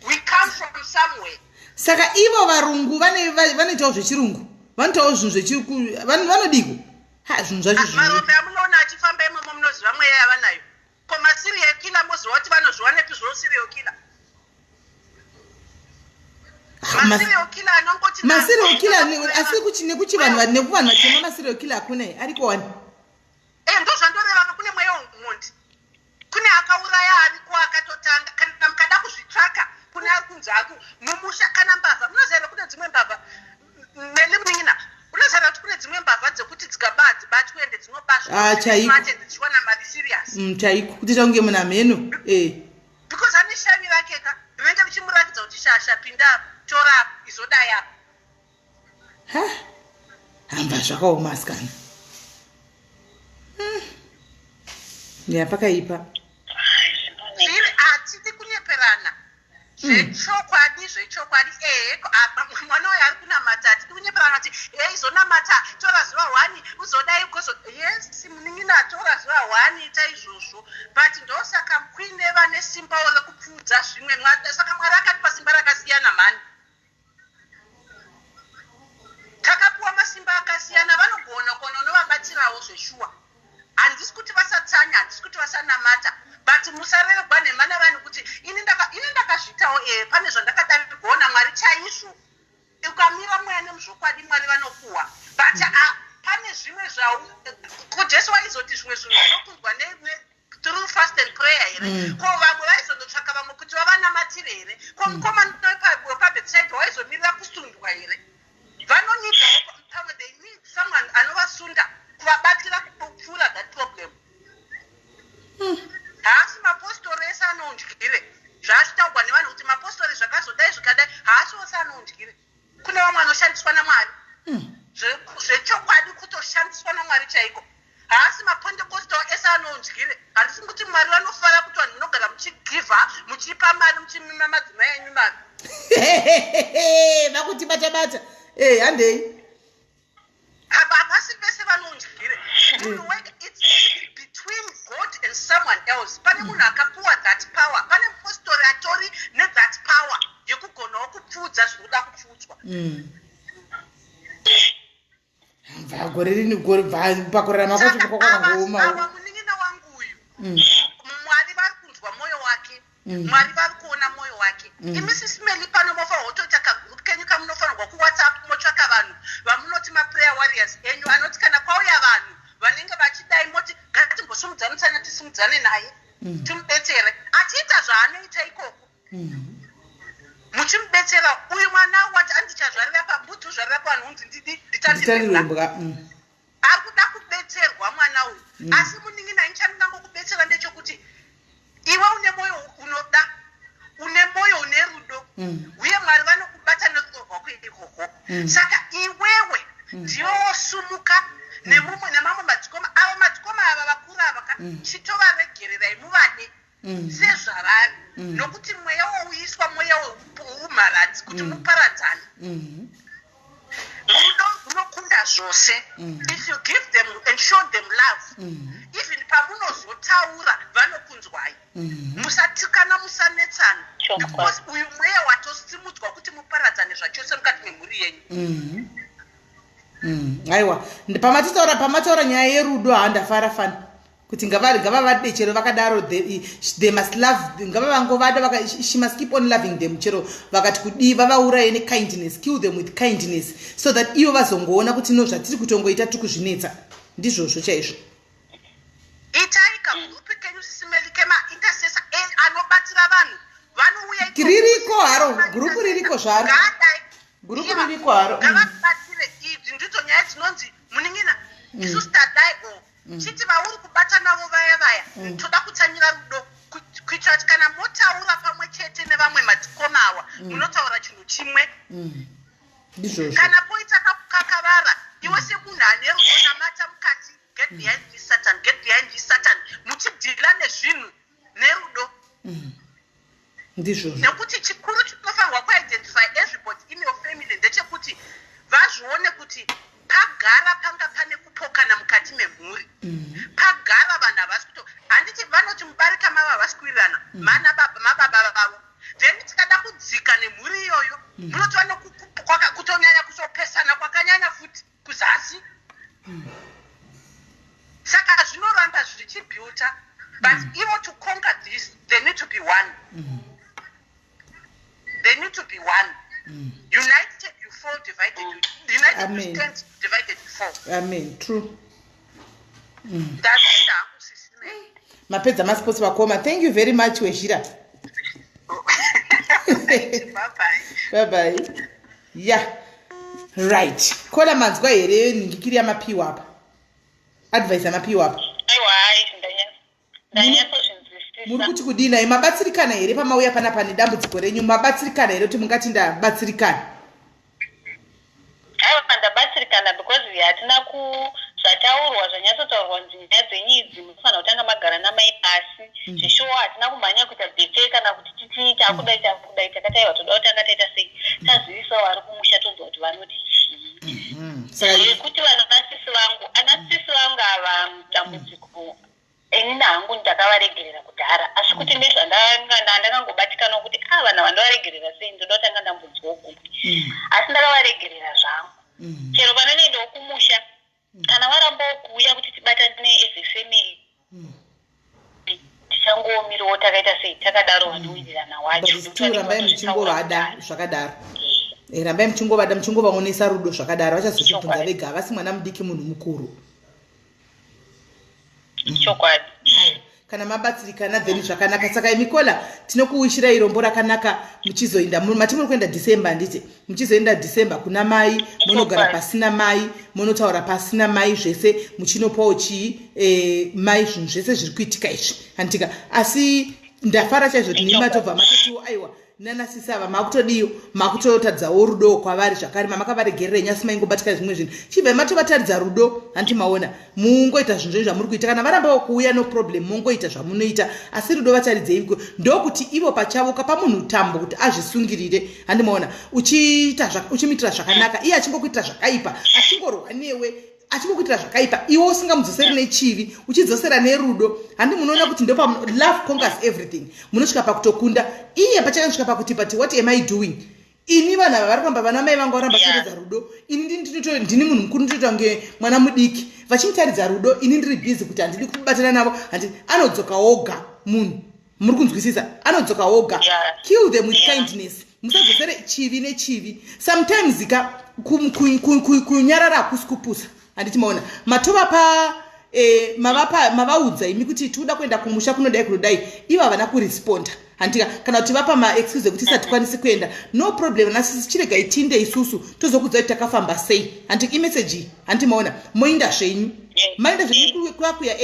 we come from somewhere saka ivo varungu vanoitawo zvechirungu vanoitawo zvinhu zvechirungu vanodiko zvinhu zvacho marombe amunoona achifamba imomo munoziva mweya yavanayo ko masirial killer moziva kuti vanozviwa nepi zvosirial killer masirial killer asi nekuchivanhu nekuvanhu vatema masirial killer hakunai ariko wani ndo zvandoreva kune mweya womhondi kune akauraya ariko akatotanga kana mukada kuzvitsvaka kune ari kunzi aku mumusha kana mbavha munozera kune dzimwe mbavha nelimunin'ina unozera kuti kune dzimwe mbavha dzekuti dzikabatwe ende dzinobasvamate dzichiwana mari serious chaiko kuti taunge muna mheno because ane shavi rakeka rinenge richimuratidza kuti shasha pinda tora izodai apa hamba zvakaoma asikana yapakaipa hatidi kunyeperana zvechokwadi mwana wayo ari kunamata hatidi kunyeperana kuti izonamata tora zuva 1 uzodai yes munin'ina tora zuva 1 ita izvozvo but ndosaka kuine vane simba rekupfudza zvimwe saka mwari akati pasimba rakasiyana mhani takapuwa masimba akasiyana vanogona kononovabatsirawo zveshuwa handisi kuti vasatsanya handisi kuti vasanamata but musareregwa nemana vanhu kuti ini ndakazvitawo pane zvandakadari kuona mwari chaizvo ukamira mweya nemuzvokwadi mwari vanopuwa but pane zvimwe zvau kujesu waizoti zvimwe zvinhu zvinokunzwa through fast and prayer here ko vamwe vaizondotsvaka vamwe kuti vavanamatire here ko mukomana wepabethsaida waizomirira kusundwa here vanonyidawo pamwe they need someone anovasunda kuvabatsira kupfuura that problem haasi mapostori ese anondyire zvaachitaugwa nevanhu kuti mapostori zvakazodai zvikadai haasi ose anondyire kune vamwe anoshandiswa namwari zvechokwadi kutoshandiswa namwari chaiko haasi mapendekostal ese anondyire handisi kuti mwari vanofara kuti vanhu munogara muchigivha muchipa mari muchimima madzimai enyu mari vakuti bata handei havasi vese vanondyire it's between God and someone else pane munhu akapuwa that power pane mupostori atori nethat power yekugonawo kupfudza zvinoda kupfudzwa gore rini pakurarama kwacho kwakwangooma munin'ina wangu uyu mwari vari kunzwa mwoyo wake mwari vari kuona mwoyo wake imi sisimeli pano mofa hotoita kagroup kenyu kamunofanirwa kuwhatsapp motsvaka vanhu vamunoti maprayer warriors enyu anoti kana kwauya vanhu vanenge vachidai moti ngatimbosumudzanidzane tisumudzane naye timubetsere achiita zvaanoita ikoko muchimubetsera uyu mwana wati andichazvarira pabudhu zvarira pavanhu unzi nditandirembwa ari kuda kubetserwa mwana uyu asi munin'ina inchandingangokubetsera ndechekuti iwe une mwoyo unoda une mwoyo une rudo uye mwari vanokubata nerudo rwako ikoko saka iwewe ndiwo wosumuka nemumwe nemamwe madzikoma ava madzikoma ava vakuru ava chitovaregererai muvane sezvavari nokuti mweya wouyiswa mweya weumharadzi kuti muparadzane rudo runokunda zvose if you give them and show them love even pamunozotaura vanokunzwai musatikana musanetsana because uyu mweya watosimudzwa kuti muparadzane zvachose mukati memhuri yenyu aiwa pamataura nyaya yerudo handafara fana kuti ngavavade chero vakadaro they must love ngava vangovada she must keep on loving them chero vakati kudii vavauraye nekindness, kill them with kindness so that ivo vazongoona kuti no zvatiri kutongoita tikuzvinetsa ndizvozvo chaizvo. itai kagurupu kenyu sisimeli kemaintercessor anobatsira vanhu vanouya ririko haro gurupu ririko zvaro gurupu ririko haro ngavabatsire idzi ndidzo nyaya dzinonzi muningina isu stadai chiti vauri kubata navo vaya toda kutsanyira rudo kuitira kuti kana motaura pamwe chete nevamwe madzikoma awa munotaura chinhu chimwe. Kana poita kakavara iwe semunhu ane rudo namata mukati get behind this Satan muchidhila nezvinhu nerudo. Nekuti chikuru chinofanirwa kuidentify everybody in your family ndechekuti vazvione kuti pagara panga pane kupokana mukati memhuri, pagara vanhu havasi kuto handiti vanoti mubarika mava havasi kuwirirana mababa vavo, then tikada kudzika nemhuri iyoyo munotova kutonyanya kuzopesana kwakanyanya futi kuzasi. Saka zvinoramba zvichibuilda, but even to conquer this they need to be one. They need to be one. United you fall, divided you united you stand, divided you fall. Amen. True. That's mapedza masipotsi vakoma. Thank you very much Weshira. Bye bye. Yeah. Right. Kola manzwa here ningikiri amapiwa apa. Advice amapiwa apa. Muri kuti kudina mabatsirikana here pamauya panapa nedambudziko renyu, mabatsirikana here kuti mungati ndabatsirikana? Ndabatsirikana because hatina zvataurwa zvanyatsotaurwa nyaya dzenyu idzi munofanira kutanga magara namai pasi zvishowa. Hatina kumhanya kuita bheke kana kuti titi takudai takataiwa toda kutanga taita sei, tazivisawo vari kumusha tonzwa kuti vanoti kuti anasisi vangu ava dambudziko inini hangu ndakavaregerera kudhara, asi kuti ndezvandakangobatikana kuti vanhu vandavaregerera sei ndoda kutanga ndambudziko gumwe, asi ndakavaregerera zvangu. Chero panoendawo kumusha kana varambawo kuuya kuti tibatane as a family tichangomirawo takaita sei takadaro vanowirirana wacho. Rambai muchingovada zvakadaro, rambai muchingovada muchingovaonesa rudo zvakadaro, vachazotibvunza vega havasi mwana mudiki munhu mukuru. Chokwadi. Kana mabatsirikana then zvakanaka. Saka imikola tinokuwishirai rombo rakanaka muchizoenda matimuri kuenda December handiti muchizoenda December kuna mai munogara pasina mai munotaura pasina mai zvese muchinopawo chii mai zvinhu zvese zviri kuitika izvi handika. Asi ndafara chaizvo kuti nimi matobva matotiwo aiwa nanasisava makutodiyo makutotadzawo rudo kwavari zvakare mamakavaregerera nyasi maingobatika zvimwe zvinhu chibva matovatadza rudo handiti maona mungoita zvinhu zvamuri kuita. Kana varambawo kuuya no problem mungoita zvamunoita, asi rudo vataridzei ndokuti ivo pachavo kapa munhu tambo kuti azvisungirire handiti maona uchimitira zvakanaka iye achingokuitira zvakaipa achingorwa newe achikukuitira zvakaipa iwe usingamudzoseri nechivi uchidzosera nerudo handi munoona kuti ndopa love conquers everything. Munosvika pakutokunda iye pachakasvika pakuti but what am I doing? Ini vanhu ava vari kuramba vana mai vangu varamba kutoredza rudo, ini ndini munhu mukuru ndinoita kunge mwana mudiki vachimutaridza rudo, ini ndiri bhizi kuti handidi kubatana navo handiti anodzoka oga munhu muri kunzwisisa anodzoka oga. Kill them with kindness, musadzosere chivi nechivi. Sometimes kunyarara hakusi kupusa handiti maona matovapa mavaudza imi kuti toda kuenda kumusha kunodai kunodai ivo havana kuresponda handika. Kana kuti vapa maexcuse ekuti satikwanisi kuenda no problem, nasisi chirega itinde isusu tozokudza kuti takafamba sei handika. Imeseji handiti maona moinda zvenyu maenda zvenyu kwakuya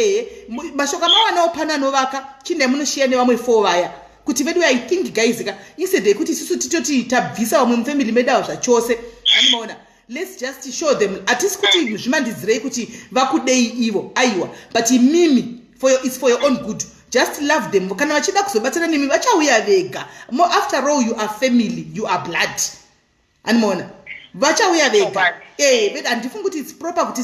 mashoka mawanawo pana anovaka chindai munoshiya nevamwe 4 vaya kuti vedu I think guys instead yekuti isusu titoti tabvisa vamwe mufamily medu avo zvachose handiti maona. Let's just show them atisi kuti zvimandidzirei kuti vakudei ivo aiwa, but mimi it's for your own good. Just love them. Kana vachida kuzobatsana nemi vachauya vega. After all you are family, you are blood. Animona vachauya vega but handifungi kuti its proper kuti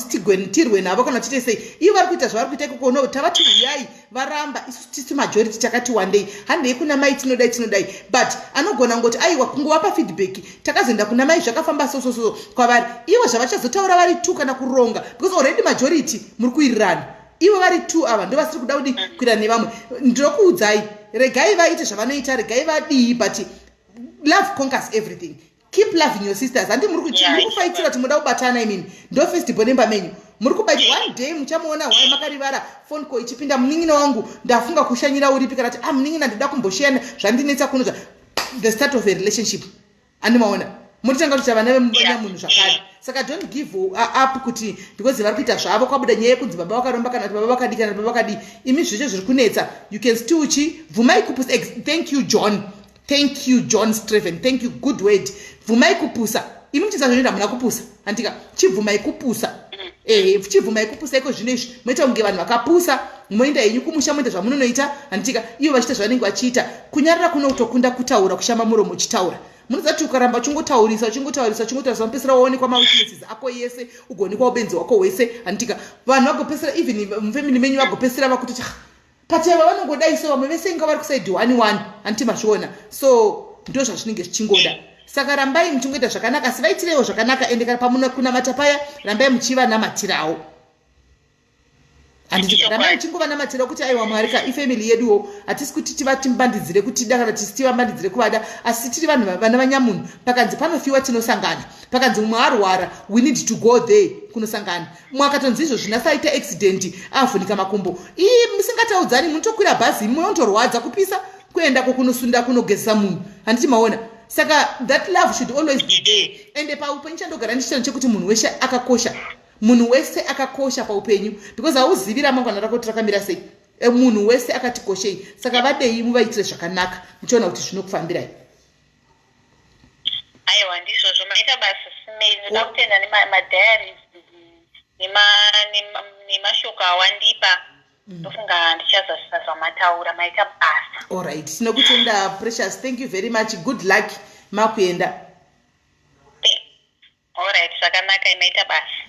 tirwe navo kana tiite sei. Ivo vari kuita zvavari kuita ikoko no tavati uyai varamba isu tisi majority takati wandei handei kuna mai tinodai but anogona ngoti aiwa kungovapa feedback takazoenda kuna mai zvakafamba so kwavari ivo zvavachazotaura vari 2 kana kuronga because already majority muri kuirirana ivo vari 2 ava ndo vasiri kuda kudi kuirana nevamwe. Ndinokuudzai regai vaite zvavanoita regai vadii but love conquers everything. Keep loving your sisters. Andi muri kufaitira kuti muda kubatana imini ndo festival nemba menyu muri kubaita one day muchamuona wai makarivara phone call ichipinda munin'ina wangu ndafunga kushanyira uripi kana kuti munin'ina ndida kumboshiyana zvandinetsa kuno the start of a relationship andimaona mutanga kuti vana vemunhu zvakare. Saka don't give up kuti because vari kuita zvavo kwabuda nyaya yekunzi baba vakaromba kana baba vakadi kana baba vakadi imi zveshe zviri kunetsa you can still vhumai kupusa. Thank you John Streven, thank you, good word. Vhumai kupusa imi muchisa zvinoita muna kupusa andika chibvumai kupusa chibvumai kupusa iko zvino izvi moita kunge vanhu vakapusa moenda yenyu kumusha moita zvamunonoita anditika ivo vachiita zvavanenge vachiita kunyarira kunotokunda kutaura kushamba muromo uchitaura munozati ukaramba uchingotaurisa unopesera waonekwa mawitnesses ako yese ugoonekwa ubenzi wako wese anditika vanhu vagopesera even mufamily menyu vagopesera vakuti pateva vanongodai so vamwe vese inga vari kusaidi 1 anti mazviona so ndo zvazvinenge zvichingoda. Saka rambai muchingoita zvakanaka sivaitirewo zvakanaka ende kana pamuna kunamata paya rambai muchiva namatirawo anditi rambai muchingova namatirawo kuti aiwa Mwari ka ifamily yeduwo hatisi kuti timbambandidzire kutida kana tisi tivambandidzire kuvada asi tiri vanhu vana vanyamunhu pakanzi panofiwa tinosangana pakanzi mumwe arwara we need to go there kunosangana mwakatonzi izvo zvinasaita accident avhunika makumbo musingataudzani munotokwira bhazi munondorwadza kupisa kuendako kunosunda kunogezesa munhu handiti maona. Saka that love should always be there ende paupenyu chandogara ndichitano chekuti munhu wese akakosha paupenyu because hauzivi ramangwana rako kuti rakamira sei. Munhu wese akatikoshei saka vadei muvaitire zvakanaka muchiona kuti zvinokufambirai. Aiwa ndizvozvo maita basa simei ndoda kutenda nemadhayaries nemashoko awandipa ndofunga ndichazasisa zvamataura maita basa. Alright, tinokutenda Precious, thank you very much, good luck makuenda. Alright, zvakanaka maita basa.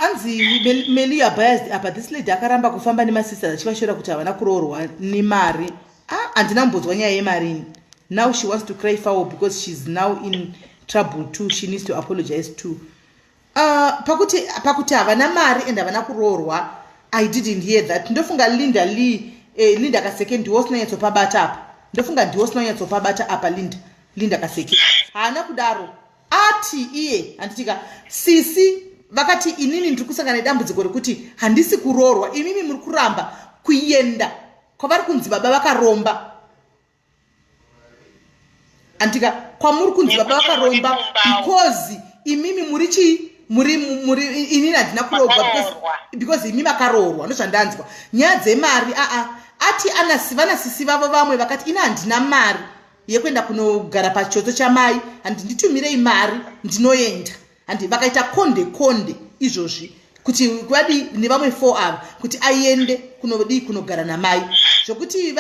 Anzi Meli you are biased apa this lady akaramba kufamba nemasisters achivashora kuti havana kuroorwa nemari. Handina kumbodzwa nyaya yemarini. Now she wants to cry foul because she's now in trouble too. She needs to apologize too. Pakuti havana mari and havana kuroorwa, I didn't hear that. Ndofunga Linda Kaseke ndiwo sinanyatsopabata apa. Ndofunga ndiwo sinanyatsopabata apa Linda Kaseke. Haana kudaro. Ati iye anditika sisi vakati inini ndiri kusangana nedambudziko rekuti handisi kuroorwa imimi muri kuramba kuenda kwavari kunzi baba vakaromba andika kwamuri kunzi baba vakaromba because imimi muri inini handina kuroorwa because imimi akaroorwa ndozvandanzwa nyaya dzemari ati vanasisi vavo vamwe vakati ina handina mari yekuenda kunogara pachoto chamai handi nditumirei mari ndinoenda handi vakaita konde izvozvi kuti kwadi nevamwe 4 ava kuti aende kunogara namai zvokuti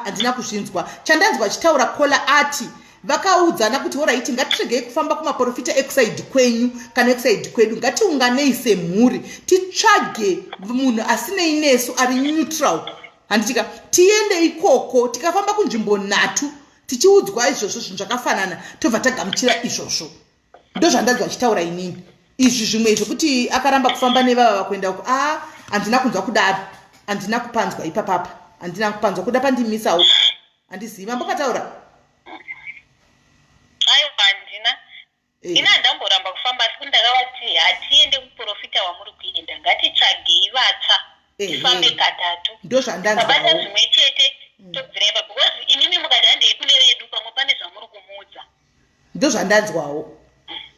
handina kuzvinzwa chandanzwa achitaura kola ati vakaudzana kuti oraiti ngatiregei kufamba kumaprofita ekusaidi kwenyu kana ekusaidi kwedu ngatiunganei semhuri titsvage munhu asinei nesu ari neutral handitika tiende ikoko tikafamba kunzvimbo 3 tichiudzwa izvozvo zvinhu zvakafanana tobva tagamuchira izvozvo ndozvandanzwa achitaura inini izvi zvimwe zvokuti akaramba kufamba nevava vakuenda uko handina kunzwa kudaro handina kupanzwa ipapapa handina kupanzwa kuda pandimisawo handizivi ambokataura aiwa handina ina handamboramba kufamba asi kundakavati hatiende kuprofita wamuri kuenda ngatitsvagei vatsva tifambe katatu ndozvandanzwabata zvimwe chete tobvireba because inini mukati handei kune vedu pamwe pane zvamuri kumuudza ndozvandanzwawo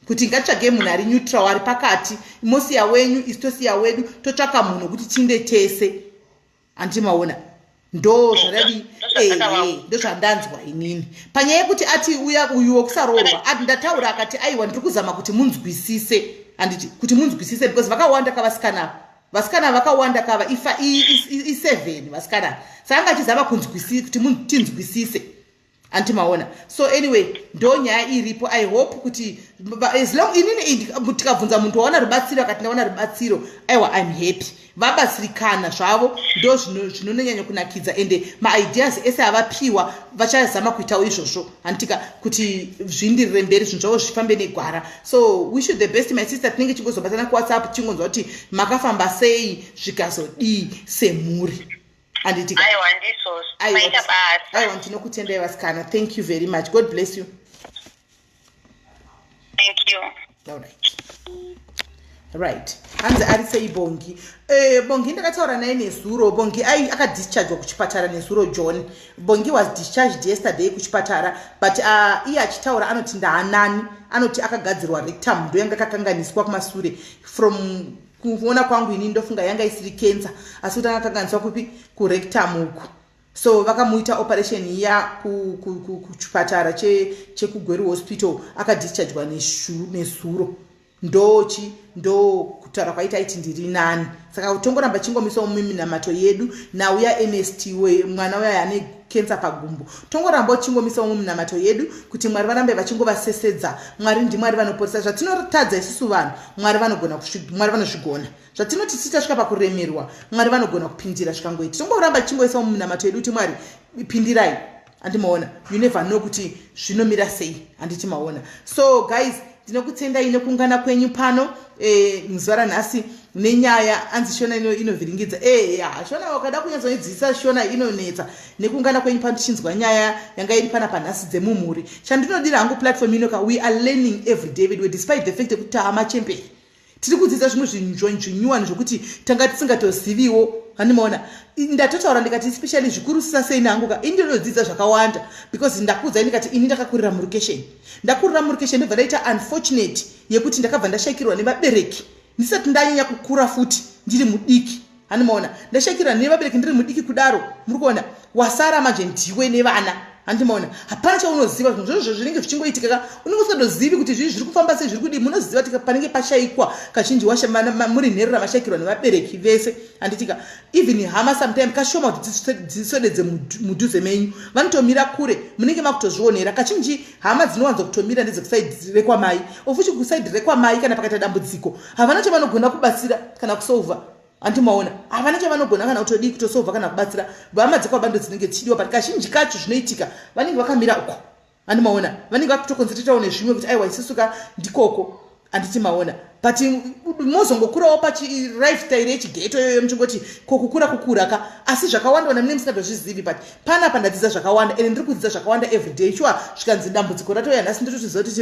kuti ngatsvage munhu ari neutral ari pakati mosiya wenyu isi tosiya wedu totsvaka munhu kuti tinde tese handimaona ndozvadadi ndozvandanzwa inini panyaya yekuti ati uyu wokusaroorwa ati ndataura akati aiwa ndiri kuzama kuti munzwisise handiti kuti munzwisise because vakawanda kavasikana vakawanda kava i7 vasikana saka angachizama kunzwisisa kuti tinzwisise antimaona. So anyway, ndo nyaya iripo. I hope kuti as long inini tikabvunza muntu waona rubatsiro akati ndaona rubatsiro, aiwa I'm happy. Vabatsirikana zvavo ndo zvinonyanya kunakidza, ende maideas ese avapiwa vachazama kuitawo izvozvo anditika kuti zvindirire mberi zvinhu zvavo zvifambe negwara. So wish you the best my sister. Tinenge tigozobatana kuwhatsapp tingonzwa kuti makafamba sei zvikazodii semhuri. Anditika aiwa ndinokutendai vasikana. Thank you very much. God bless you. Thank you. All right. Right. Hanzi ari sei Bongi? Bongi ndakataura naye nezuro. Bongi akadischargwa kuchipatara nezuro John. Bongi was discharged yesterday kuchipatara, but iye achitaura anoti ndaanani, anoti akagadzirwa rectum ndo yanga kakanganiswa kumasure from kuona kwangu ini ndofunga yanga isiri cancer, asi kuti akakanganiswa kupi kurectum uku. So vakamuita operation iya kuchipatara chekugweru hospital, akadischargwa nezuro. Ndo kutaura kwaita iti ndiri nani. Saka utongoramba chingomisawo muminamato yedu nauya NST mwana uya ane cancer pagumbo. Tongoramba chingomisawo muminamato yedu kuti Mwari varambe vachingovasesedza. Mwari ndimwari vanoporesa zvatinotadza isusu vanhu. Mwari vanozvigona. Zvatinoti titasvika pakuremerwa, Mwari vanogona kupindira zvikangoita. Tongoramba chingoisawo muminamato yedu kuti Mwari pindirai. Andimaona. You never know kuti zvinomira sei. Anditi maona. So guys, ndinokutendai nokungana kwenyu pano muzuva ranhasi nenyaya anzi Shona inovhiringidza. Shona wakada kunyatsoidzidzisa Shona inonetsa nekungana kwenyu pano tichinzwa nyaya yanga iri pana panhasi dzemumhuri. Chandinodira hangu platform inoka we are learning every day despite the fact kuti hamachemberi. Tiri kudzidza zvimwe zvinyuwani zvokuti tanga tisingatoziviwo. Handimaona ndatotaura ndikati especially zvikuru sei nangu ka indinodzidza zvakawanda because ndakudza ndikati ini ndakakurira murukesheni. Ndakurira murukesheni ndobva ndaita unfortunate yekuti ndakabva ndashakirwa nevabereki ndisati ndanyanya kukura futi ndiri mudiki. Handimaona ndashakirwa nevabereki ndiri mudiki kudaro, muri kuona wasara manje ndiwe nevana. Handimaona hapana chaunoziva zvinhu zvinenge zvichingoitika, unenge usingazivi kuti zviri kufamba sei, zviri kudi. Munoziva kuti panenge pashayikwa kazhinji washa muri nheru ramashakirwa nevabereki vese. Handitika even hama sometimes kashoma kuti dziswededze mudhuze menyu, vanotomira kure, munenge makutozvionera. Kazhinji hama dzinowanza kutomira ndedzekusaidhi rekwamai, ofuchi kusaidhi rekwamai kana pakaita dambudziko havana chavanogona kubatsira kana kusolva. Antimaona havana chavanogona kana kutodii kutosolva kana kubatsira. Hama dzekwabando dzinenge dzichidiwa, but kazhinji kacho zvinoitika vanenge vakamira uko. Andimaona vanenge vakutokonzentratawo nezvimwe kuti aiwa isusuka ndikoko. Anditimaona but mozongokurawo pachilifestyle yechigeto yoyo muchingoti kukura ka, asi zvakawanda vana mune musingatozvizivi. But pana pandadzidza zvakawanda ende ndiri kudzidza zvakawanda everyday. Sure zvikanzi dambudziko ratouya nhasi ndotozviziva kuti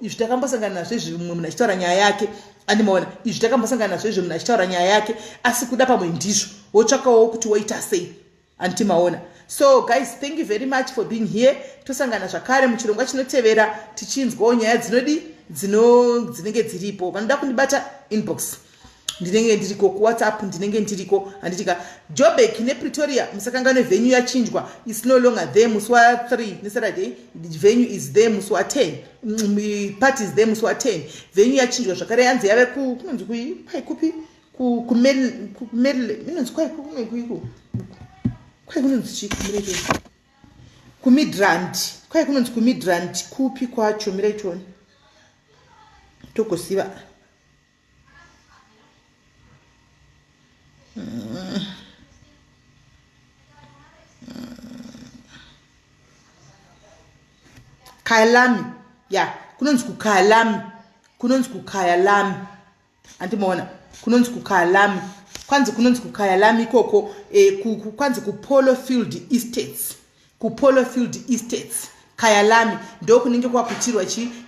izvi takambosangana nazvo izvi munhu achitaura nyaya yake. Andimaona izvi takambosangana nazvo izvi munhu achitaura nyaya yake, asi kuda pamwe ndizvo wotsvakawo kuti woita sei. Antimaona. So guys, thank you very much for being here. Tosangana zvakare muchirongwa chinotevera tichinzwawo nyaya dzinenge dziripo. Vanoda kundibata inbox ndinenge ndiriko, kuwhatsapp ndinenge ndiriko. Handitika Joburg nePretoria musakangane venue yachinjwa, is no longer there musi wa3 neSaturday. Venue is there musi wa10, party is there musi wa10. Venue yachinjwa zvakare yanzi yave kunonzi kupi inonzi kumidrand, kwai kunonzi kumidrand kupi kwacho miraitoni togosiva. Kayalami, ya kunonzi kukayalami. Andimaona kunonzi kukayalami. Kwanzi kunonzi kukayalami ikoko kwanzi kupolo field estates Kayalami ndo kunenge kwakuitirwa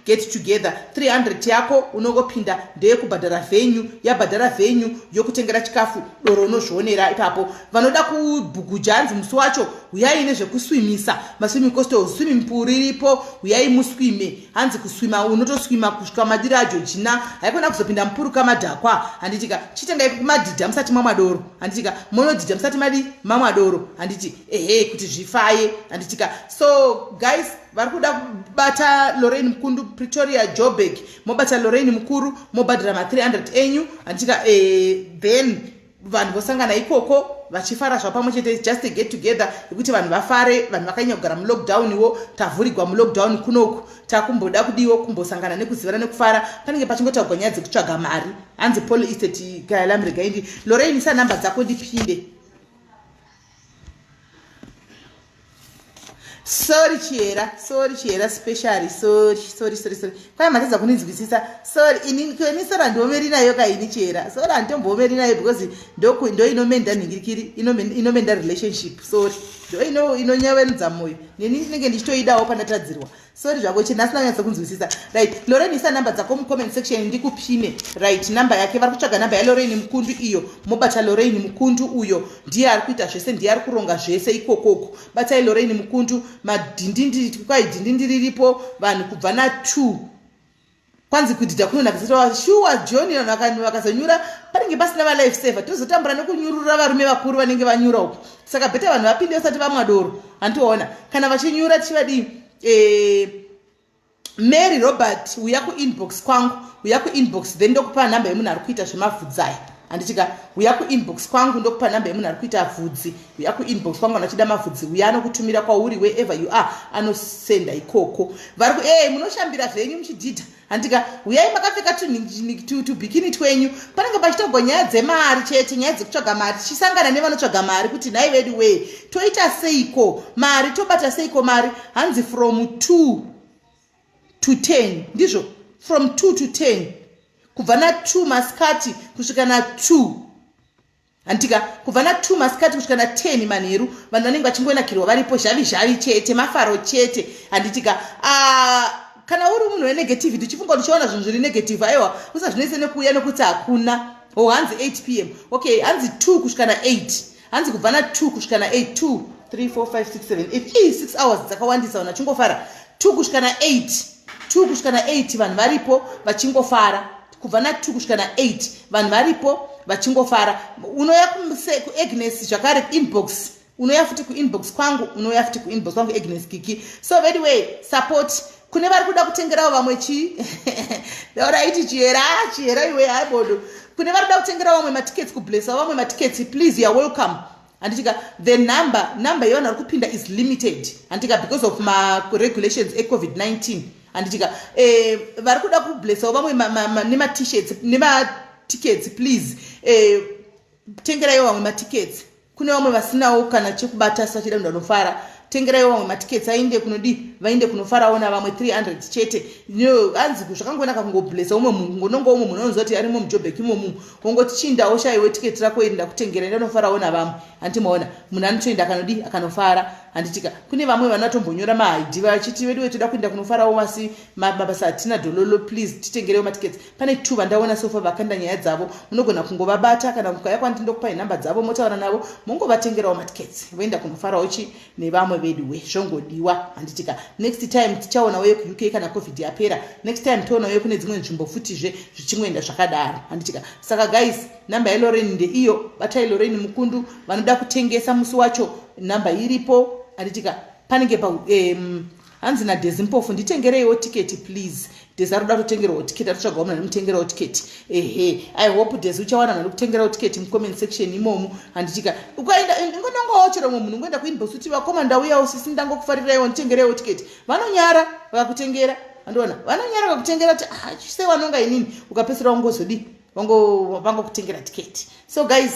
get together. 300 yako unongopinda ndeye kubhadhara venue, yabhadhara venue yokutengera chikafu doro unozvionera ipapo. Vanoda kubhugujanzi musi wacho uyai nezvekuswimisa, maswimming coastal swimming pool iripo, uyai muswime. Hanzi kuswima unotoswima kusvika madiro ajojina, haikona kuzopinda mupuru kamadhakwa. Handitika chitengai kumadhidha musati mamwadoro. Handitika monodhidha musati madi mamwadoro. Handiti kuti zvifaye. Handitika so guys, vari kuda kubata Lorraine Mkundu Pretoria Joburg, mobata Lorraine Mukuru mobhadhara ma300 enyu. Handitika then vanhu vosangana ikoko vachifara zvavo pamwe chete, just a get together yekuti vanhu vafare, vanhu vakanyanya kugara mulockdownwo, tavhurigwa mulockdown kunoku, takumboda kudiwo kumbosangana nekuzivana nekufara. Panenge pachingotaurwa nyaya dzekutsvaga mari. Hanzi Paul Estate kayalamrega indi Lorraine isa namba dzako ndipinde. Sorry Chiera specially, sorry. Kwai matadza kuninzwisisa. Sorry, ini sora ndomeri nayo kaini Chiera. Sora ndombomeri nayo because ndo inomenda ningirikiri, inomenda relationship. Sorry. Ndo inonyawenza moyo. Nini ndinenge ndichitoidawo pandatadzirwa. Sorry zvako chena asina nyatsa kunzwisisa. Right. Lorraine isa namba dzako mu comment section ndikupine. Right. Namba yake vari kutsvaga namba ya Lorraine Mukundu iyo. Mobata Lorraine Mukundu uyo. Ndiye ari kuita zvese, ndiye ari kuronga zvese ikokoko. Batai Lorraine Mukundu, madhindindi kwai dhindindi riripo, vanhu kubva na 2. Kwanzi kudhidha kunonakisira shuwa John vakazonyura panenge pasina va life saver. Tozotambura nekunyurura varume vakuru vanenge vanyura uko. Saka beta vanhu vapinde usati vamwa doro. Andiona kana vachinyura chivadi Mary Robert uya ku inbox kwangu, uya ku inbox then ndokupa namba yemunhu ari kuita zvemavhudzai. Anditika uya ku inbox kwangu ndokupa namba yemunhu ari kuita vhudzi, uya ku inbox kwangu anachida mavhudzi, uya anokutumira kwauri wherever you are, anosenda ikoko. Vari ku munoshambira zvenyu muchidhidha. Andika uyai makapfeka tubikini twenyu, panenge pachitogwa nyaya dzemari chete, nyaya dzekutsvaga mari, tichisangana nevanotsvaga mari kuti nhai vedu we toita seiko mari, tobata seiko mari. Hanzi from 2 to 10 ndizvo, from 2 to 10, kubva na 2 masikati kusvika na 2. Antika kubva na 2 masikati kusvika na 10 manheru, vanhu vanenge vachingonakirwa varipo zhavi chete, mafaro chete. Anditika kana uri munhu wenegativity chifunga uchiona zvinhu zviri negative, aiwa usazvinese nekuuya nekuti hakuna. Hanzi 8 p.m. Okay, hanzi 2 kusvika na 8, hanzi kubva na 2 kusvika na 8, 2 3 4 5 6 7 8 6 hours dzakawandisa vanhu vachingofara. 2 kusvika na 8, 2 kusvika na 8 vanhu varipo vachingofara. Kubva na 2 kusvika na 8 vanhu varipo vachingofara. Unoya kuAgnes zvakare inbox, unoya futi kuinbox kwangu, unoya futi kuinbox kwangu Agnes Kiki. So anyway, support kune vari kuda kutengerawo vamwe chi alright Chiera iwe haibodo. Kune vari kuda kutengerawo vamwe matickets, kublessa vamwe matickets, please you are welcome. Anditika the number yevanhu vari kupinda is limited. Anditika because of ma regulations eCovid-19. Anditika vari kuda kublessawo vamwe nema t-shirts nema tickets, please tengeraiwo vamwe matickets. Kune vamwe vasinawo kana chekubata sachida munhu anofara. Tengeraiwo vamwe matickets ainde kunodi, vainde kunofarawo navamwe 300 chete. Hanzi zvakangonaka kungoblessa umwe munhu, ngononga umwe munhu unozoti arimo muJoburg imomu, wongoti chindawo shaiwe tiketi rako iri ndakutengera ndanofarawo navamwe. Andimaona munhu anotoenda akanodi akanofara. Anditika kune vamwe vanatombonyora maID vachiti vedu toda kuenda kunofarawo masi mabasa atina dololo, please titengerewo matickets. Pane 2 vandaona sofa vakanda nyaya dzavo, munogona kungovabata kana mukaya kwandindokupai namba dzavo motaura navo mongovatengerawo matickets voenda kunofarawo chi nevamwe vedu we zvongodiwa. Anditika next time tichaona weyo kuUK kana COVID yapera, next time toona weyo kune dzimwe nzvimbo futizve zvichingoenda zvakadaro. Anditika saka guys, namba yaLorraine ndeiyo, batai Lorraine Mukundu vanoda kutengesa musi wacho, namba iripo. Anditika panenge pa hanzi na Dezimpofu nditengereiwo ticket please. Dezi ari kuda kutengerawo ticket, aritsvagawo munhu anomutengerawo ticket. I hope Dezi uchawana munhu kutengerawo ticket mu comment section imomo. Anditika ukaenda ngonongawo chero munhu ngoenda kuinbox uti vakoma ndauyawo sisi ndangokufariraiwo nditengereiwo ticket, vanonyara vakakutengera. Andiona vanonyara vakakutengera kuti chise vanonga inini, ukapesera ungozodi vangokutengera ticket. So guys,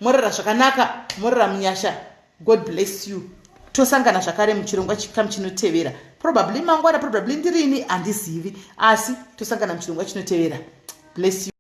morera zvakanaka, morera munyasha. God bless you. Tosangana zvakare muchirongwa chikamu chinotevera. Probably mangwana, probably ndirini, handizivi, asi tosangana muchirongwa chinotevera. Bless you.